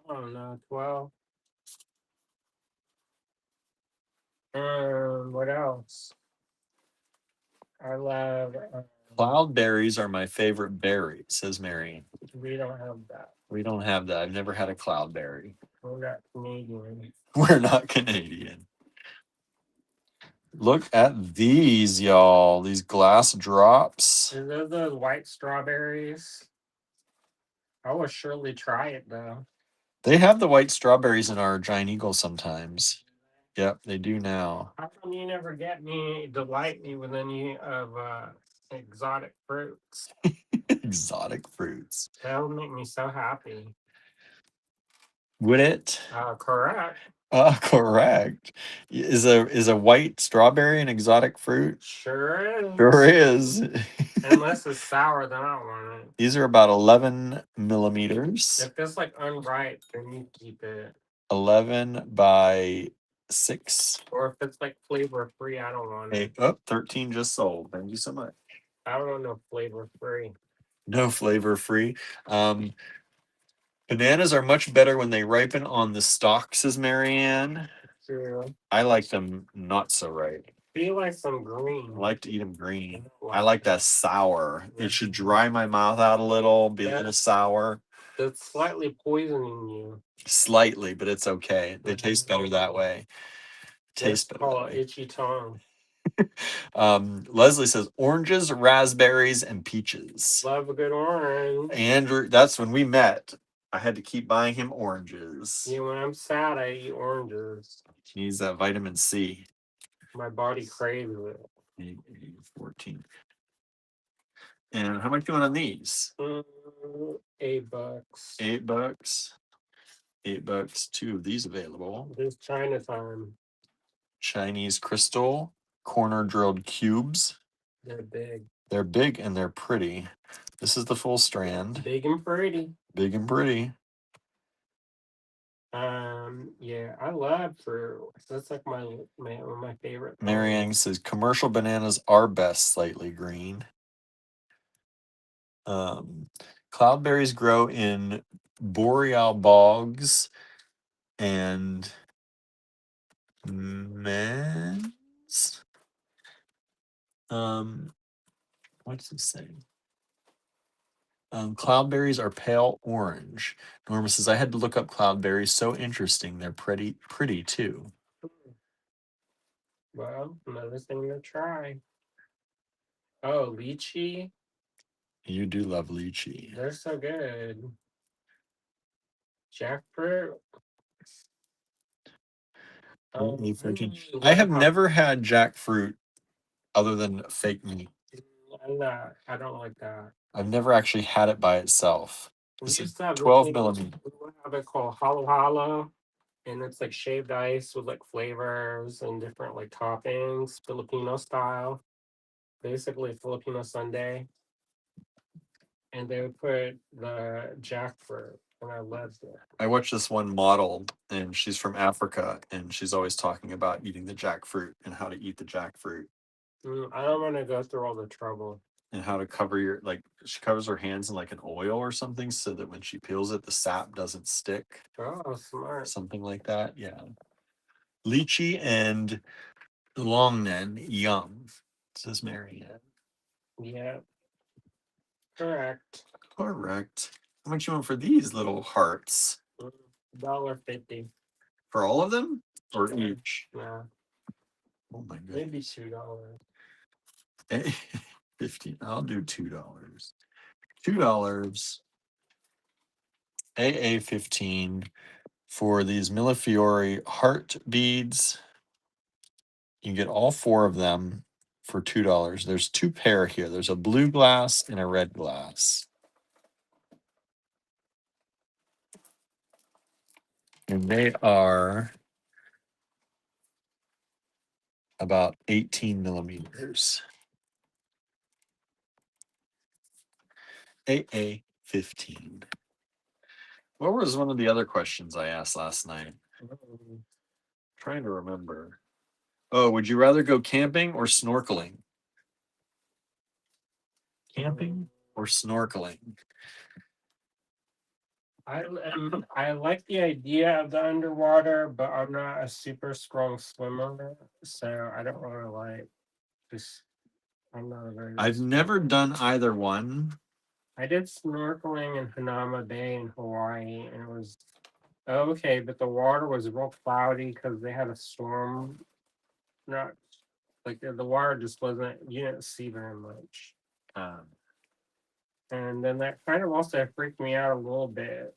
don't know, 12. What else? I love. Cloudberries are my favorite berry, says Marion. We don't have that. We don't have that. I've never had a cloudberry. We're not Canadian. We're not Canadian. Look at these, y'all. These glass drops. Are those the white strawberries? I will surely try it though. They have the white strawberries in our Giant Eagle sometimes. Yep, they do now. How come you never delight me with any of exotic fruits? Exotic fruits. That would make me so happy. Would it? Correct. Correct. Is a white strawberry an exotic fruit? Sure is. Sure is. Unless it's sour, then I don't want it. These are about 11 millimeters. If it's like unripe, then you keep it. 11 by 6. Or if it's like flavor free, I don't want it. Oh, 13 just sold. Thank you so much. I don't want no flavor free. No flavor free. Bananas are much better when they ripen on the stalks, says Marianne. True. I like them not so ripe. Feel like some green. I like to eat them green. I like that sour. It should dry my mouth out a little, be a little sour. That's slightly poisoning you. Slightly, but it's okay. They taste better that way. Taste better. Call it itchy tongue. Leslie says oranges, raspberries, and peaches. Love a good orange. Andrew, that's when we met. I had to keep buying him oranges. Yeah, when I'm sad, I eat oranges. He needs that vitamin C. My body craves it. 14. And how much you want on these? $8. $8. $8. 2 of these available. There's Chinatown. Chinese crystal, corner drilled cubes. They're big. They're big and they're pretty. This is the full strand. Big and pretty. Big and pretty. Yeah, I love fruit. That's like one of my favorite. Marianne says commercial bananas are best slightly green. Cloudberries grow in boreal bogs and mans. What's it saying? Cloudberries are pale orange. Norma says, I had to look up cloudberries. So interesting. They're pretty too. Well, another thing to try. Oh, lychee. You do love lychee. They're so good. Jackfruit. I have never had jackfruit other than fake meat. I don't like that. I've never actually had it by itself. We It's used to have 12 millimeters. We have it called halo halo, and it's like shaved ice with like flavors and different like toppings, Filipino style. Basically, Filipino sundae. And they would put the jackfruit, and I loved it. I watched this one model, and she's from Africa, and she's always talking about eating the jackfruit and how to eat the jackfruit. I don't want to go through all the trouble. And how to cover she covers her hands in like an oil or something so that when she peels it, the sap doesn't stick. Oh, smart. Something like that. Yeah. Lychee and longnan, yum, says Marianne. Yeah. Correct. How much you want for these little hearts? $1.50. For all of them? Or each? Yeah. Oh my goodness. Maybe $2. 15. I'll do $2. $2. AA15 for these Millefiori heart beads. You can get all 4 of them for $2. There's 2 pair here. There's a blue glass and a red glass. And they are about 18 millimeters. AA15. What was one of the other questions I asked last night? Trying to remember. Oh, would you rather go camping or snorkeling? Camping or snorkeling? I like the idea of the underwater, but I'm not a super strong swimmer, so I don't really like just. I'm not a very good I've never swimmer. done either one. I did snorkeling in Hanama Bay in Hawaii, and it was okay, but the water was real cloudy because they had a storm. Not like the water just wasn't. You didn't see very much, Um, and then that kind of also freaked me out a little bit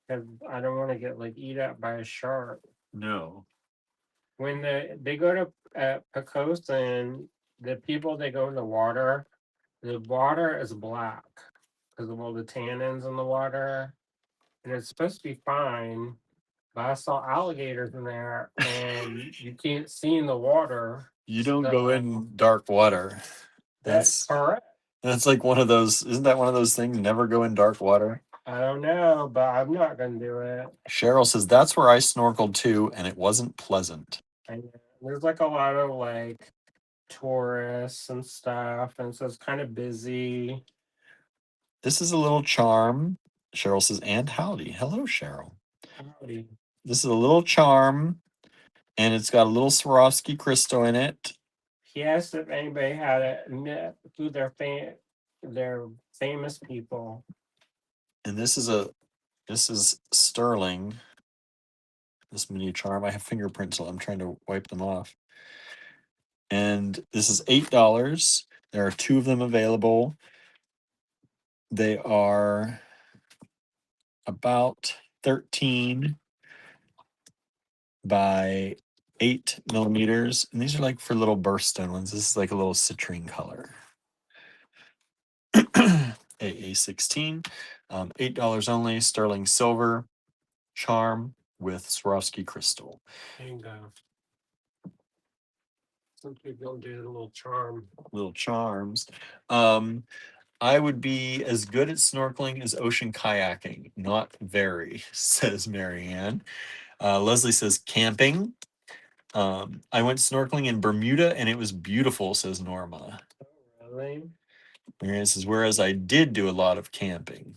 because I don't want to get like eat up by a shark. no. When they go to Pacosa and the people they go in the water is black because of all the tannins in the water, and it's supposed to be fine. But I saw alligators in there, and you can't see in the water. You don't go So in dark water. that's That's correct. that's like one of those, isn't that one of those things? Never go in dark water. I don't know, but I'm not gonna do it. Cheryl says that's where I snorkeled too, and it wasn't pleasant. I know. There's like a lot of like tourists and stuff, and so it's kind of busy. This is a little charm. Cheryl says, and howdy. Hello, Cheryl. Howdy. This is a little charm, and it's got a little Swarovski crystal in it. He asked if anybody had who their famous people. And this is sterling. This mini charm. I have fingerprints, so I'm trying to wipe them off. And this is $8. There are two of them available. They are about 13 by 8 millimeters. And these are like for little birthstone ones. This is like a little citrine color. AA16, $8 only, sterling silver charm with Swarovski crystal. There you go. Some people do the little charm. Little charms. I would be as good at snorkeling as ocean kayaking. Not very, says Marianne. Leslie says camping. I went snorkeling in Bermuda and it was beautiful, says Norma. Oh, really? Marianne says, whereas I did do a lot of camping.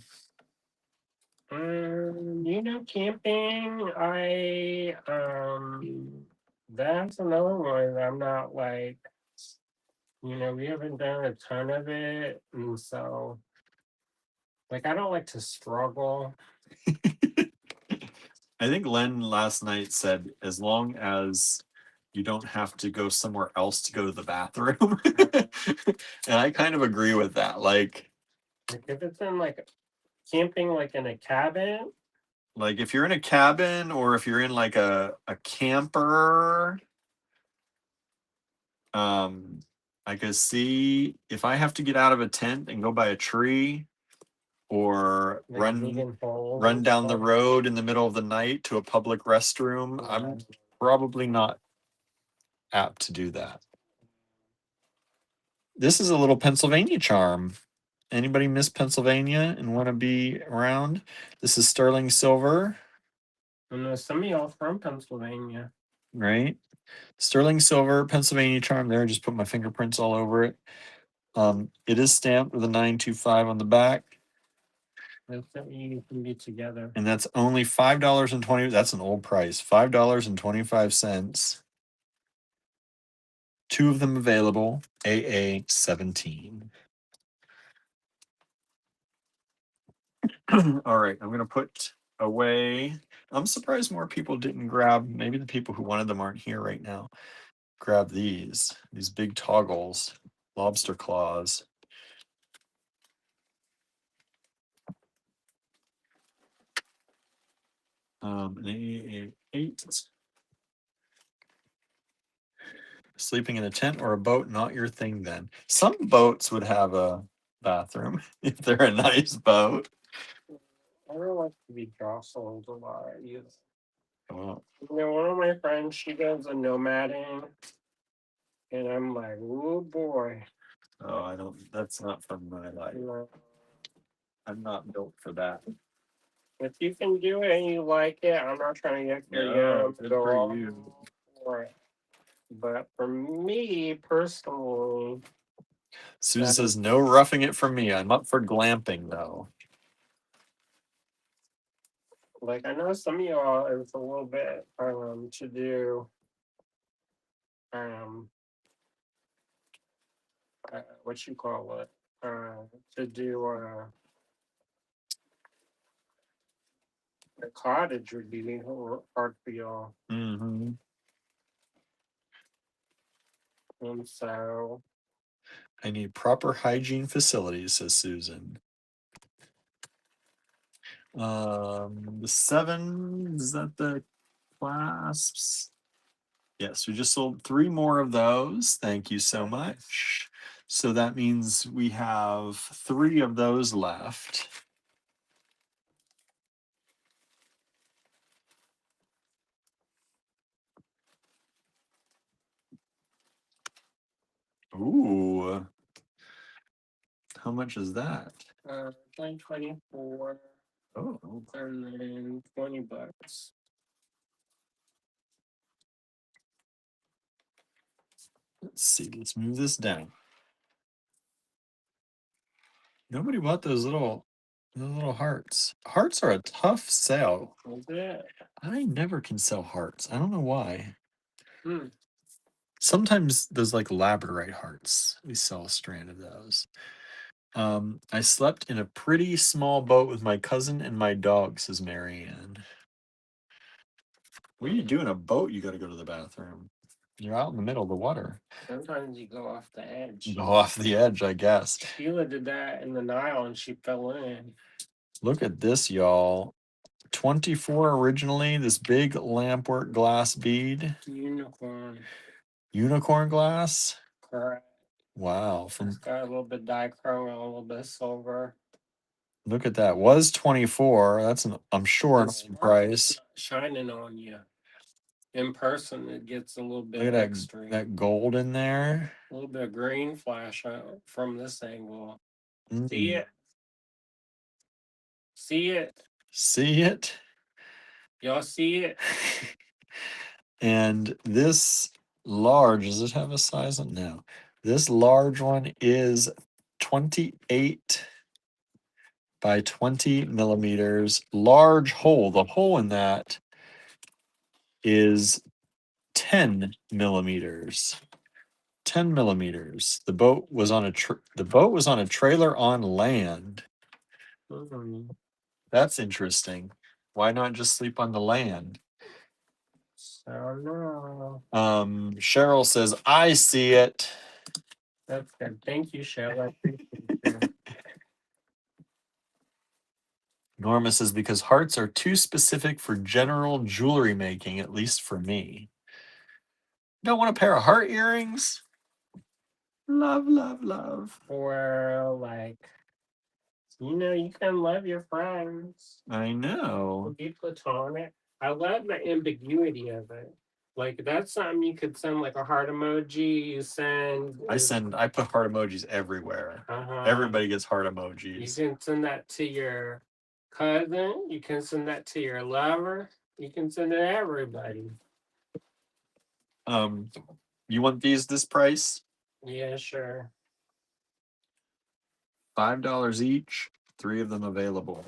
Camping. That's another one. I'm not like, we haven't done a ton of it, and so like I don't like to struggle. I think Len last night said, as long as you don't have to go somewhere else to go to the bathroom. And I kind of agree with that. Like if it's in like camping, like in a cabin. Like if you're in a cabin or if you're in like a camper, I could see if I have to get out of a tent and go by a tree or Like run down the road in the middle of the night to a public restroom, I'm probably not apt to do that. This is a little Pennsylvania charm. Anybody miss Pennsylvania and want to be around? This is sterling silver. And some of y'all from Pennsylvania. Right? Sterling silver, Pennsylvania charm there. Just put my fingerprints all over it. It is stamped with a 925 on the back. That's that you can be together. And that's only $5.20. That's an old price. $5.25. Two of them available. AA17. All right, I'm gonna put away. I'm surprised more people didn't grab. Maybe the people who wanted them aren't here right now. Grab these big toggles, lobster claws. An AA8. Sleeping in a tent or a boat, not your thing then. Some boats would have a bathroom if they're a nice boat. I don't like to be jostled a lot either. Oh, One of my friends, she does a nomading, and I'm like, oh boy. I don't, that's not from my life. No. I'm not built for that. If you can do it and you like it, I'm not trying to get your Good for you. for it. But for me personally, Susan says, no roughing it for me. I'm up for glamping though. Like I know some of y'all it's a little bit to do um what you call it to do a cottage would be hard for y'all. Mm-hmm. And so I need proper hygiene facilities, says Susan. The 7, is that the clasps? Yes, we just sold 3 more of those. Thank you so much. So that means we have 3 of those left. Ooh. How much is that? 24. Oh. And then $20. Let's see. Let's move this down. Nobody bought those little hearts. Hearts are a tough sell. Is it? I never can sell hearts. I don't know why. Hmm. Sometimes those like labradorite hearts, we sell a strand of those. I slept in a pretty small boat with my cousin and my dog, says Marianne. What do you do in a boat? You got to go to the bathroom. You're out in the middle of the water. Sometimes you go off the edge. Go off the edge, I guess. Sheila did that in the Nile and she fell in. Look at this, y'all. 24 originally, this big lampwork glass bead. Unicorn glass? Correct. Wow. It's got a little bit dichrome and a little bit of silver. Look at that. Was 24. That's I'm sure an old price. Shining on you. In person, it gets a little bit Look at extra. that gold in there. A little bit of green flash out from this angle. Mm. See it? See it? See it? Y'all see it? And this large, does it have a size on? No. This large one is 28 by 20 millimeters. Large hole. The hole in that is 10 millimeters. 10 millimeters. The boat was on a trailer on land. That's interesting. Why not just sleep on the land? So no. Cheryl says, I see it. That's good. Thank you, Cheryl. I appreciate you. Norma says, because hearts are too specific for general jewelry making, at least for me. Don't want a pair of heart earrings? Love, love, love. Or like, you can love your friends. I know. Be platonic. I love the ambiguity of it. Like that's something you could send like a heart emoji. You send. I put heart emojis everywhere. Everybody gets heart emojis. You can send that to your cousin. You can send that to your lover. You can send it to everybody. You want this price? Yeah, sure. $5 each, 3 of them available.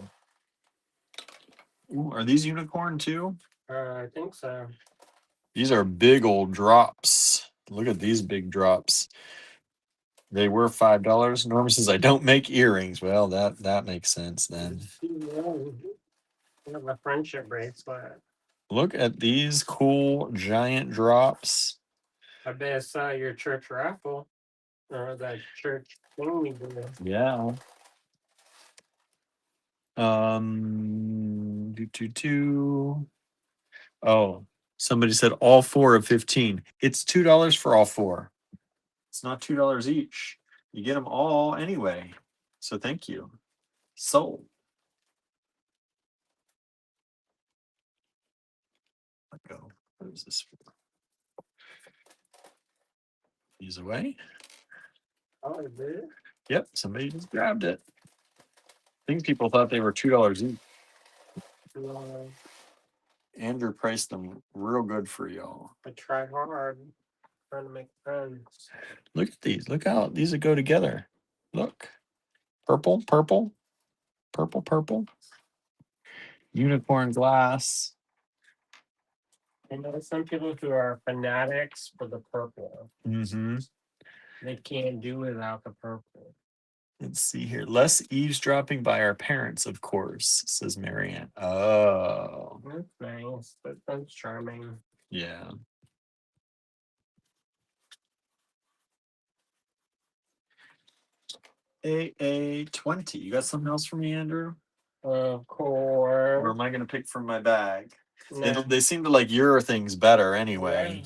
Ooh, are these unicorn too? I think so. These are big old drops. Look at these big drops. They were $5. Norma says, I don't make earrings. Well, that makes sense then. I have a friendship bracelet. Look at these cool giant drops. I bet I saw your church raffle or that church thing we did. Yeah. Oh, somebody said all 4 of 15. It's $2 for all 4. It's not $2 each. You get them all anyway. So thank you. Sold. Let go. What is this for? These away. Oh, it did? Yep, somebody just grabbed it. I think people thought they were $2 each. Andrew priced them real good for y'all. I tried hard trying to make friends. Look at these. Look how these would go together. Look. Purple, purple, purple, purple. Unicorn glass. I know some people who are fanatics for the purple. Mm-hmm. They can't do without the purple. Let's see here. Less eavesdropping by our parents, of course, says Marianne. Oh. That's nice. That's charming. Yeah. AA20. You got something else for me, Andrew? Of Or course. am I going to pick from my bag? No. They seem to like your things better anyway.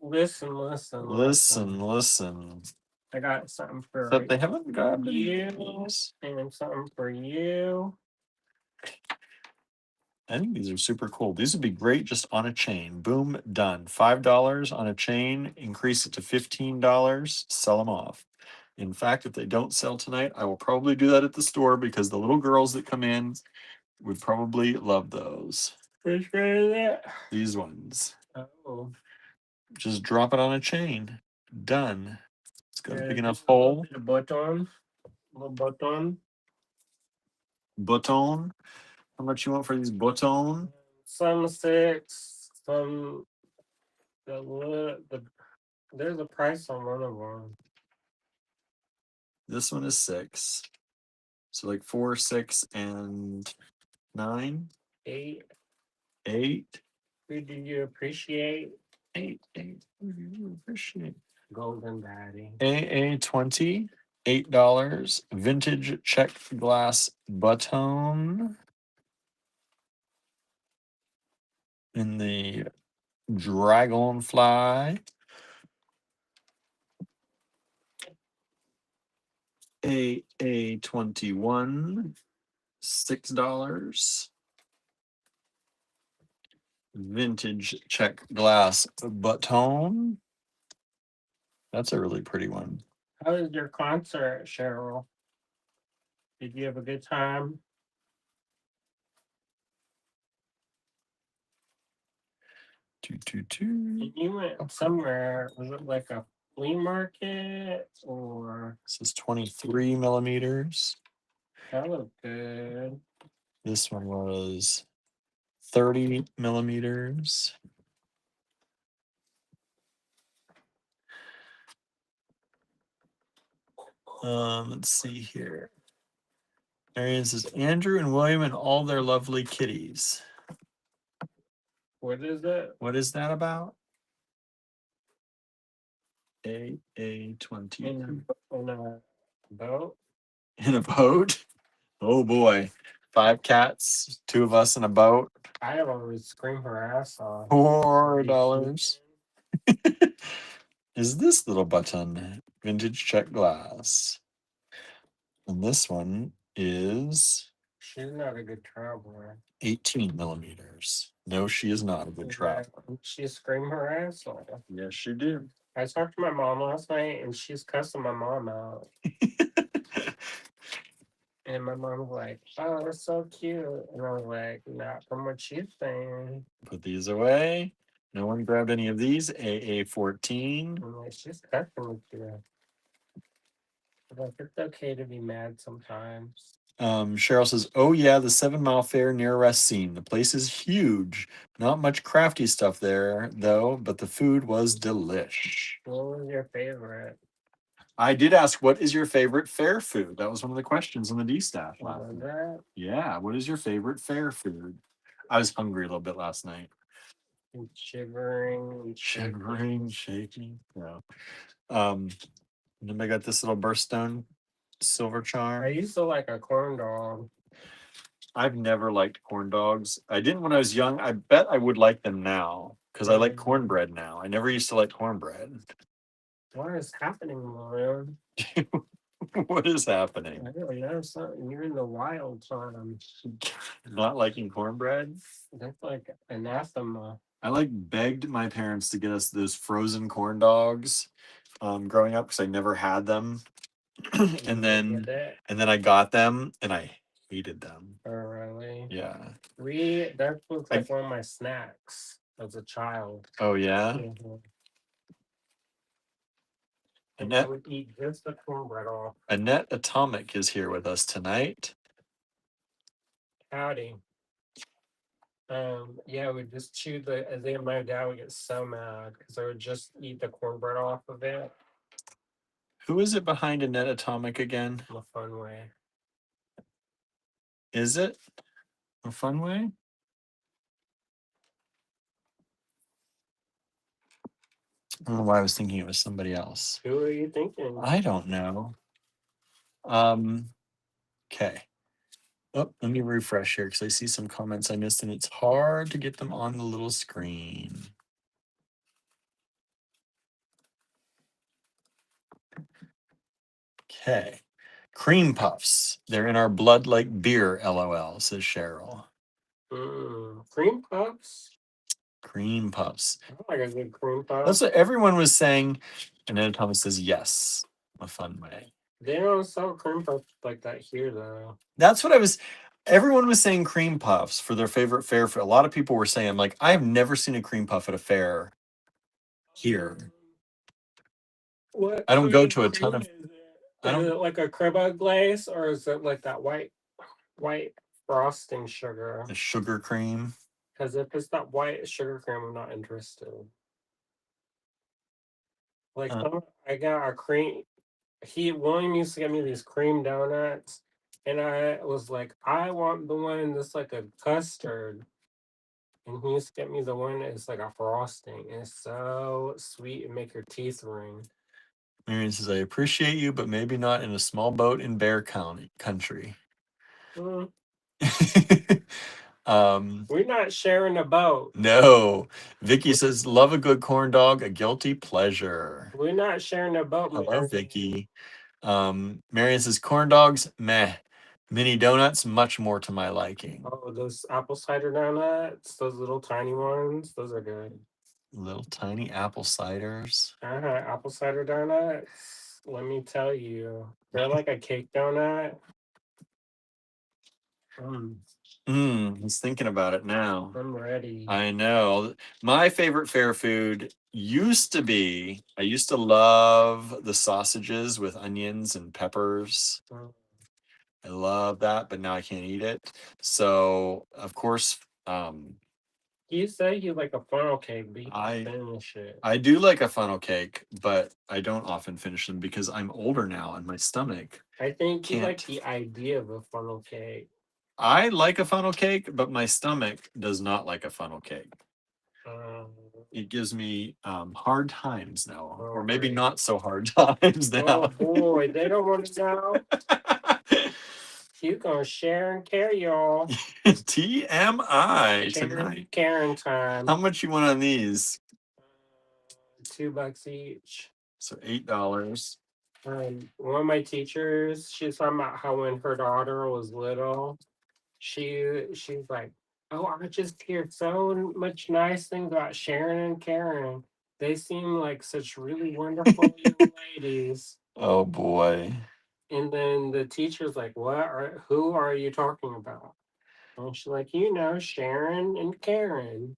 Listen. Listen. I got something for But they haven't grabbed you these. and something for you. I think these are super cool. These would be great just on a chain. Boom, done. $5 on a chain, increase it to $15, sell them off. In fact, if they don't sell tonight, I will probably do that at the store because the little girls that come in would probably love those. Which one is it? These ones. Oh. Just drop it on a chain. Done. It's got a big enough A hole. button. A button. Button. How much you want for these button? Some 6. Some. There's a price on one of them. This one is 6. So like 4, 6, and 9. 8. 8. Who do you appreciate? 8. Who do you appreciate? Golden Daddy. AA20. $8. Vintage checked glass button. In the Dragonfly. AA21. $6. Vintage check glass button. That's a really pretty one. How was your concert, Cheryl? Did you have a good time? And you went somewhere. Was it like a flea market or? This is 23 millimeters. That looked good. This one was 30 millimeters. Let's see here. Marianne says Andrew and William and all their lovely kitties. What is it? What is that about? AA20. In a boat? In a boat? Oh boy. 5 cats, 2 of us in a boat. I always scream her ass off. $4. Is this little button vintage check glass? And this one is She's not a good traveler. 18 millimeters. No, she is not a good traveler. She screamed her ass off. Yes, she did. I talked to my mom last night and she's cussing my mom out. And my mom was like, oh, that's so cute. And I was like, not from what she's saying. Put these away. No one grabbed any of these. AA14. I'm like, she's cussing with you. Like, it's okay to be mad sometimes. Cheryl says, oh yeah, the 7 Mile Fair near Racine. The place is huge. Not much crafty stuff there, though, but the food was delish. What was your favorite? I did ask, what is your favorite fair food? That was one of the questions on the D staff last Was night. that? Yeah, what is your favorite fair food? I was hungry a little bit last night. And shivering. Shaking. No. And then I got this little birthstone silver charm. I used to like a corn dog. I've never liked corn dogs. I didn't when I was young. I bet I would like them now because I like cornbread now. I never used to like cornbread. What is happening, William? What is happening? I don't know something. You're in the wild time. Not liking cornbread? That's like anathema. I like begged my parents to get us those frozen corn dogs growing up because I never had them. and then I got them and I hated them. Oh, really? Yeah. That was like one of my snacks as a child. Oh yeah. Mm-hmm. And I would eat just the cornbread off. Annette Atomic is here with us tonight. Howdy. Yeah, we just chew the. And then my dad would get so mad because I would just eat the cornbread off of it Who is it behind a net atomic again? in a fun way. Is it a fun way? I don't know why I was thinking it was somebody else. Who are you thinking? I don't know. Okay. Oh, let me refresh here because I see some comments I missed and it's hard to get them on the little screen. Okay. Cream puffs. They're in our blood like beer, LOL, says Cheryl. Cream puffs. Cream puffs. I like a good cream puff. That's what everyone was saying. And then Thomas says, yes, a fun way. They don't sell cream puffs like that here, though. That's what everyone was saying cream puffs for their favorite fair. A lot of people were saying, like, I've never seen a cream puff at a fair here. What I don't go kind to a of ton cream of, is it? I Is don't, it like a crema glaze or is it like that white frosting sugar? the sugar cream. Because if it's that white sugar cream, I'm not interested. Like I got a cream. William used to get me these cream donuts, and I was like, I want the one that's like a custard. And he used to get me the one that's like a frosting. And it's so sweet and make your teeth ring. Marion says, I appreciate you, but maybe not in a small boat in Bear County country. Mm, um, we're not sharing a boat. no. Vicky says, love a good corn dog, a guilty pleasure. We're not sharing a boat. Hello, Vicky. Marion says, corn dogs, meh. Mini donuts, much more to my liking. Oh, those apple cider donuts, those little tiny ones, those are good. Little tiny apple ciders. Apple cider donuts. Let me tell you, they're like a cake donut. He's thinking about it now. I'm ready. I know. My favorite fair food used to be, I used to love the sausages with onions and peppers. I love that, but now I can't eat it. So, of course, You say you like a funnel cake, but you I finish it. I do like a funnel cake, but I don't often finish them because I'm older now and my stomach I think you like can't. the idea of a funnel cake. I like a funnel cake, but my stomach does not like a funnel cake. It gives me hard times now, or maybe not so hard times now. Oh boy, they don't want to know. You gonna share and carry, y'all. TMI Sharing tonight. Karen time. How much you want on these? $2 each. So $8. One of my teachers, she's talking about how when her daughter was little, she's like, oh, I just hear so much nice things about Sharon and Karen. They seem like such really wonderful young ladies. Oh boy. And then the teacher's like, who are you talking about? And she's like, Sharon and Karen.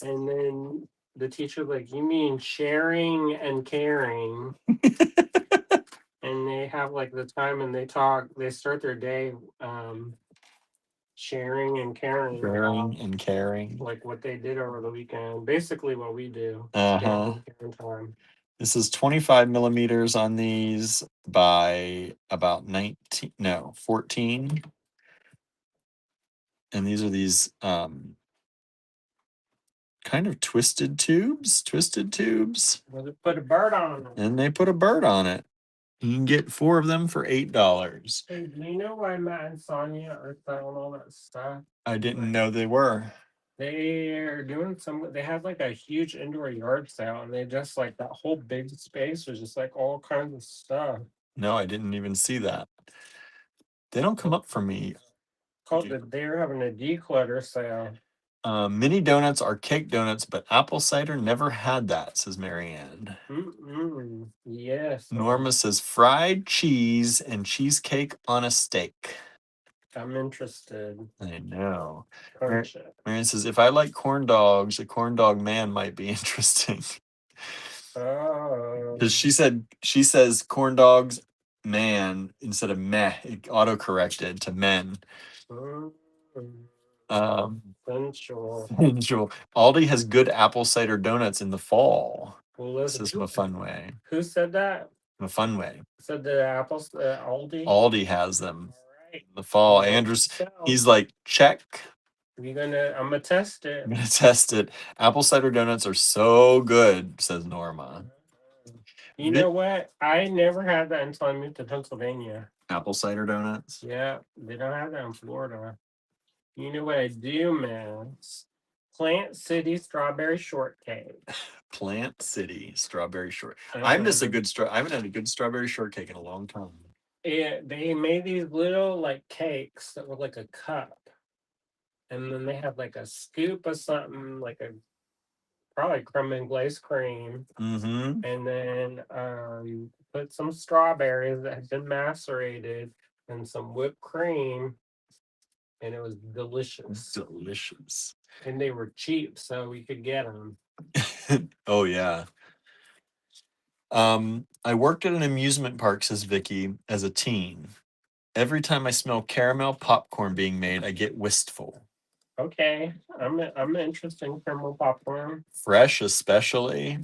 And then the teacher's like, you mean sharing and caring? And they have like the time and they start their day sharing and caring. Sharing and caring. Like what they did over the weekend. Basically what we do. Uh-huh. Caring time. This is 25 millimeters on these by about 14. And these are these kind of twisted tubes. Well, they put a bird on it. And they put a bird on it. You can get 4 of them for $8. Hey, do you know why Matt and Sonia are selling all that stuff? I didn't know they were. They're doing they had like a huge indoor yard sale and they just like that whole big space was just like all kinds of stuff. No, I didn't even see that. They don't come up for me. They're having a declutter sale. Mini donuts are cake donuts, but apple cider never had that, says Marianne. Yes. Norma says fried cheese and cheesecake on a steak. I'm interested. I know. Crunch it. Marianne says, if I like corn dogs, a corn dog man might be interesting. Oh. Because she says corn dogs man instead of meh. It auto corrected to men. Sensual. Sensual. Aldi has good apple cider donuts in the fall. Well, This listen, is my fun way. who said that? My fun way. Said the apples, Aldi? Aldi has them All right. in the fall. Well, Andrews, so, he's like, check. I'm gonna test it. I'm gonna test it. Apple cider donuts are so good, says Norma. You know what? I never had that until I moved to Pennsylvania. Apple cider donuts? Yeah, they don't have that in Florida. You know what I do miss? Plant City strawberry shortcake. Plant City strawberry short. I miss a good I haven't had a good strawberry shortcake in a long time. They made these little like cakes that were like a cup, and then they had like a scoop of something like a probably crumb and glazed cream, Mm-hmm. and then put some strawberries that had been macerated and some whipped cream, and it was delicious. Delicious. And they were cheap, so we could get them. Oh yeah. I worked at an amusement park, says Vicky, as a teen. Every time I smell caramel popcorn being made, I get wistful. Okay, I'm interested in caramel popcorn. Fresh, especially.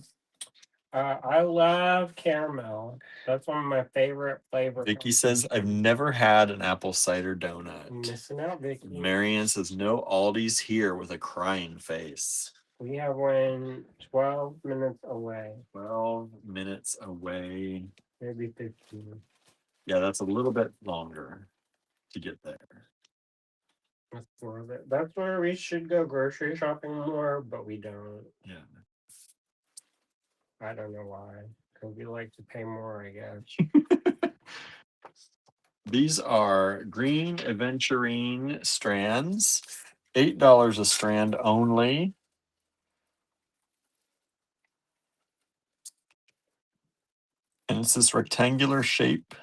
I love caramel. That's one of my favorite flavors. Vicky says I've never had an apple cider donut. Missing out, Vicky. Marianne says no Aldi's here with a crying face. We have one 12 minutes away. 12 minutes away. Maybe 15. Yeah, that's a little bit longer to get there. That's worth it. That's where we should go grocery shopping more, but we don't. Yeah. I don't know why. Because we like to pay more, I guess. These are green aventurine strands, $8 a strand only. And it's this rectangular shape.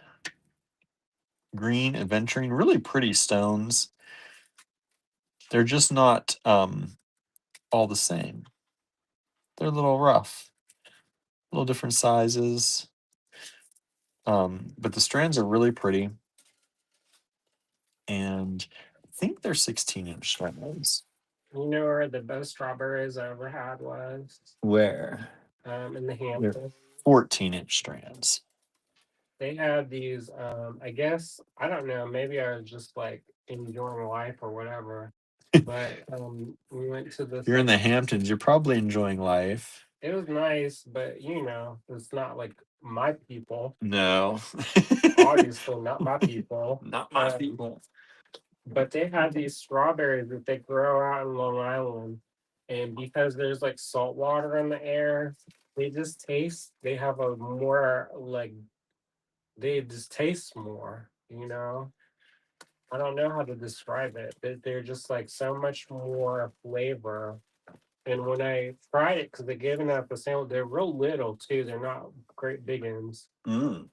Green aventurine, really pretty stones. They're just not all the same. They're a little rough, little different sizes. But the strands are really pretty. And I think they're 16-inch strands. You know where the best strawberries I ever had was? Where? In the Hamptons. 14-inch strands. They had these, I guess, I don't know, maybe I was just like enjoying life or whatever. But we went to this. You're in the Hamptons, you're probably enjoying life. It was nice, but it's not like my people. No. Obviously, not my people. Not my people. But they had these strawberries that they grow out in Long Island. And because there's like salt water in the air, they have a more like, they just taste more, I don't know how to describe it. They're just like so much more flavor. And when I tried it, because they're giving out the sandwich, they're real little too. They're not great big ones. Mm.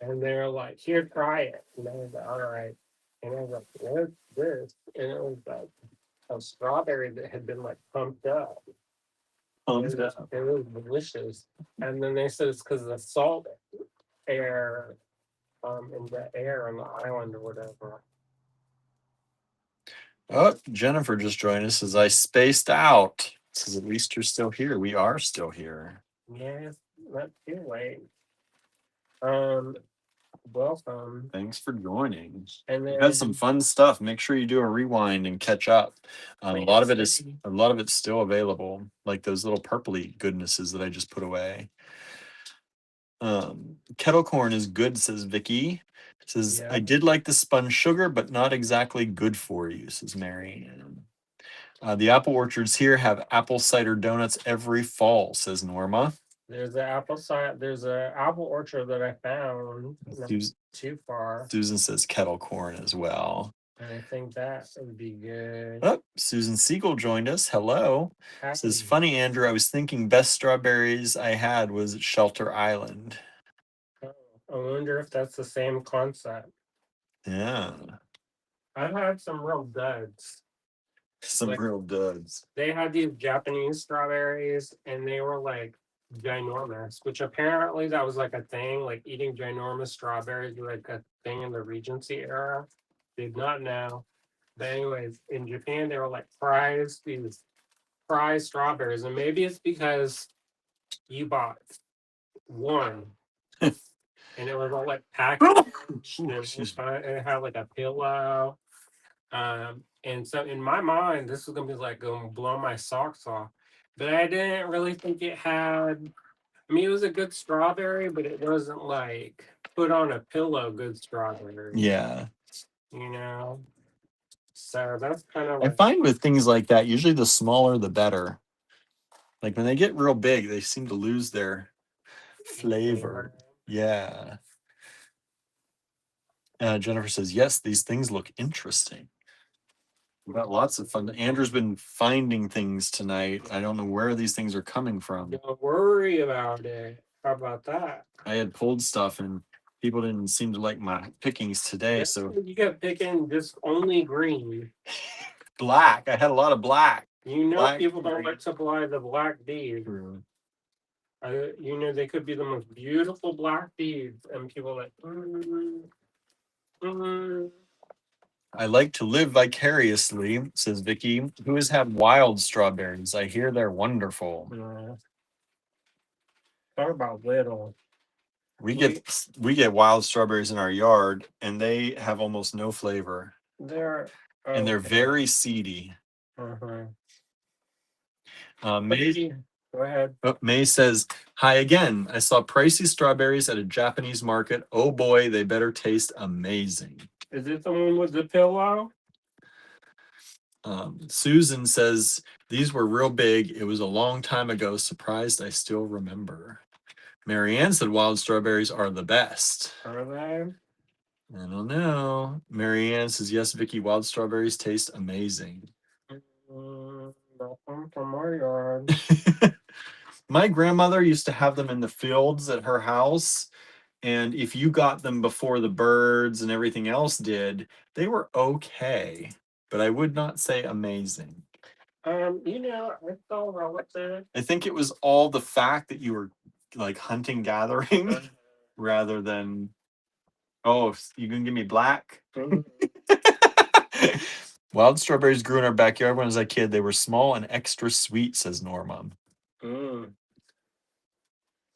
And they're like, here, try it. And I was like, all right. And I was like, what's this? And it was like a strawberry that had been like pumped up. Pumped up. It was delicious. And then they said it's because of the salt air in the air on the island or whatever. Oh, Jennifer just joined us as I spaced out. Says at least you're still here. We are still here. Yes, not too late. Welcome. Thanks for joining. And then We've had some fun stuff. Make sure you do a rewind and catch up. A lot of it's still available, like those little purpley goodnesses that I just put away. Kettle corn is good, says Vicky. Says I did like the spun sugar, but not exactly good for you, says Mary. The apple orchards here have apple cider donuts every fall, says Norma. There's an apple orchard that I found not too far. Susan says kettle corn as well. And I think that would be good. Oh, Susan Siegel joined us. Hello. Says, funny, Andrew, I was thinking best strawberries I had was at Shelter Island. Oh, I wonder if that's the same concept. Yeah. I've had some real duds. Real duds. They had these Japanese strawberries, and they were like ginormous, which apparently that was like a thing, like eating ginormous strawberries was like a thing in the Regency era. Did not know. But anyways, in Japan they were like these prize strawberries, and maybe it's because you bought one, and it was all like packaged, and it had like a pillow. And so in my mind, this was gonna be like gonna blow my socks off. But I didn't really think it had. I mean, it was a good strawberry, but it wasn't like put on a pillow good strawberry. Yeah. You know. So that's kind of I like find with things like that, usually the smaller the better. Like when they get real big, they seem to lose their flavor. Yeah. Jennifer says, yes, these things look interesting. We've got lots of fun. Andrew's been finding things tonight. I don't know where these things are coming from. Don't worry about it. How about that? I had pulled stuff and people didn't seem to like my pickings today. Yes, So you kept picking just only green. black. I had a lot of black. You know, Black, people don't green. like to buy the black beads. True. You know, they could be the most beautiful black beads, and people are like, I like to live vicariously, says Vicky. Who has had wild strawberries? I hear they're wonderful. Talk about little. We get wild strawberries in our yard, and they have almost no flavor. They're and they're very seedy. May, Go ahead. May says, hi again. I saw pricey strawberries at a Japanese market. Oh boy, they better taste amazing. Is it the one with the pillow? Susan says, these were real big. It was a long time ago. Surprised I still remember. Marianne said wild strawberries are the best. Are they? I don't know. Marianne says, yes, Vicky, wild strawberries taste amazing. Nothing from our yard. My grandmother used to have them in the fields at her house. And if you got them before the birds and everything else did, they were okay. But I would not say amazing. You know, I saw relative. I think it was all the fact that you were like hunting, gathering, rather than, oh, you can give me black? Wild strawberries grew in our backyard when I was a kid. They were small and extra sweet, says Norma.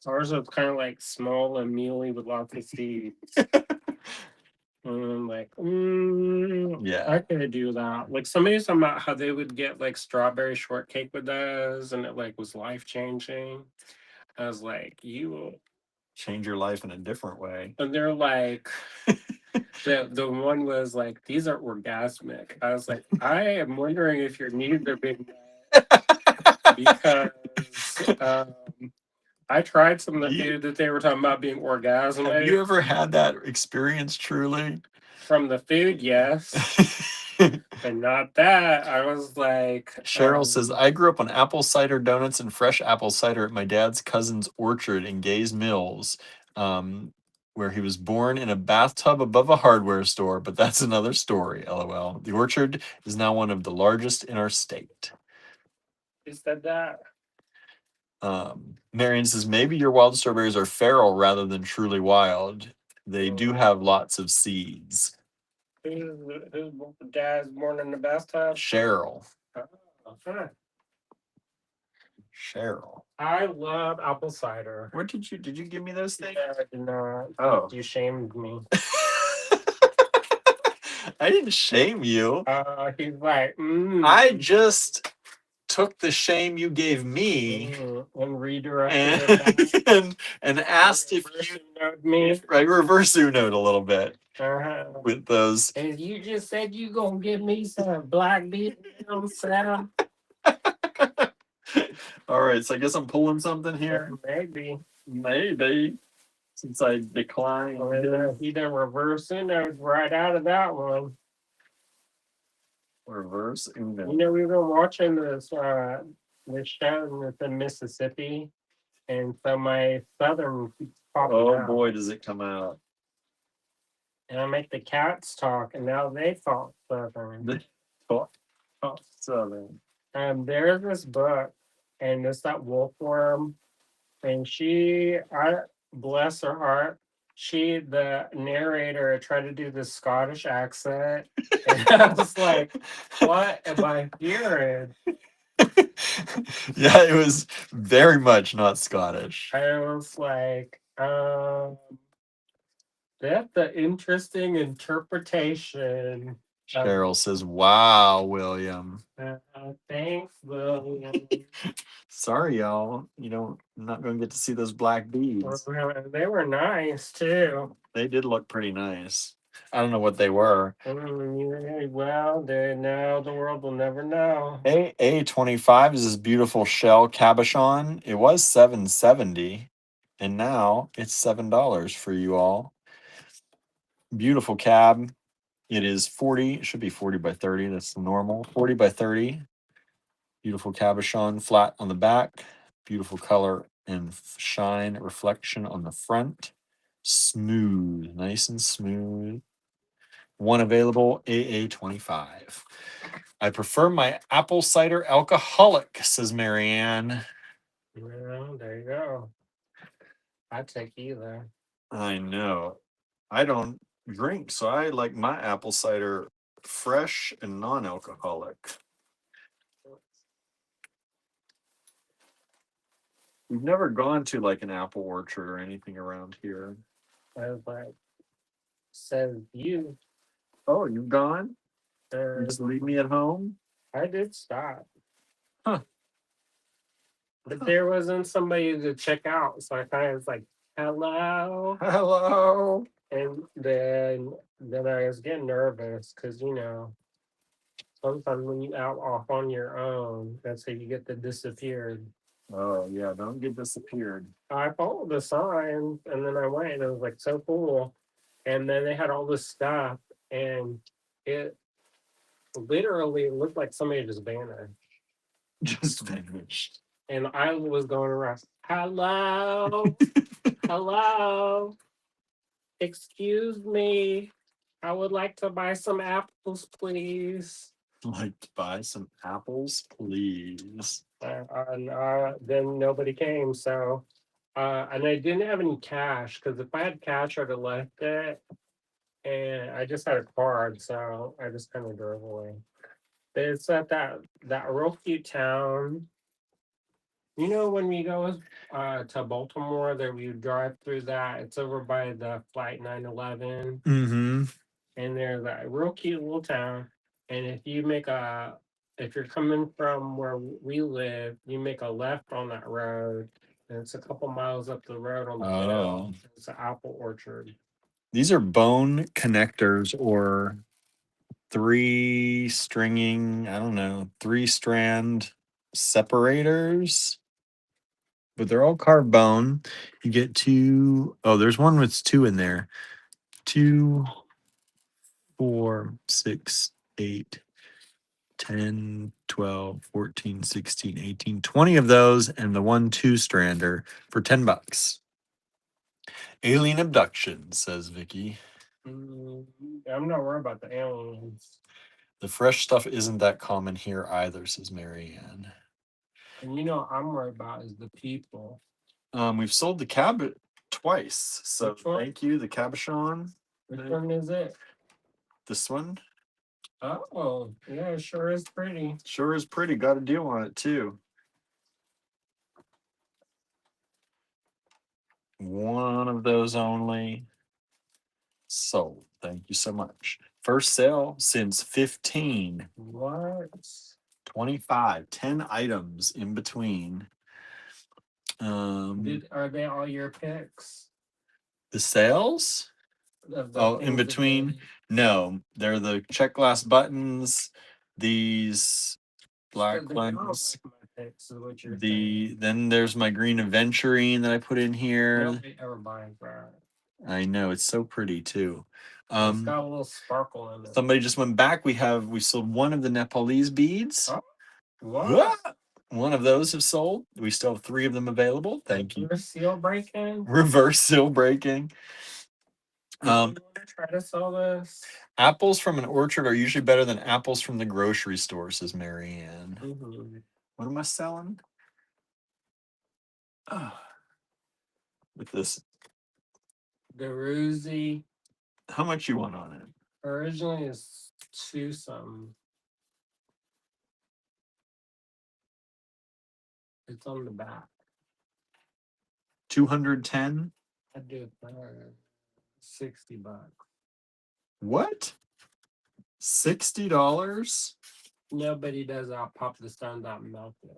Ours was kind of like small and mealy with lots of seeds. And I'm like, yeah, I could do that. Like somebody was talking about how they would get like strawberry shortcake with those, and it like was life changing. I was like, you will change your life in a different way. And they're like, the one was like, these are orgasmic. I was like, I am wondering if your needs are being met because I tried some of the food that they were talking about being orgasmic. Have you ever had that experience truly? From the food, yes. But not that. I was like, Cheryl says, I grew up on apple cider donuts and fresh apple cider at my dad's cousin's orchard in Gays Mills, where he was born in a bathtub above a hardware store, but that's another story, LOL. The orchard is now one of the largest in our state. Who said that? Marion says, maybe your wild strawberries are feral rather than truly wild. They do have lots of seeds. Who's dad's born in the bathtub? Cheryl. Okay. Cheryl. I love apple cider. What did you give me those things? Yeah, I did not. Oh. You shamed me. I didn't shame you. He's like, I just took the shame you gave me and redirected it and asked if you me. I reverse Uno'd a little bit with those. And you just said you gonna give me some black beans, Sam. All right, so I guess I'm pulling something here. Maybe. Since I declined. He done reverse Uno'd right out of that one. Reverse Uno. You know, we've been watching this show that's in Mississippi, and so my southern keeps popping out. Oh boy, does it come out. And I make the cats talk, and now they talk southern. They talk southern. And there's this book, and it's that wolfworm, and I bless her heart, the narrator tried to do the Scottish accent, and I was like, "What am I hearing?" Yeah, it was very much not Scottish. I was like, that's an interesting interpretation. Cheryl says, "Wow, William." Thanks, William. Sorry, y'all. I'm not going to get to see those black beads. They were nice too. They did look pretty nice. I don't know what they were. Well, now the world will never know. A25 is this beautiful shell cabochon. It was $7.70, and now it's $7 for you all. Beautiful cab. It is 40. It should be 40 by 30. That's the normal. 40 by 30. Beautiful cabochon, flat on the back. Beautiful color and shine reflection on the front. Smooth, nice and smooth. One available, AA25. I prefer my apple cider alcoholic, says Marianne. Well, there you go. I take either. I know. I don't drink, so I like my apple cider fresh and non-alcoholic. We've never gone to like an apple orchard or anything around here. I was like, says you. Oh, you've gone? You just leave me at home? I did stop. Huh. But there wasn't somebody to check out, so I kind of was like, "Hello," Hello. and then I was getting nervous because sometimes when you out off on your own, that's how you get the disappeared. Oh yeah, don't get disappeared. I followed the signs and then I went and it was like so cool. And then they had all this stuff and it literally looked like somebody just vanished. Just vanished. And I was going around, hello, hello, excuse me. I would like to buy some apples, please. Like to buy some apples, please. Then nobody came. So, and I didn't have any cash because if I had cash, I'd have left it. And I just had a card, so I just kind of drove away. But it's at that real cute town. You know when we go to Baltimore, that we drive through that. It's over by the Flight 911, Mm-hmm. and there's that real cute little town. And if you're coming from where we live, you make a left on that road, and it's a couple miles up the road on the hill. It's an apple orchard. These are bone connectors or three-strand separators. But they're all carved bone. You get there's one with two in there. 2, 4, 6, 8, 10, 12, 14, 16, 18, 20 of those, and the 1 2-strander for $10. Alien abduction, says Vicky. I'm not worried about the aliens. The fresh stuff isn't that common here either, says Marianne. And I'm worried about is the people. We've sold the cab twice, so thank you. The cabochon. Which one is it? This one. Oh, yeah, it sure is pretty. Sure is pretty. Got a deal on it too. One of those only. Sold. Thank you so much. First sale since 15. What? 25. 10 items in between. Are they all your picks? The sales? In between? No, they're the check glass buttons. These black ones. Then there's my green aventurine that I put in here. Nobody ever buys that. I know, it's so pretty too. It's got a little sparkle in it. Somebody just went back. We sold one of the Nepalese beads. Oh, what? One of those have sold. We still have 3 of them available. Thank you. Reverse seal breaking. Reverse seal breaking. Try to sell this. Apples from an orchard are usually better than apples from the grocery store, says Marianne. Mm-hmm. What am I selling? With this Garuzi. How much you want on it? Originally is 2 something. It's on the back. 210. I'd do it for $60. What? $60? Nobody does. I'll pop the stones out and melt it.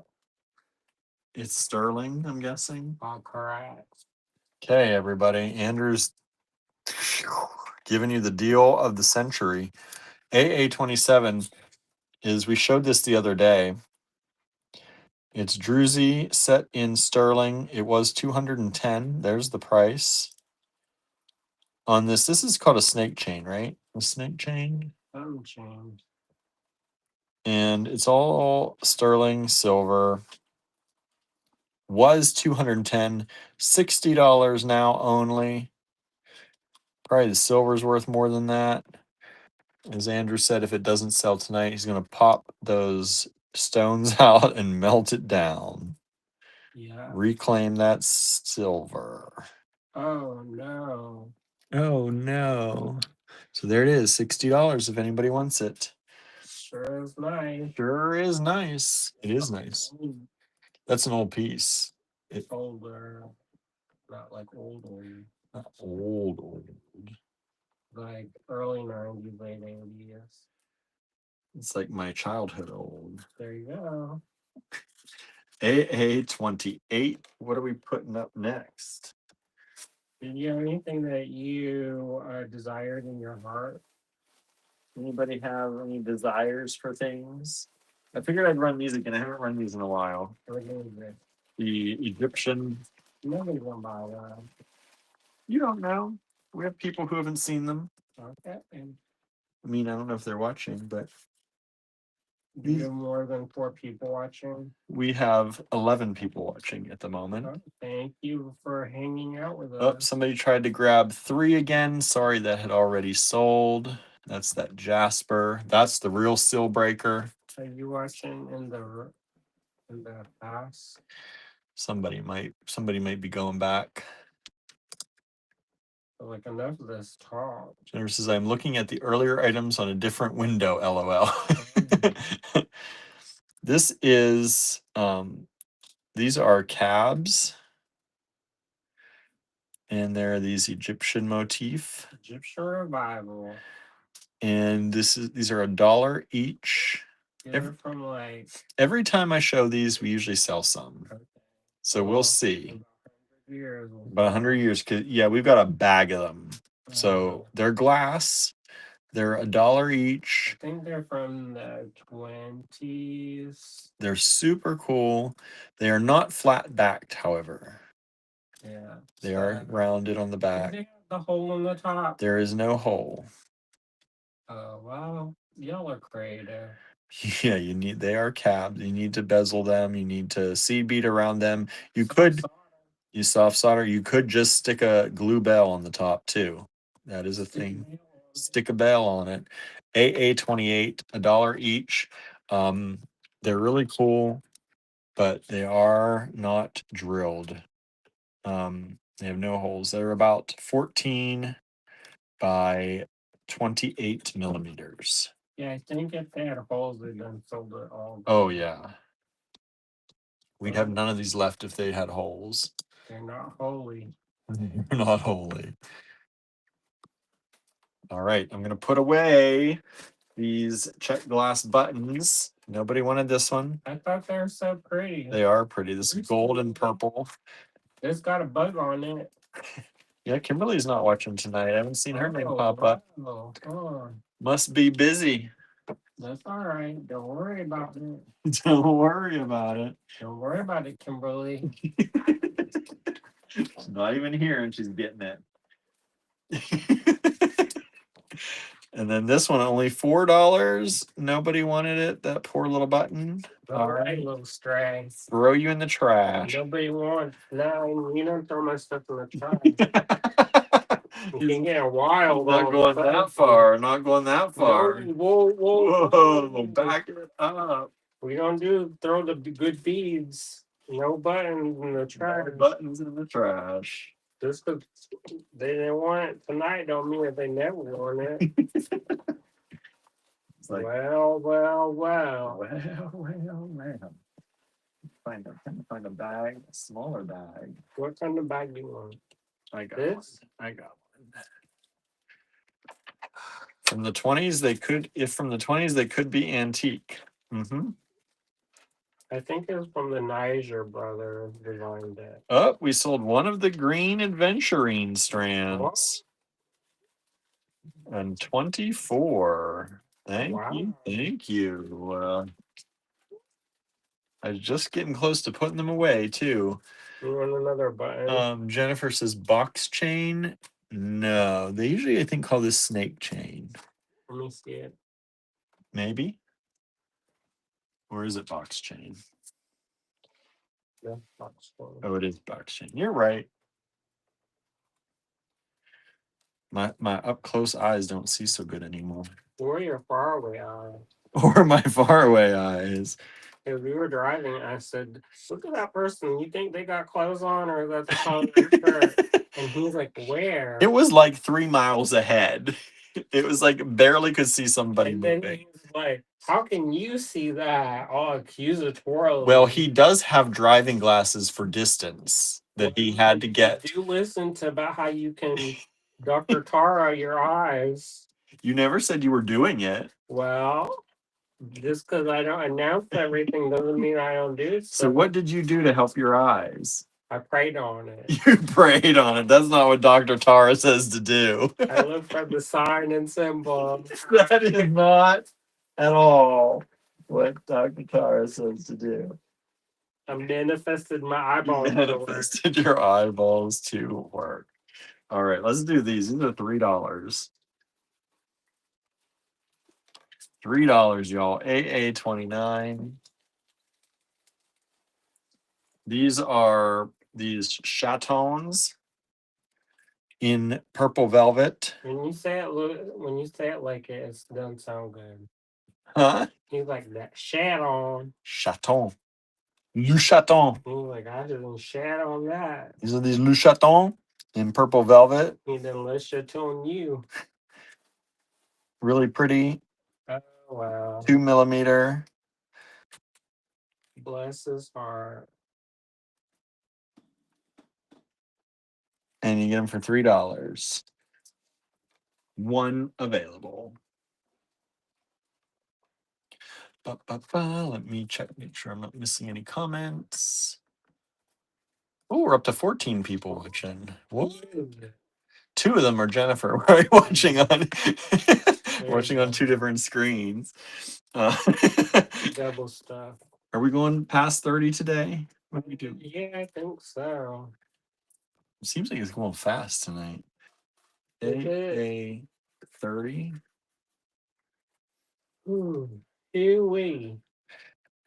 It's sterling, I'm guessing. All correct. Okay, everybody. Andrew's giving you the deal of the century. AA27 is, we showed this the other day. It's Druzy set in sterling. It was 210. There's the price. On this is called a snake chain, right? A snake chain. Some change. And it's all sterling silver. Was 210, $60 now only. Probably the silver's worth more than that. As Andrew said, if it doesn't sell tonight, he's going to pop those stones out and melt it down. Yeah. Reclaim that silver. Oh no. Oh no. So there it is, $60 if anybody wants it. Sure is nice. Sure is nice. It is nice. That's an old piece. It's older. Not like old. Not old. Like early 90s, late 80s. It's like my childhood old. There you go. AA28. What are we putting up next? Did you have anything that you desired in your heart? Anybody have any desires for things? I figured I'd run these again. I haven't run these in a while. The Egyptian. Nobody's gonna buy that. You don't know. We have people who haven't seen them. Okay. I mean, I don't know if they're watching, but Do you have more than 4 people watching? we have 11 people watching at the moment. Oh, thank you for hanging out with us. Oh, somebody tried to grab 3 again. Sorry, that had already sold. That's that Jasper. That's the real seal breaker. Are you watching in the past? Somebody might be going back. Like enough of this talk. Jennifer says, I'm looking at the earlier items on a different window, LOL. This is, these are cabs. And there are these Egyptian motif. Egyptian revival. And these are $1 each. From like every time I show these, we usually sell some. Okay. So we'll see. About 100 years. Yeah, we've got a bag of them. So they're glass. They're $1 each. I think they're from the 20s. They're super cool. They are not flat backed, however. Yeah. They are rounded on the back. They have the hole in the top. There is no hole. Oh, wow. Y'all are creative. Yeah, they are cabs. You need to bezel them. You need to seed bead around them. You could use soft solder. You could just stick a glue bell on the top too. That is a thing. Stick a bell on it. AA28, $1 each. They're really cool, but they are not drilled. They have no holes. They're about 14 by 28 millimeters. Yeah, I think if they had holes, they'd done sold it all. Oh, yeah. We'd have none of these left if they had holes. They're not holy. They're not holy. All right, I'm going to put away these check glass buttons. Nobody wanted this one. I thought they were so pretty. They are pretty. This is gold and purple. It's got a bug on it. Yeah, Kimberly's not watching tonight. I haven't seen her name pop up. Oh. Must be busy. That's all right. Don't worry about it. Don't worry about it. Don't worry about it, Kimberly. She's not even here and she's getting it. And then this one, only $4. Nobody wanted it. That poor little button. All right, little stray. Throw you in the trash. Nobody wants. No, you don't throw my stuff in the trash. You can get wild. Not going that far. Not going that far. Whoa. Back it up. We don't throw the good beads. No buttons in the trash. No buttons in the trash. Just because they didn't want it tonight don't mean that they never want it. It's like, Well. well. Find a bag, a smaller bag. What kind of bag do you want? I got This? one. I got one. From the 20s, they could. If from the 20s, they could be antique. Mm-hmm. I think it was from the Niger brothers designed it. Oh, we sold one of the green adventurine strands. And 24. Thank you. Wow. Thank you. I was just getting close to putting them away too. You want another button? Jennifer says box chain. No, they usually I think call this snake chain. Let me see it. Maybe. Or is it box chain? Yeah, box one. Oh, it is box chain. You're right. My up close eyes don't see so good anymore. Or your faraway eye. Or my faraway eyes. Because we were driving, I said, "Look at that person. You think they got clothes on, or is that the color of their shirt?" And he's like, "Where?" It was like 3 miles ahead. It was like barely could see somebody And then moving. he was like, "How can you see that?" All accusatorially. Well, he does have driving glasses for distance that he had to get. Do listen to about how you can Dr. Tara your eyes. You never said you were doing it. Well, just because I don't announce everything doesn't mean I don't do it. So what did you do to help your eyes? I prayed on it. You prayed on it. That's not what Dr. Tara says to do. I looked for the sign and symbol. That is not at all what Dr. Tara says to do. I manifested my eyeballs. You manifested your eyeballs to work. All right, let's do these. These are $3. $3, y'all. AA29. These are these chatons in purple velvet. When you say it like it doesn't sound good. Huh? He's like that shat on. Chaton. Le chaton. He's like, I didn't shat on that. These are these Le Chaton in purple velvet. He didn't let shit on you. Really pretty. Oh wow. 2 millimeter. Bless his heart. And you get them for $3. One available. Let me check, make sure I'm not missing any comments. Oh, we're up to 14 people watching. What? 2 of them are Jennifer. We're watching on watching on 2 different screens. Double stuff. Are we going past 30 today? What do we do? Yeah, I think so. It seems like it's going fast tonight. A 30. Ooh-wee.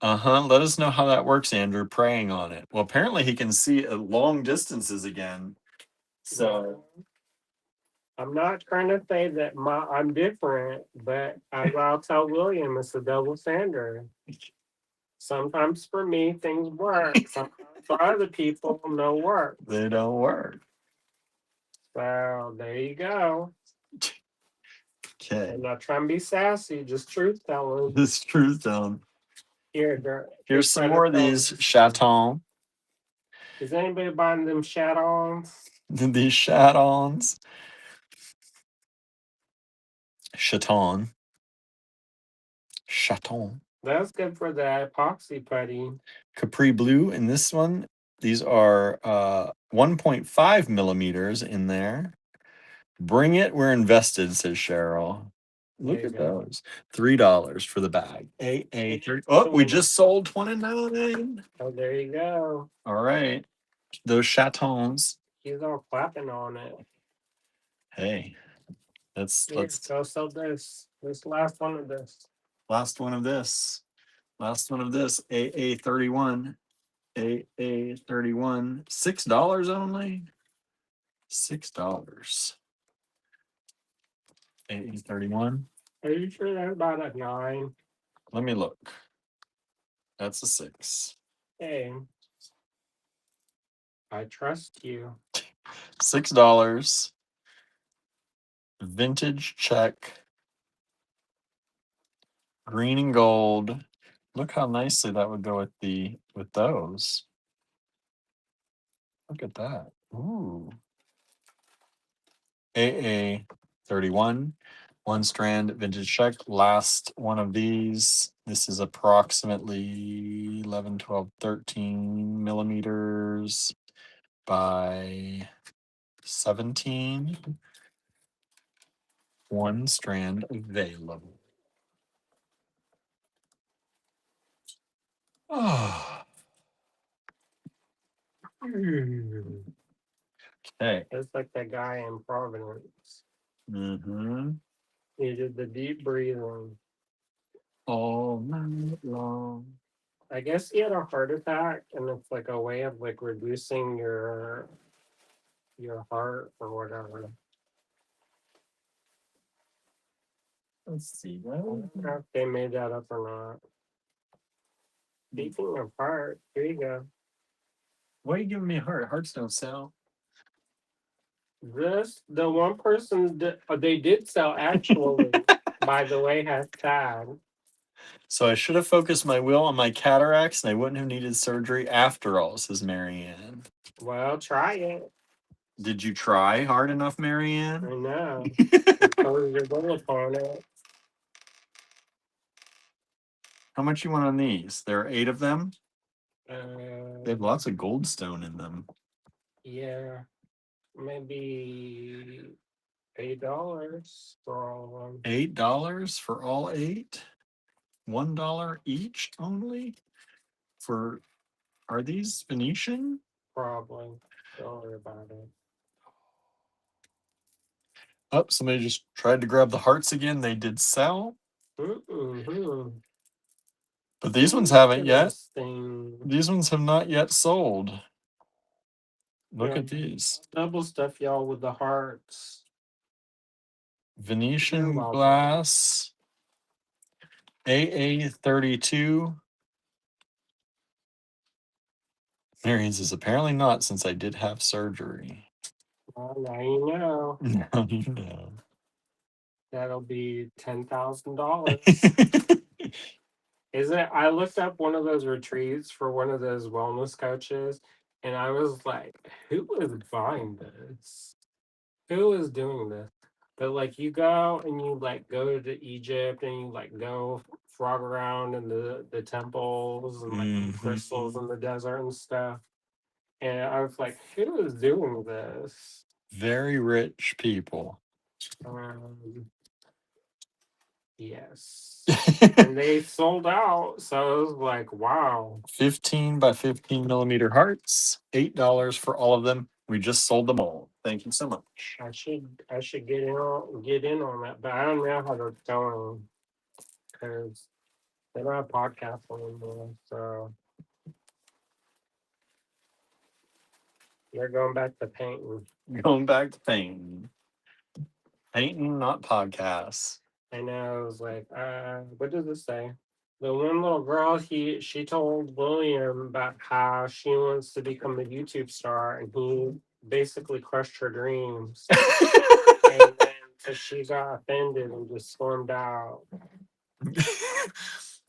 Let us know how that works, Andrew. Praying on it. Well, apparently he can see at long distances again. So I'm not trying to say that I'm different, but I'll tell William it's a double standard. Sometimes for me things work. Sometimes for other people, no work. They don't work. So there you go. Okay. I'm not trying to be sassy, just truth telling. This truth telling. Here's some more of these chatons. Is anybody buying them chatons? These chatons. Chaton. That's good for the epoxy putty. Capri blue in this one. These are 1.5 millimeters in there. Bring it, we're invested, says Cheryl. Look at those. $3 for the bag. AA30. Oh, we just sold 29. Oh, there you go. All right. Those chatons. He's all clapping on it. Hey, let's go sell this. This last one of this. Last one of this. AA31. AA31. $6 only. $6. AA31. Are you sure that's about a 9? Let me look. That's a 6. Hey, I trust you. $6. Vintage check. Green and gold. Look how nicely that would go with those. Look at that. Ooh. AA 31. 1 strand vintage check. Last one of these. This is approximately 11, 12, 13 millimeters by 17. 1 strand available. Oh. Okay. It's like that guy in Providence. Mm-hmm. He did the deep breathing. All night long. I guess he had a heart attack, and it's like a way of like reducing your heart or whatever. Let's see. I don't know if they made that up or not. Speaking of heart, here you go. Why are you giving me a heart? Hearts don't sell. The one person they did sell actually. By the way, hashtag. So I should have focused my will on my cataracts and I wouldn't have needed surgery after all, says Marianne. Well, try it. Did you try hard enough, I Marianne? know. Impose your will upon it. How much you want on these? There are 8 of them. They have Uh, lots of goldstone in them. yeah, maybe $8 for all of them. $8 for all 8? $1 each only? Are these Venetian? Probably. Don't worry about it. Oh, somebody just tried to grab the hearts again. They did sell, Mm-hmm. but these ones haven't yet. Interesting. These ones have not yet sold. Look Yeah, at these. double stuff y'all with the hearts. You're Venetian welcome. glass. AA 32. Marion says, apparently not, since I did have surgery. Well, now you know. Now you know. That'll be $10,000. Is it? I looked up one of those retreats for one of those wellness coaches, and I was like, who is buying this? Who is doing this? But like, you go and you like go to Egypt and you like go frog around in the temples and like the crystals in the desert and stuff. And I was like, who is doing this? Very rich people. Um, yes. And they sold out. So it was like, wow. 15 by 15 millimeter hearts. $8 for all of them. We just sold them all. Thank you so much. I should get in on that, but I don't know how that's going because they don't have podcasts anymore. So they're going back to painting. Going back to painting. Painting, not podcasts. I know. It was like, what does it say? The one little girl, she told William about how she wants to become a YouTube star, and he basically crushed her dreams. And then because she got offended and just stormed out.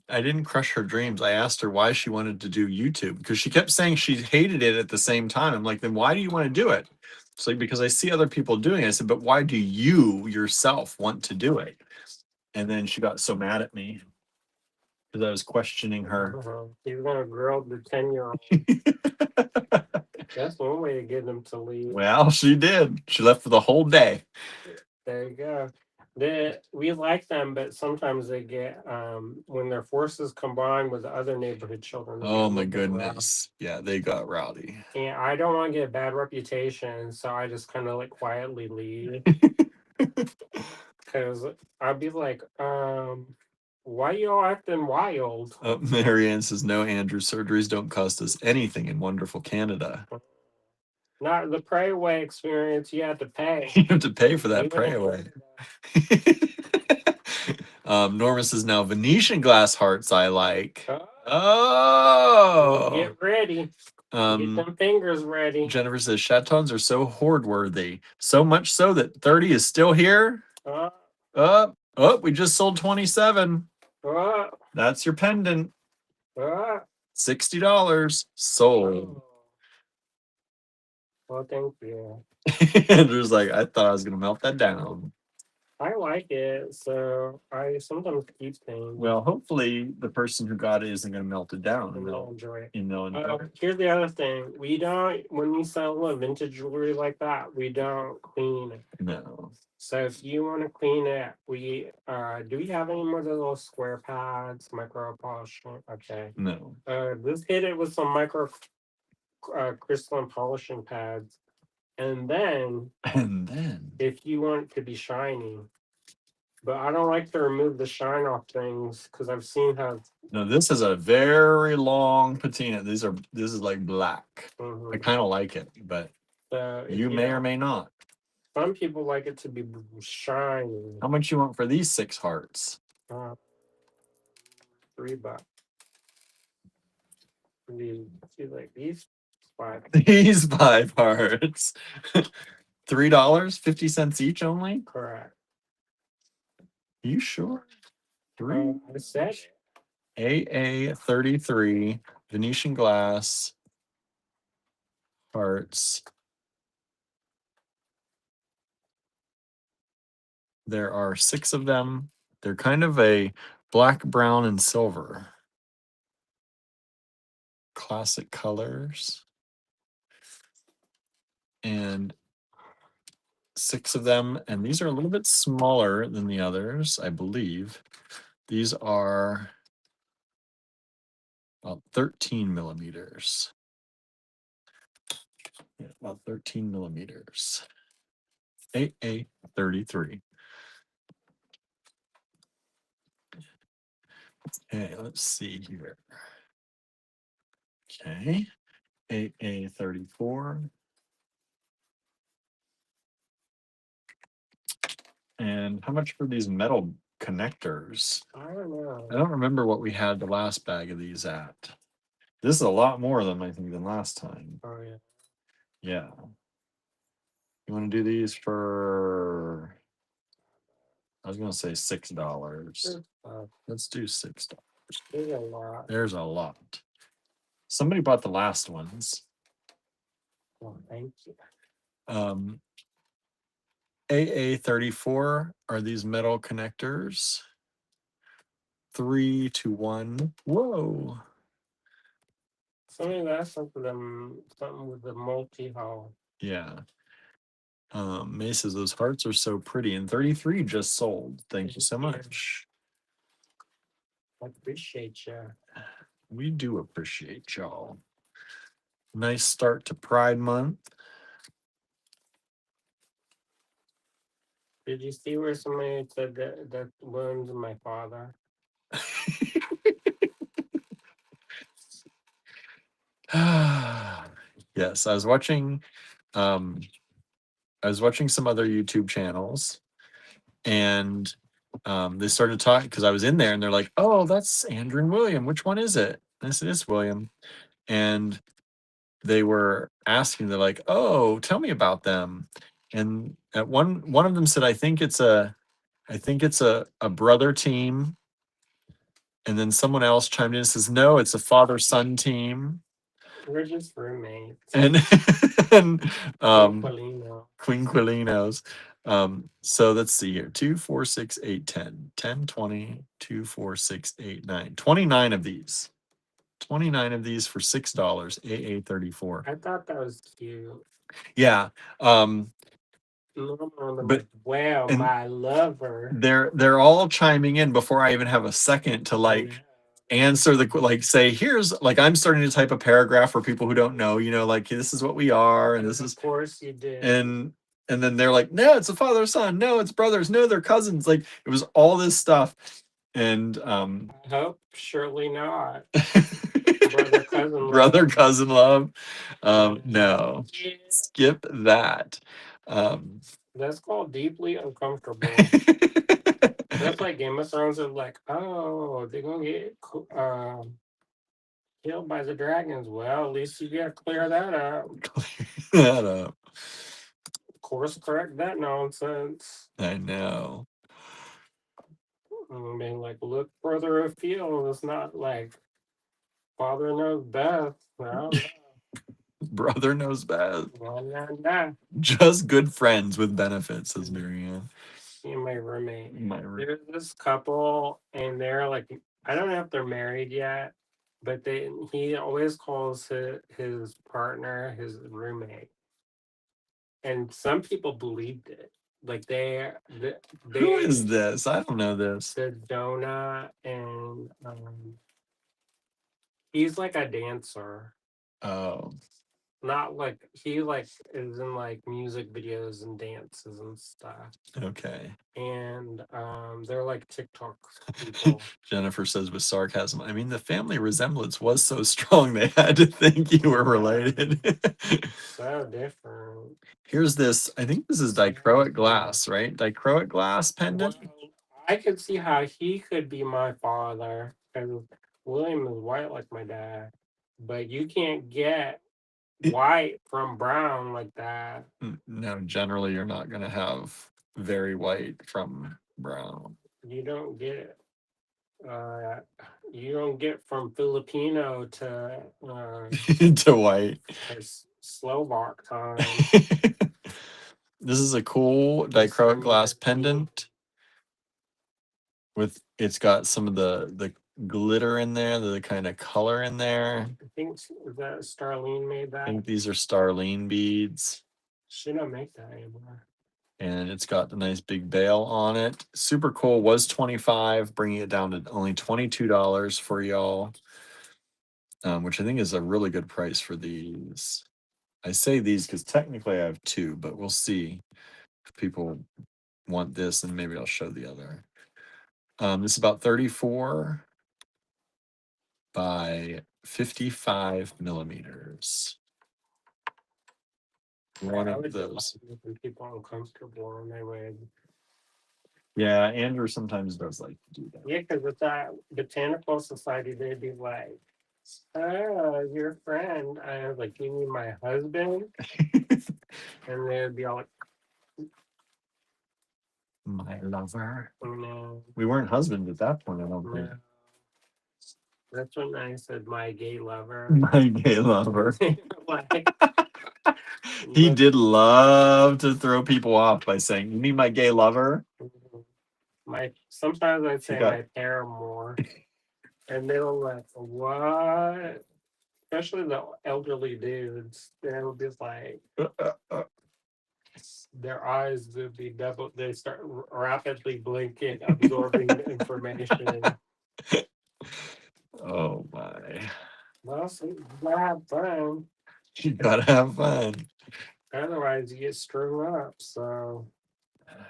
I didn't crush her dreams. I asked her why she wanted to do YouTube because she kept saying she hated it at the same time. I'm like, then why do you want to do it? It's like, because I see other people doing it. I said, but why do you yourself want to do it? And then she got so mad at me because I was questioning her. He's gonna grill the 10-year-old. That's one way to get them to leave. Well, she did. She left for the whole day. There you go. We like them, but sometimes they get when their forces combine with the other neighborhood children. They get a Oh my little bit rowdy. goodness. Yeah, they got rowdy. And I don't want to get a bad reputation, so I just kind of like quietly leave. Because I'd be like, why y'all acting wild? Marianne says, no, Andrew, surgeries don't cost us anything in wonderful Canada. Not the pray away experience, you have to pay. You have to pay for that Even pray in away. Canada. Norma says, now Venetian glass hearts I like. Oh, Oh, get ready. Get them fingers ready. Jennifer says chatons are so hoard worthy, so much so that 30 is still here. We just sold 27. That's your pendant. $60 sold. Well, thank you. Andrew's like, I thought I was gonna melt that down. I like it, so I sometimes keep things. Well, hopefully the person who got it isn't gonna melt it down and they'll enjoy it. And they'll enjoy it. Here's the other thing: we don't, when we sell a vintage jewelry like that, we don't clean it. No. So if you want to clean it, we do we have any more of those little square pads, micro polishing? Okay. No. Let's hit it with some micro crystalline polishing pads, and then if you want it to be shiny. But I don't like to remove the shine off things because I've seen how. No, this is a very long patina. This is like black. I kind of like it, but you may or may not. Some people like it to be shiny. How much you want for these 6 hearts? $3. See, like these 5. These 5 hearts. $3, 50 cents each only? Correct. You sure? 3? I said AA33 Venetian glass hearts. There are 6 of them. They're kind of a black, brown, and silver. Classic colors. And 6 of them, and these are a little bit smaller than the others, I believe. These are about 13 millimeters. Yeah, about 13 millimeters. AA33. Okay, let's see here. Okay, AA34. And how much for these metal connectors? I don't know. I don't remember what we had the last bag of these at. This is a lot more than I think than last time. Oh yeah. Yeah. You want to do these for? I was gonna say $6. Let's do $6. There's a lot. There's a lot. Somebody bought the last ones. Well, thank you. AA34 are these metal connectors. 3 to 1. Whoa. Something that's something with the multi-hull. Yeah. May says those hearts are so pretty, and 33 just sold. Thank you so much. I appreciate you. We do appreciate y'all. Nice start to Pride Month. Did you see where somebody said that William's my father? Yes, I was watching some other YouTube channels, and they started talking because I was in there, and they're like, "Oh, that's Andrew and William. Which one is it?" And I said, "It's William." And they were asking, they're like, "Oh, tell me about them." And at one of them said, I think it's a brother team. And then someone else chimed in and says, "No, it's a father-son team." We're just roommates. And Quinquilino. Quinquilinos. So let's see here. 2, 4, 6, 8, 10. 10, 20, 2, 4, 6, 8, 9. 29 of these. 29 of these for $6. AA34. I thought that was cute. Yeah. But wow, my lover. They're all chiming in before I even have a second to like answer the like say here's like I'm starting to type a paragraph for people who don't know, like this is what we are and this is of course you did. And then they're like, "No, it's a father son, no, it's brothers, no, they're cousins." Like it was all this stuff. And I hope surely not. Brother cousin love. No. Yeah. Skip that. That's called deeply uncomfortable. That's like Game of Thrones of like, oh, they're gonna get killed by the dragons. Well, at least you gotta clear that up. Clear that up. Course correct that nonsense. I know. I mean, like, look further afield. It's not like father knows best. Well, Brother knows best. no, no, no. Just good friends with benefits, says Marianne. Me and my roommate. My There's this couple, and they're like, I don't know if they're married yet, but he always calls his partner his roommate, and some people believed it. Like Who is this? I don't know this. the donut, and he's like a dancer. Oh, Not like he like is in like music videos and dances and stuff. okay. And they're like TikTok people. Jennifer says with sarcasm, I mean, the family resemblance was so strong they had to think you were related. So different. Here's this, I think this is dichroic glass, right? Dichroic glass pendant. Well, I could see how he could be my father because William is white like my dad, but you can't get white from brown like that. No, generally you're not going to have very white from brown. You don't get uh you don't get from Filipino to To white. Slovak time. This is a cool dichroic glass pendant with it's got some of the glitter in there, the kind of color in there. I think that Starlene made I that. think these are Starlene beads. She don't make that anymore. And it's got the nice big bail on it. Super cool. Was $25, bringing it down to only $22 for y'all, which I think is a really good price for these. I say these because technically I have two, but we'll see if people want this, and maybe I'll show the other. This is about 34 by 55 millimeters. One of those. Making people uncomfortable, and they would. Yeah, Andrew sometimes does like to do that. Yeah, because with that botanical society, they'd be like, "Oh, your friend." I was like, "You mean my husband?" And they'd be all like, My lover. "No." We weren't husbands at that point, I don't think. No. That's when I said my gay lover. My gay lover. Like, He but- did love to throw people off by saying, "You mean my gay lover?" Sometimes I'd say got- my paramour, and they were like, "What?" Especially the elderly dudes, they would be like, their eyes would be double. They start rapidly blinking, absorbing the information. Oh my. Well, so you gotta have fun. You gotta have fun. Otherwise, you get strung up. So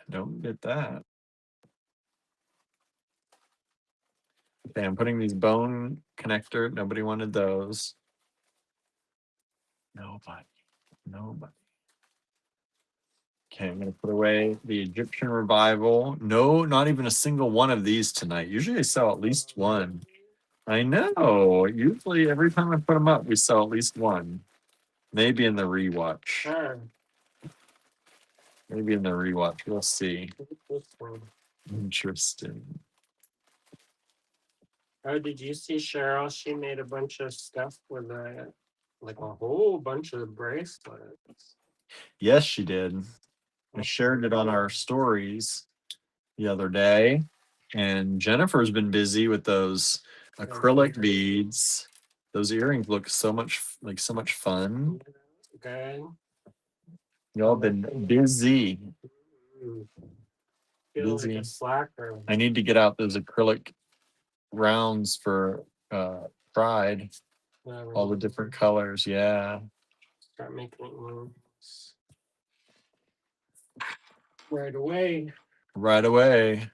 Don't get that. Okay, I'm putting these bone connector. Nobody wanted those. Nobody. Okay, I'm gonna put away the Egyptian revival. No, not even a single one of these tonight. Usually I sell at least one. I know. Usually every time I put them up, we sell at least one. Maybe in the rewatch. sure. Maybe in the rewatch. We'll see. This one. Interesting. Oh, did you see Cheryl? She made a bunch of stuff with like a whole bunch of bracelets. Yes, she did. I shared it on our stories the other day. And Jennifer's been busy with those acrylic beads. Those earrings look so much fun. Good. Y'all been busy. Feel Busy. like a slacker. I need to get out those acrylic rounds for Pride. All the different colors. Yeah. Start making moves right away. Right away.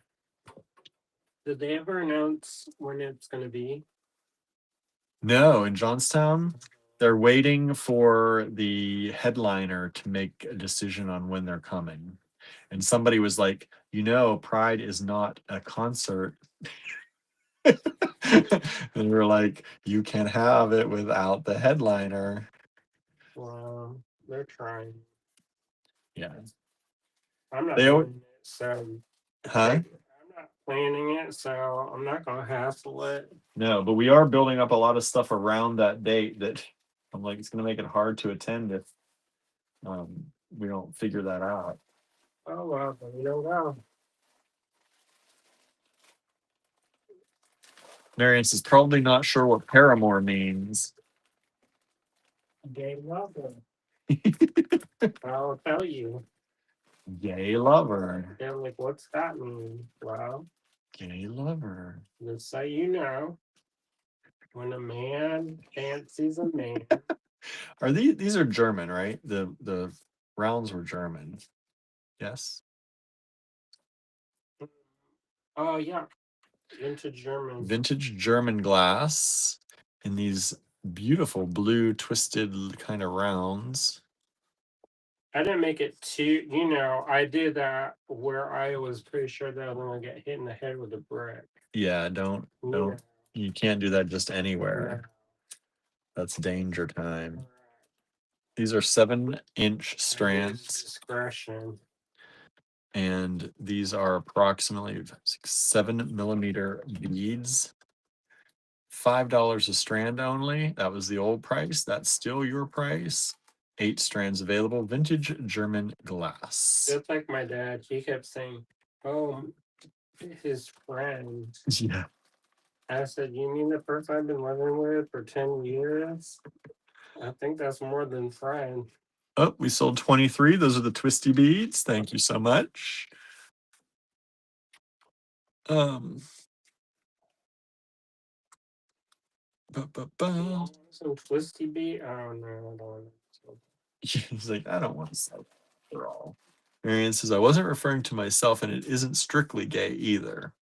Did they ever announce when it's going to be? No, in Johnstown, they're waiting for the headliner to make a decision on when they're coming. And somebody was like, Pride is not a concert. And we're like, you can have it without the headliner. Well, they're trying. Yeah. I'm not They doing it, so huh? I'm not planning it, so I'm not gonna hassle it. No, but we are building up a lot of stuff around that date that I'm like, it's gonna make it hard to attend if we don't figure that out. Oh well, then you don't know. Marius is probably not sure what paramour means. Gay lover. I'll tell you. Gay lover. They're like, what's that mean? Well, Gay lover. just so you know, when a man fancies a man. Are these are German, right? The rounds were German. Yes. Oh yeah, vintage German. Vintage German glass in these beautiful blue twisted kind of rounds. I didn't make it too, I did that where I was pretty sure that I was gonna get hit in the head with a brick. Yeah, don't you can't do that just No. anywhere. That's danger time. These are 7-inch strands, Discretion. and these are approximately 7 millimeter beads. $5 a strand only. That was the old price. That's still your price. 8 strands available. Vintage German glass. Just like my dad, he kept saying, "Oh, his friend." Yeah. I said, "You mean the person I've been living with for 10 years?" I think that's more than friend. Oh, we sold 23. Those are the twisty beads. Thank you so much. Some twisty beat. Oh no, I don't want to. He's like, I don't want to sell that at all. Marianne says, I wasn't referring to myself, and it isn't strictly gay either.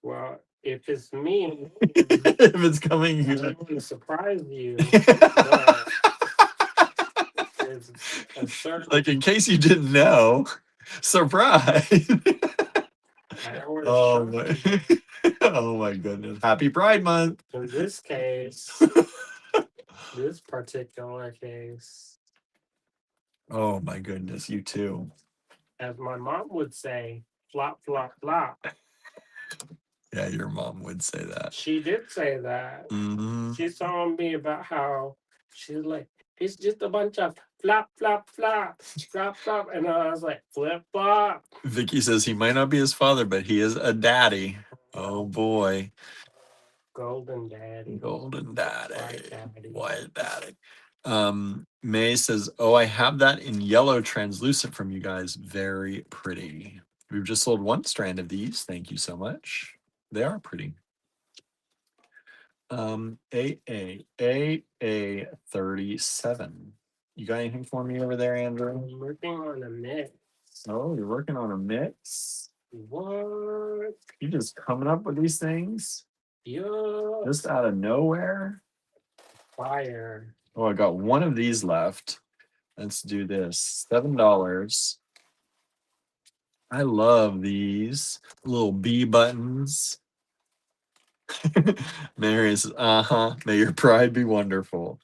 Well, if it's me, if it's coming, I don't want to surprise you. A certain, like, in case you didn't know, surprise. I don't want to oh my, oh my goodness. Happy Pride Month. In this case, this particular case, oh my goodness, you too. as my mom would say, flop, flop, flop. Yeah, your mom would say that. She did say that. She's telling me about how she's like, it's just a bunch of flop, flop, flop, flop, flop. And I was like, flip, flop. Vicky says he might not be his father, but he is a daddy. Oh boy. Golden daddy. Golden daddy. White daddy. White daddy. May says, oh, I have that in yellow translucent from you guys. Very pretty. We've just sold 1 strand of these. Thank you so much. They are pretty. AA 37. You got anything for me over there, Andrew? I'm working on a mix. Oh, you're working on a mix? What? You just coming up with these things? Yeah. Just out of nowhere? Fire. Oh, I got 1 of these left. Let's do this. $7. I love these little B buttons. Mary says, may your pride be wonderful.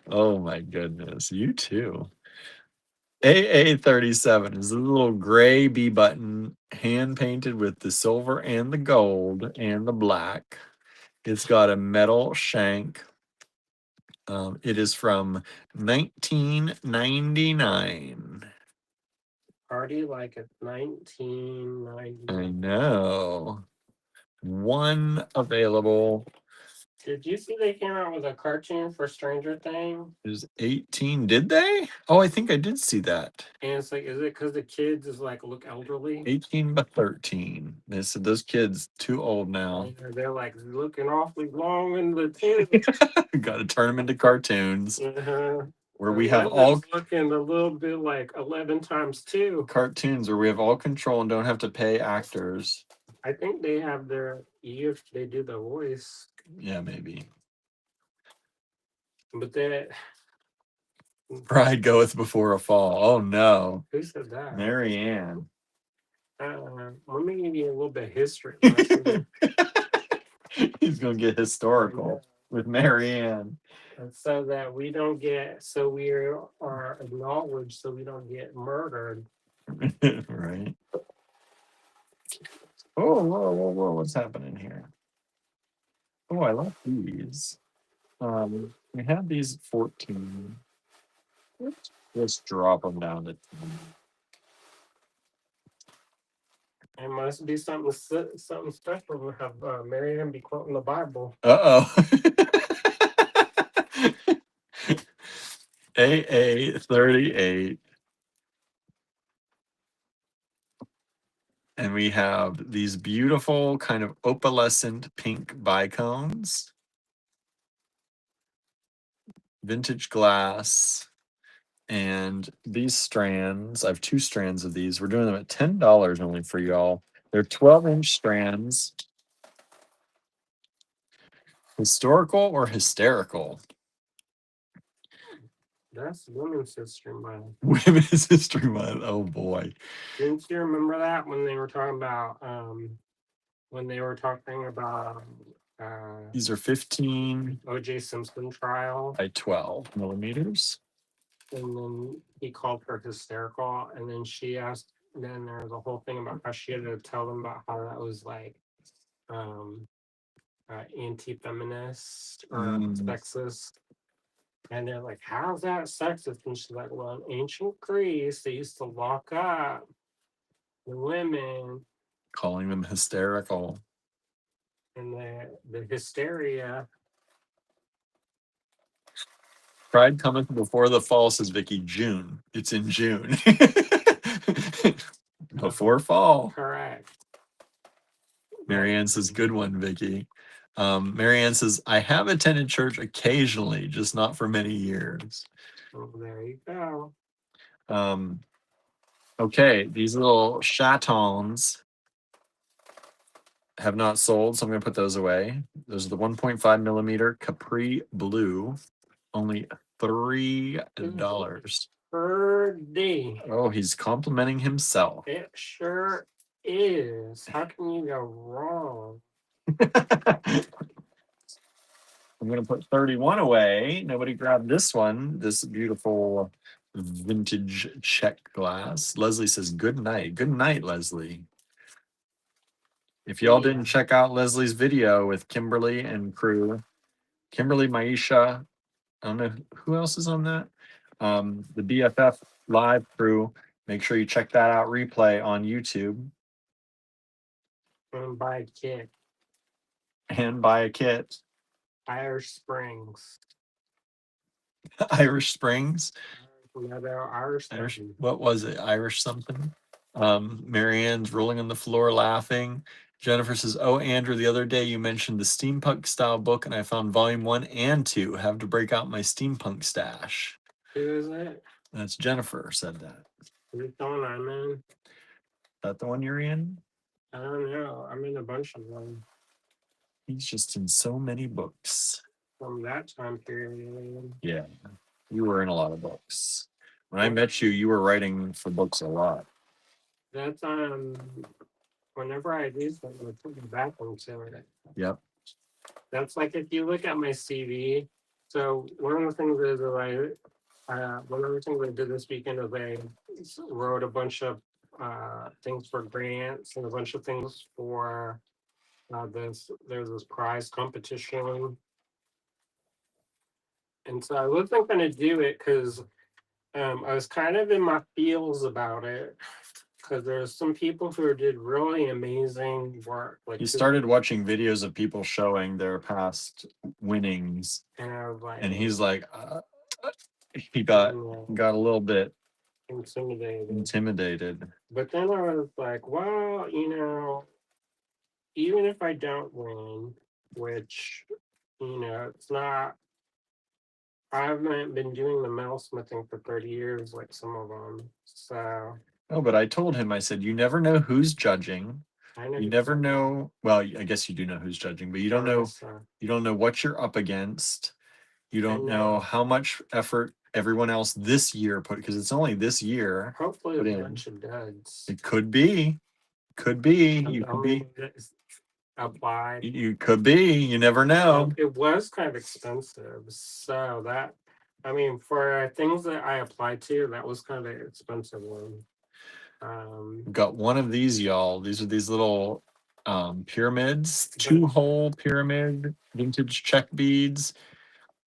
oh my goodness, you too. AA 37 is a little gray B button, hand painted with the silver and the gold and the black. It's got a metal shank. It is from 1999. Party like it's 1990. I know. 1 available. Did you see they came out with a cartoon for Stranger Things? There's 18. Did they? Oh, I think I did see that. And it's like, is it because the kids is like look elderly? 18 by 13. They said those kids too old now. They're like looking awfully long in the tube. Got to turn them into cartoons. Where we have all all looking a little bit like 11 times 2 cartoons where we have all control and don't have to pay actors. I think they have their if they do the voice. Yeah, maybe. But that Pride goeth before a fall. Oh no. Who said that? Mary Ann. Let me give you a little bit of history lesson. He's gonna get historical with Marianne. And so that we don't get, so we are acknowledged, so we don't get murdered. Right. Oh, whoa, whoa, whoa! What's happening here? Oh, I like these. We had these at 14. Let's drop them down to 10. It must be something something special to have Marianne be quoting the Bible. Uh-oh. AA 38. And we have these beautiful kind of opalescent pink bicones. Vintage glass. And these strands, I have 2 strands of these. We're doing them at $10 only for y'all. They're 12-inch strands. Historical or hysterical? That's Women's History Month. Women's History Month. Oh boy. Didn't you remember that when they were talking about These are 15 O.J. Simpson trial, by 12 millimeters. and then he called her hysterical, and then she asked. Then there was a whole thing about how she had to tell them about how that was like anti-feminist or sexist. And they're like, how's that sexist? And she's like, well, in ancient Greece, they used to lock up the women. Calling them hysterical. And the hysteria. Pride cometh before the fall, says Vicky. June. It's in June. Before fall. Correct. Marianne says, good one, Vicky. Marianne says, I have attended church occasionally, just not for many years. Oh, there you go. Okay, these little chatons have not sold, so I'm going to put those away. Those are the 1.5 millimeter Capri Blue, only $3. Per day. Oh, he's complimenting himself. It sure is. How can you go wrong? I'm going to put 31 away. Nobody grabbed this one, this beautiful vintage check glass. Leslie says, good night. Good night, Leslie. If y'all didn't check out Leslie's video with Kimberly and crew, Kimberly, Maisha, I don't know who else is on that. The BFF live crew. Make sure you check that out. Replay on YouTube. And buy a kit. And buy a kit. Irish Springs. Irish Springs. Irish. What was it? Irish something. Marianne's rolling on the floor laughing. Jennifer says, oh, Andrew, the other day you mentioned the steampunk style book and I found volume 1 and 2. Have to break out my steampunk stash. Who is it? That's Jennifer said that. Is the one I'm in? Is that the one you're in? I don't know. I'm in a bunch of them. He's just in so many books. From that time period. Yeah. You were in a lot of books. When I met you, you were writing for books a lot. That's whenever I do something, I put back into it. Yep. That's like if you look at my CV. So one of the things is one of the things I did this weekend is I wrote a bunch of things for grants and a bunch of things for there's this prize competition. And so I wasn't going to do it because I was kind of in my feels about it. Because there's some people who did really amazing work. Like he started watching videos of people showing their past winnings, and I was like, and he's like, he got a little bit intimidated. But then I was like, well, even if I don't win, which it's not. I haven't been doing the metalsmithing for 30 years, like some of them. So. Oh, but I told him, I said, you never know who's judging. You never know. Well, I guess you do know who's judging, but you don't know. You don't know what you're up against. You don't know how much effort everyone else this year put, because it's only this year. Hopefully, a bunch of duds. It could be. Could be. I'm You the could only be. one that's applied. You could be. You never know. It was kind of expensive. So that, I mean, for things that I applied to, that was kind of an expensive one. Got one of these, y'all. These are these little pyramids, But 2-hole pyramid, vintage check beads.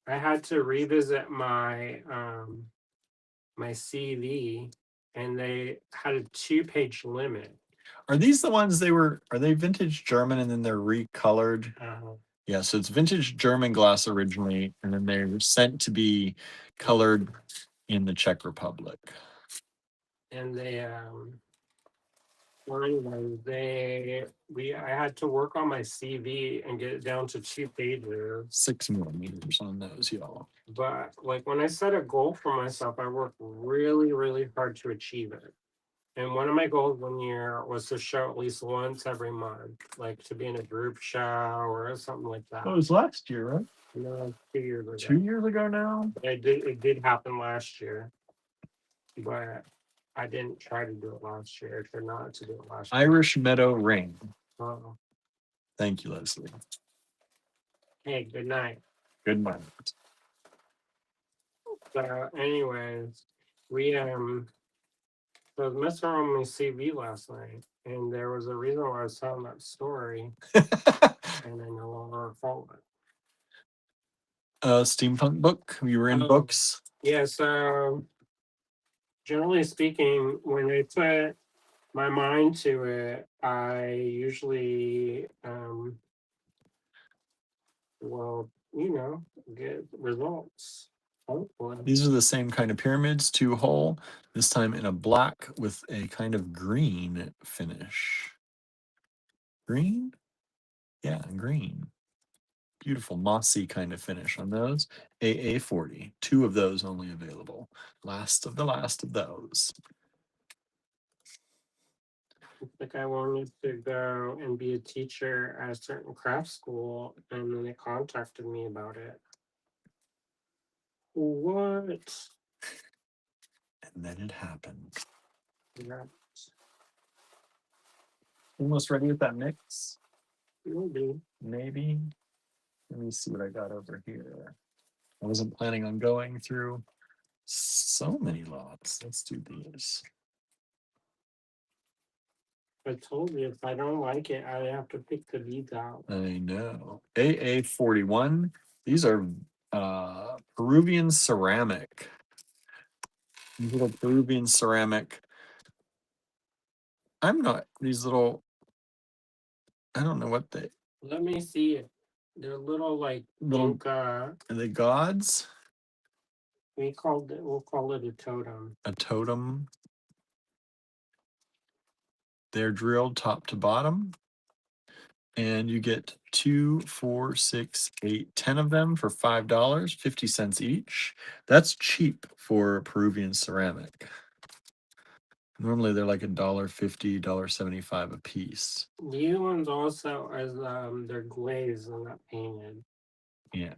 I had to revisit my CV, and they had a 2-page limit. Are these the ones are they vintage German and then they're recolored? Yeah, so it's vintage German glass originally, and then they were sent to be colored in the Czech Republic. And I had to work on my CV and get it down to 2 pages. 6 millimeters on those, y'all. But like when I set a goal for myself, I worked really, really hard to achieve it. And one of my goals one year was to show at least once every month, like to be in a group show or something like that. That was last year, right? No, 2 years ago. 2 years ago now? It did happen last year, but I didn't try to do it last year. I tried not to do it last year. Irish Meadow Ring. Oh, Thank you, Leslie. hey, good night. Good night. So, anyways, we so I was messing around with my CV last night, and there was a reason why I was telling that story, and I no longer recall it. Steampunk book. You were in books. Yeah, so generally speaking, when I put my mind to it, I usually well, get results. Hopefully. These are the same kind of pyramids, 2-hole, this time in a black with a kind of green finish. Green? Yeah, green. Beautiful mossy kind of finish on those. AA40. 2 of those only available. Last of those. Like I wanted to go and be a teacher at a certain craft school, and then they contacted me about it. What? And then it happened. Yeah, Almost ready with that mix? maybe. Let me see what I got over here. I wasn't planning on going through so many lots. Let's do these. I told you if I don't like it, I have to pick the beads out. I know. AA41. These are Peruvian ceramic. These little Peruvian ceramic. These little, I don't know what they. Let me see it. They're little like pink, Are they gods? we'll call it a totem. A totem. They're drilled top to bottom. And you get 2, 4, 6, 8, 10 of them for $5, 50 cents each. That's cheap for Peruvian ceramic. Normally they're like $1.50, $1.75 a piece. These ones also as they're glazed and not painted. Yeah.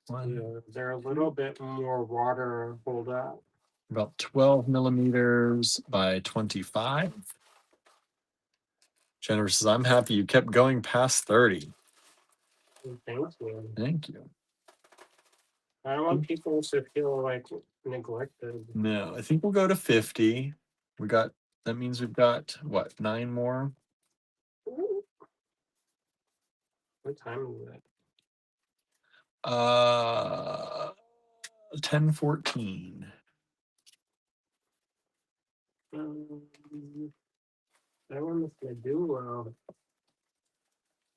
They're a little bit more water hold up. About 12 millimeters by 25. Jennifer says, I'm happy you kept going past 30. Thank you. Thank you. I don't want people to feel like neglected. No, I think we'll go to 50. That means we've got what, 9 more? What time is it? 10:14. That one is gonna do well.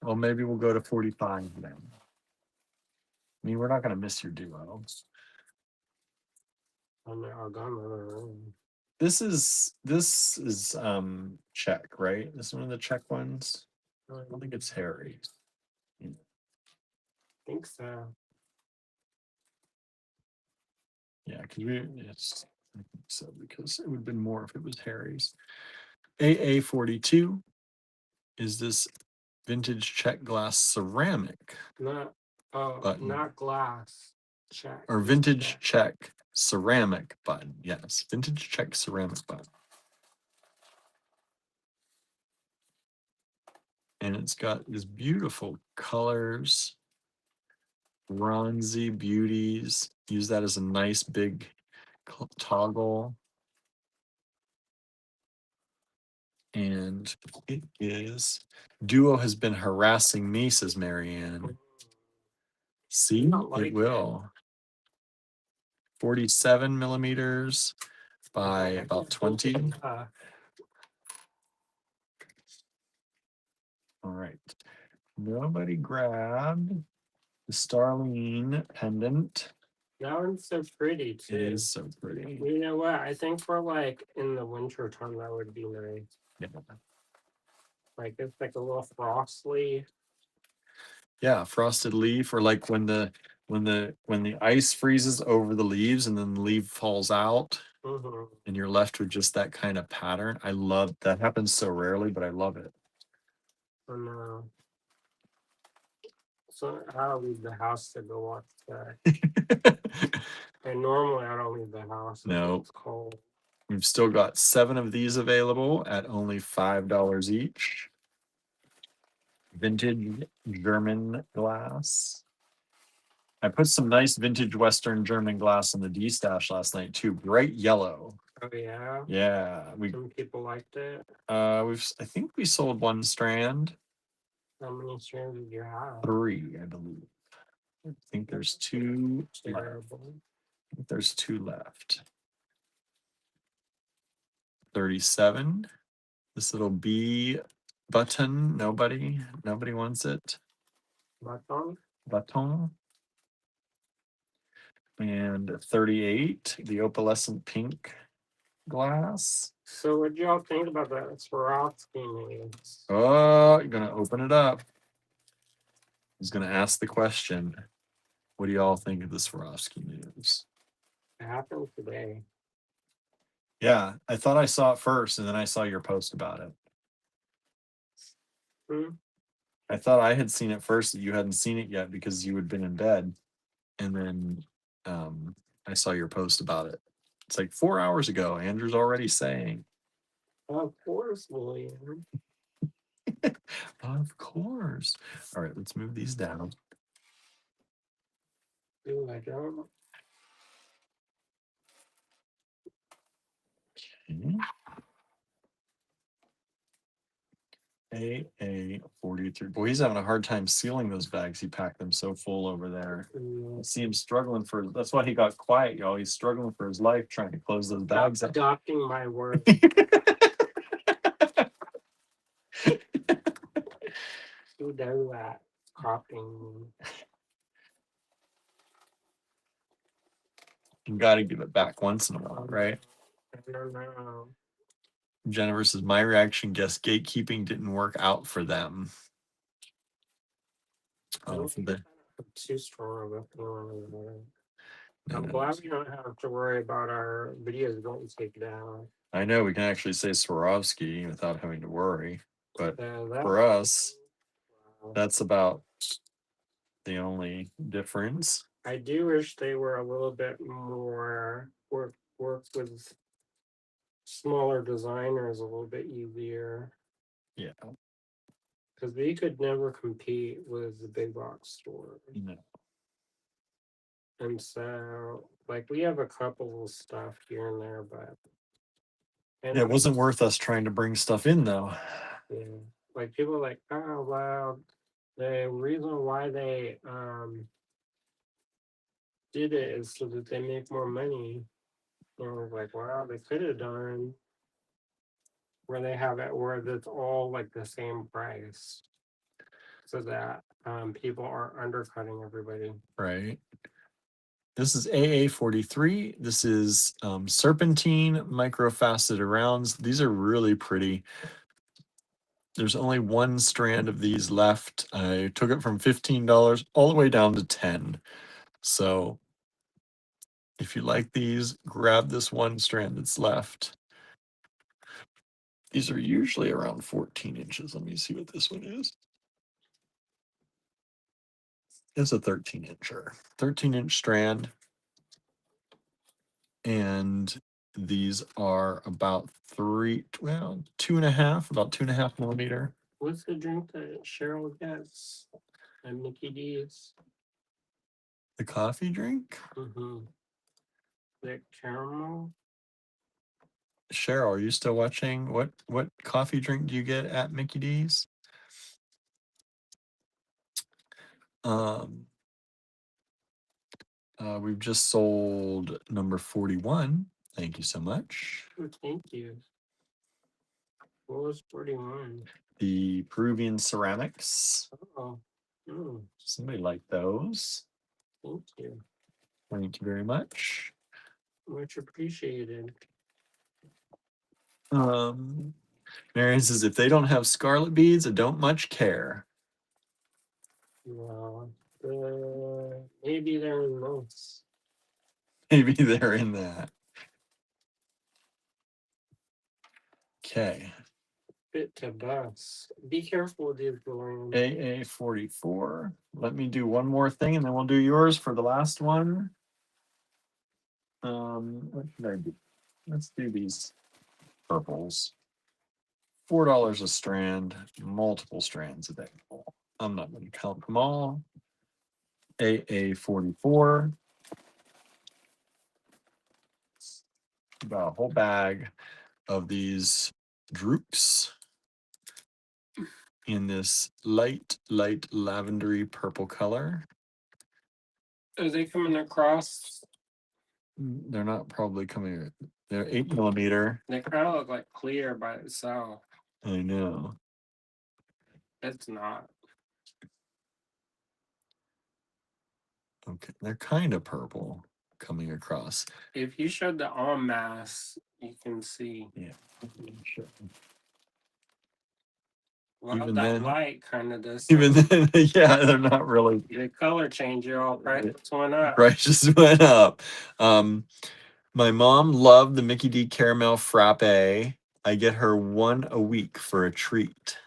Well, maybe we'll go to 45 then. I mean, we're not going to miss your duo. This is Czech, right? This is one of the Czech ones. I don't think it's Harry. I think so. Yeah, because I think so, because it would have been more if it was Harry's. AA42 is this vintage Czech glass ceramic. Not glass. Czech. Or vintage Czech ceramic button. Yes, vintage Czech ceramic button. And it's got these beautiful colors, bronzy beauties. Use that as a nice big toggle. And it is Duo has been harassing me, says Marianne. See, like it will. 47 millimeters by about 20. All right. Nobody grabbed the Starline pendant. That one's so pretty It too. is so pretty. You know what? I think for like in the winter time that would be nice. Yeah. Like it's like a little frost leaf. Yeah, frosted leaf, or like when the ice freezes over the leaves and then the leaf falls out and you're left with just that kind of pattern. I love that. Happens so rarely, but I love it. I know. So I'll leave the house to go watch that. And normally I don't leave the house. No. It's cold. We've still got 7 of these available at only $5 each. Vintage German glass. I put some nice vintage Western German glass in the D stash last night too. Bright yellow. Oh yeah. Yeah, Some people liked it. I think we sold 1 strand. How many strands did you have? 3, I believe. I think there's 2 left. Terrible. I think there's 2 left. 37. This little B button. Nobody wants it. Button. And 38, the opalescent pink glass. So what do y'all think about that Swarovski names? Oh, you're gonna open it up. He's gonna ask the question. What do y'all think of the Swarovski news? It happened today. Yeah, I thought I saw it first, and then I saw your post about it. I thought I had seen it first, that you hadn't seen it yet because you had been in bed. And then I saw your post about it. It's like 4 hours ago. Andrew's already saying. Of course, William. Of course. All right, let's move these down. Do I don't? Okay. AA43. Boy, he's having a hard time sealing those bags. He packed them so full over there. I see him struggling that's why he got quiet, y'all. He's struggling for his life trying to close those bags up. Adopting my word. Who does that? Copying. You got to give it back once in a while, right? I don't know. Jennifer says, my reaction, guess gatekeeping didn't work out for them. Oh, for the too strong of a feeling. I'm glad we don't have to worry about our videos going taken down. I know we can actually say Swarovski without having to worry, but Yeah, for us, that's about the only difference. I do wish they were a little bit more work with smaller designers a little bit easier. Yeah. Because we could never compete with the big box store. No. And so, like, we have a couple of stuff here and there, but it wasn't worth us trying to bring stuff in, though. Yeah, like people are like, oh wow, the reason why they did it is so that they make more money. And I was like, wow, they could have done where they have it where it's all like the same price, so that people aren't undercutting everybody. Right. This is AA43. This is serpentine microfaceted rounds. These are really pretty. There's only 1 strand of these left. I took it from $15 all the way down to 10. So if you like these, grab this 1 strand that's left. These are usually around 14 inches. Let me see what this one is. It's a 13-incher. 13-inch strand. And these are about 2.5, about 2.5 millimeter. What's the drink that Cheryl gets at Mickey D's? The coffee drink? Mm-hmm. That caramel? Cheryl, are you still watching? What coffee drink do you get at Mickey D's? We've just sold number 41. Thank you so much. Oh, thank you. What was 41? The Peruvian ceramics. Oh. Mm, Somebody liked those. thank you. Thank you very much. Much appreciated. Marion says, if they don't have scarlet beads, I don't much care. Well, maybe they're in most. Maybe they're in that. Okay. Bit to bus. Be careful with these going. AA 44. Let me do one more thing and then we'll do yours for the last one. What should I do? Let's do these purples. $4 a strand, multiple strands available. I'm not going to count them all. AA 44. About a whole bag of these droops in this light lavendery purple color. Are they coming across? They're not probably coming. They're 8mm. They kind of look like clear by itself. I know. It's not. Okay, they're kind of purple coming across. If you showed the en masse, you can see. Yeah, sure. Well, Even that then- light kind of does. Even then, yeah, they're not really. The color changer, all price went up. Price just went up. My mom loved the Mickey D caramel frappe. I get her one a week for a treat.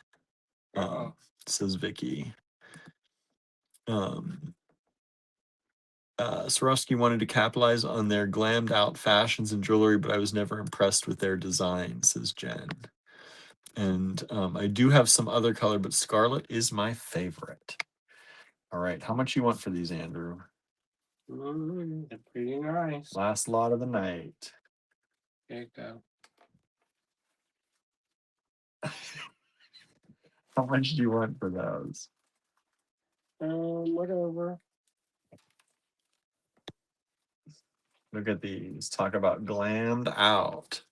Says Vicky. Swarovski wanted to capitalize on their glammed out fashions and jewelry, but I was never impressed with their design, says Jen. And I do have some other color, but scarlet is my favorite. All right, how much you want for these, Andrew? They're pretty nice. Last lot of the night. There you go. How much do you want for those? Whatever. Look at these. Talk about glammed out.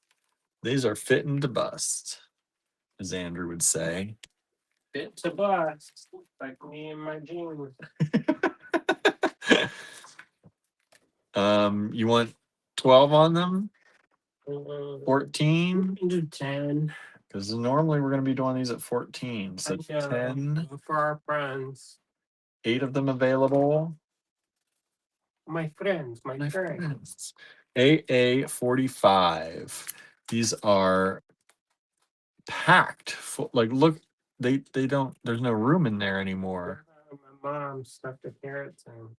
These are fitting to bust, as Andrew would say. Fit to bust, like me and my jeans. You want 12 on them? 14? We can do 10. Because normally we're going to be doing these at 14. So 10. For our friends. 8 of them available. My friends. My friends. AA 45. These are packed full. Like, look, they don't, there's no room in there anymore. My mom stuck the carrots in.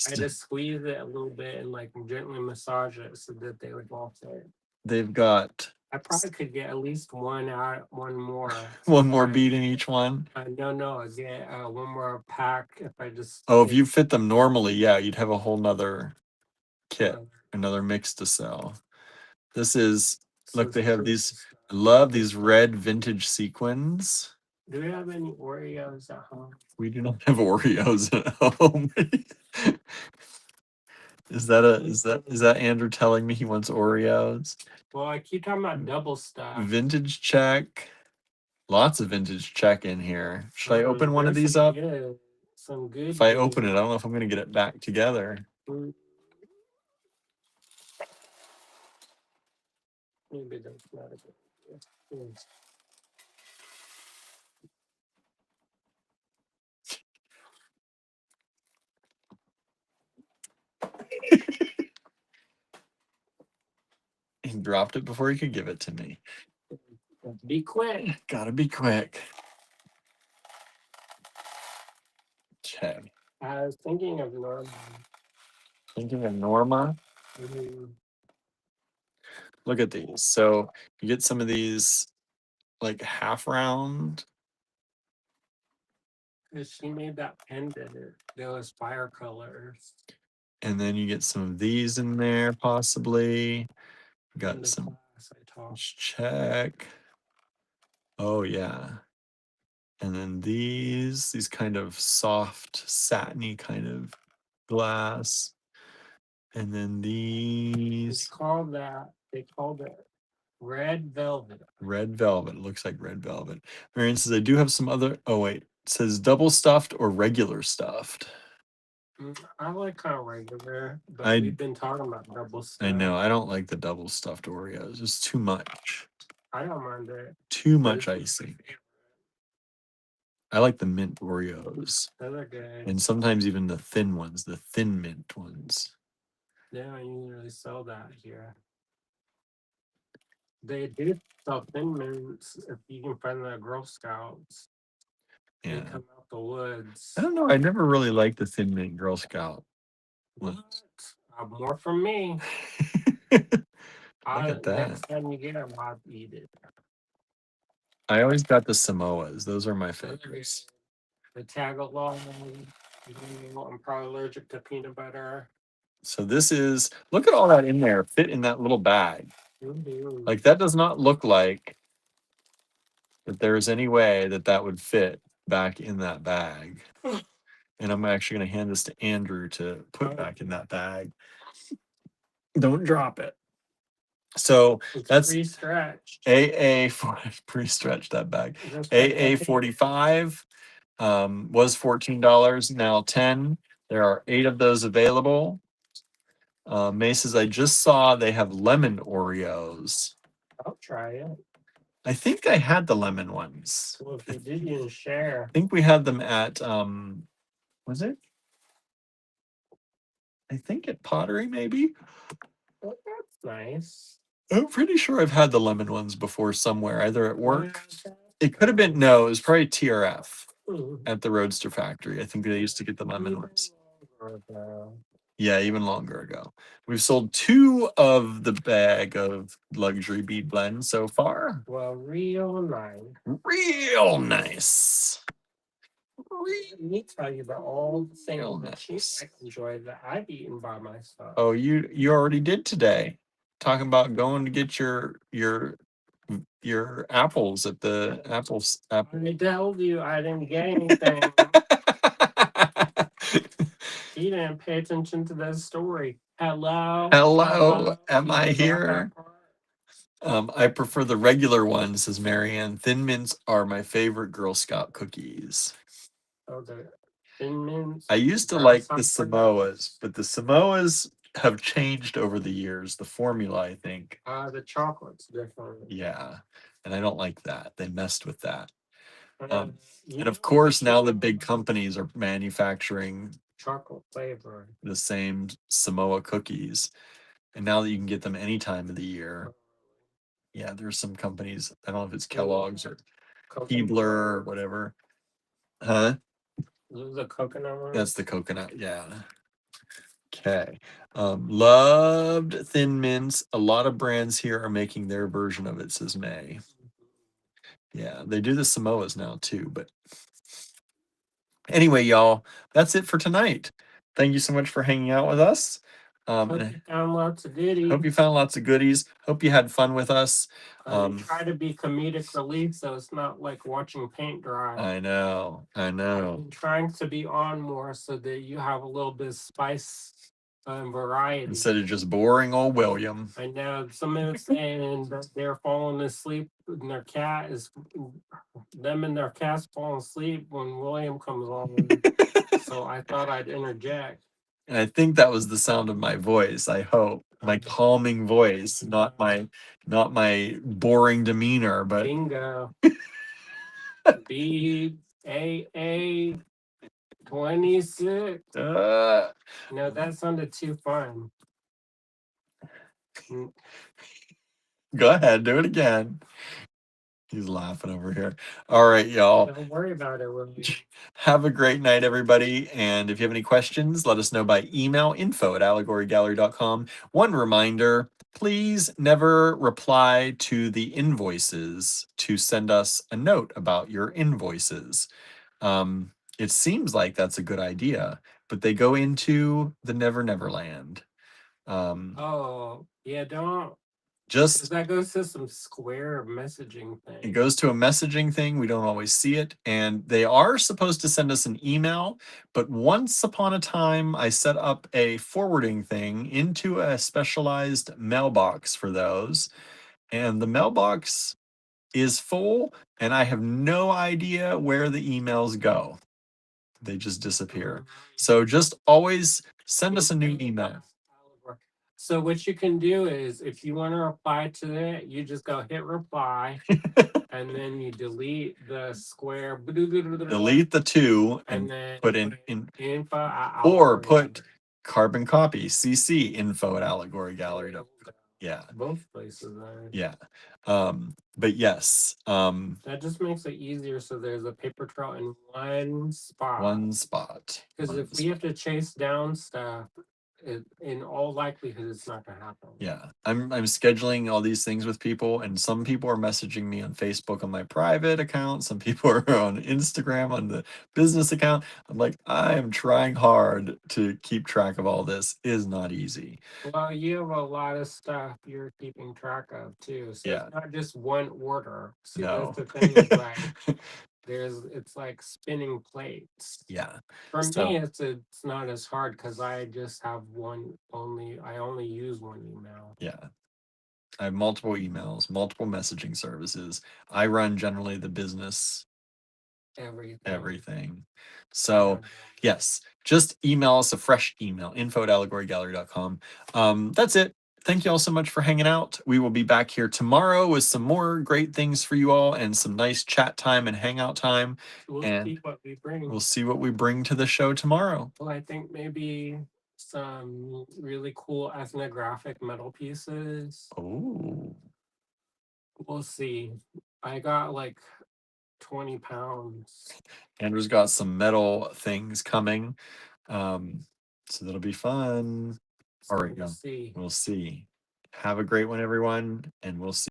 I had to squeeze it a little bit and like gently massage it so that they would all fit. They've got. I probably could get at least one more. One more bead in each one? No, I get one more pack if I just. Oh, if you fit them normally, yeah, you'd have a whole nother kit, another mix to sell. This is, look, they have these, I love these red vintage sequins. Do we have any Oreos at home? We do not have Oreos at home. Is that Andrew telling me he wants Oreos? Well, I keep talking about double stuff. Vintage check. Lots of vintage check in here. Should I open one of these up? Some good. If I open it, I don't know if I'm going to get it back together. Maybe that's not a good idea. He dropped it before he could give it to me. Be quick. Gotta be quick. Okay. I was thinking of Norma. Thinking of Norma? Mm-hmm. Look at these. So you get some of these like half round She made that pendant. Those fire colors. And then you get some of these in there, possibly. Got some. Let's check. Oh, yeah. And then these kind of soft, satiny kind of glass. And then these. They called it red velvet. Red velvet. It looks like red velvet. Marianne says, I do have some other. Oh, wait. It says double stuffed or regular stuffed. I like kind of regular, but I- we've been talking about double stuff. I know. I don't like the double stuffed Oreos. It's too much. I don't mind it. Too much icing. I like the mint Oreos. Those are good. And sometimes even the thin ones, the thin mint ones. They don't usually sell that here. They do sell thin mints if you can find the Girl Scouts. Yeah. They come out the woods. I don't know. I never really liked the thin mint Girl Scout. What? More from me. Look at that. Next time you get them, I'll eat it. I always got the Samoas. Those are my favorites. The tag-along. I'm probably allergic to peanut butter. So this is, look at all that in there, fit in that little bag. Mm-hmm. Like that does not look like that there's any way that that would fit back in that bag. And I'm actually going to hand this to Andrew to put back in that bag. Don't drop it. So it's that's pre-stretched. pre-stretched that bag. AA 45 was $14, now 10. There are 8 of those available. May says, I just saw they have lemon Oreos. I'll try it. I think I had the lemon ones. Well, if you did, you didn't share. I think we had them at was it? I think at Pottery, maybe. Well, that's nice. I'm pretty sure I've had the lemon ones before somewhere, either at work. It could have been, no, it was probably TRF at the Roadster Factory. I think they used to get the lemon ones. Yeah, even longer ago. We've sold 2 of the bag of luxury bead blends so far. Well, real nice. Real nice. Let me tell you about all the things that you might enjoy that I've eaten by myself. Oh, you already did today. Talking about going to get your apples at the apples. I told you I didn't get anything. He didn't pay attention to the story. Hello. Am I here? I prefer the regular ones, says Marianne. Thin mints are my favorite Girl Scout cookies. Oh, the Thin Mints. I used to like the Samoas, but the Samoas have changed over the years. The formula, I think. The chocolate's different. Yeah, and I don't like that. They messed with that. And of course, now the big companies are manufacturing chocolate flavor, the same Samoa cookies, and now that you can get them any time of the year. Yeah, there's some companies. I don't know if it's Kellogg's or Keebler or whatever. Huh? This is the coconut one. That's the coconut. Yeah. Okay. Loved Thin Mints. A lot of brands here are making their version of it, says May. Yeah, they do the Samoas now too. But anyway, y'all, that's it for tonight. Thank you so much for hanging out with us. Hope you found lots of goodies. Hope you found lots of goodies. Hope you had fun with us. Try to be comedic relief, so it's not like watching paint dry. I know. I'm trying to be on more so that you have a little bit of spice and variety. Instead of just boring old William. I know some of us saying that they're falling asleep and their cat is them and their cat's falling asleep when William comes on. So I thought I'd interject. And I think that was the sound of my voice. I hope my calming voice, not my boring demeanor. But bingo. BAA 26. No, that sounded too fun. Go ahead, do it again. He's laughing over here. All right, y'all. Don't worry about it, William. Have a great night, everybody. And if you have any questions, let us know by email, info@allegorygallery.com. One reminder, please never reply to the invoices to send us a note about your invoices. It seems like that's a good idea, but they go into the Never Never Land. Oh, yeah, don't. Because Just that goes to some Square messaging it thing. goes to a messaging thing. We don't always see it. And they are supposed to send us an email. But once upon a time, I set up a forwarding thing into a specialized mailbox for those. And the mailbox is full, and I have no idea where the emails go. They just disappear. So just always send us a new email. So what you can do is, if you want to reply to it, you just go hit reply, and then you delete the square, Delete the two and and then put in info at or Allegory put Gallery. carbon copy CC info at Allegory Gallery. There you go. Yeah. Both places there. Yeah. But yes, That just makes it easier, so there's a paper trail in one spot. one spot. Because if we have to chase down stuff, in all likelihood, it's not gonna happen. Yeah, I'm scheduling all these things with people, and some people are messaging me on Facebook on my private account. Some people are on Instagram on the business account. I'm like, I am trying hard to keep track of all this. It is not easy. Well, you have a lot of stuff you're keeping track of too, so Yeah, it's not just one order. See, that's no. the thing. Is like it's like spinning plates. Yeah. For me, So it's not as hard because I just have one only. I only use one email. yeah, I have multiple emails, multiple messaging services. I run generally the business everything. So yes, just email us a fresh email, info@allegorygallery.com. That's it. Thank you all so much for hanging out. We will be back here tomorrow with some more great things for you all and some nice chat time and hangout time. We'll And see what we bring. we'll see what we bring to the show tomorrow. Well, I think maybe some really cool ethnographic metal pieces. Oh, We'll see. I got like 20 pounds. Andrew's got some metal things coming. So that'll be fun. So All right, we'll yeah, see. we'll see. Have a great one, everyone, and we'll see.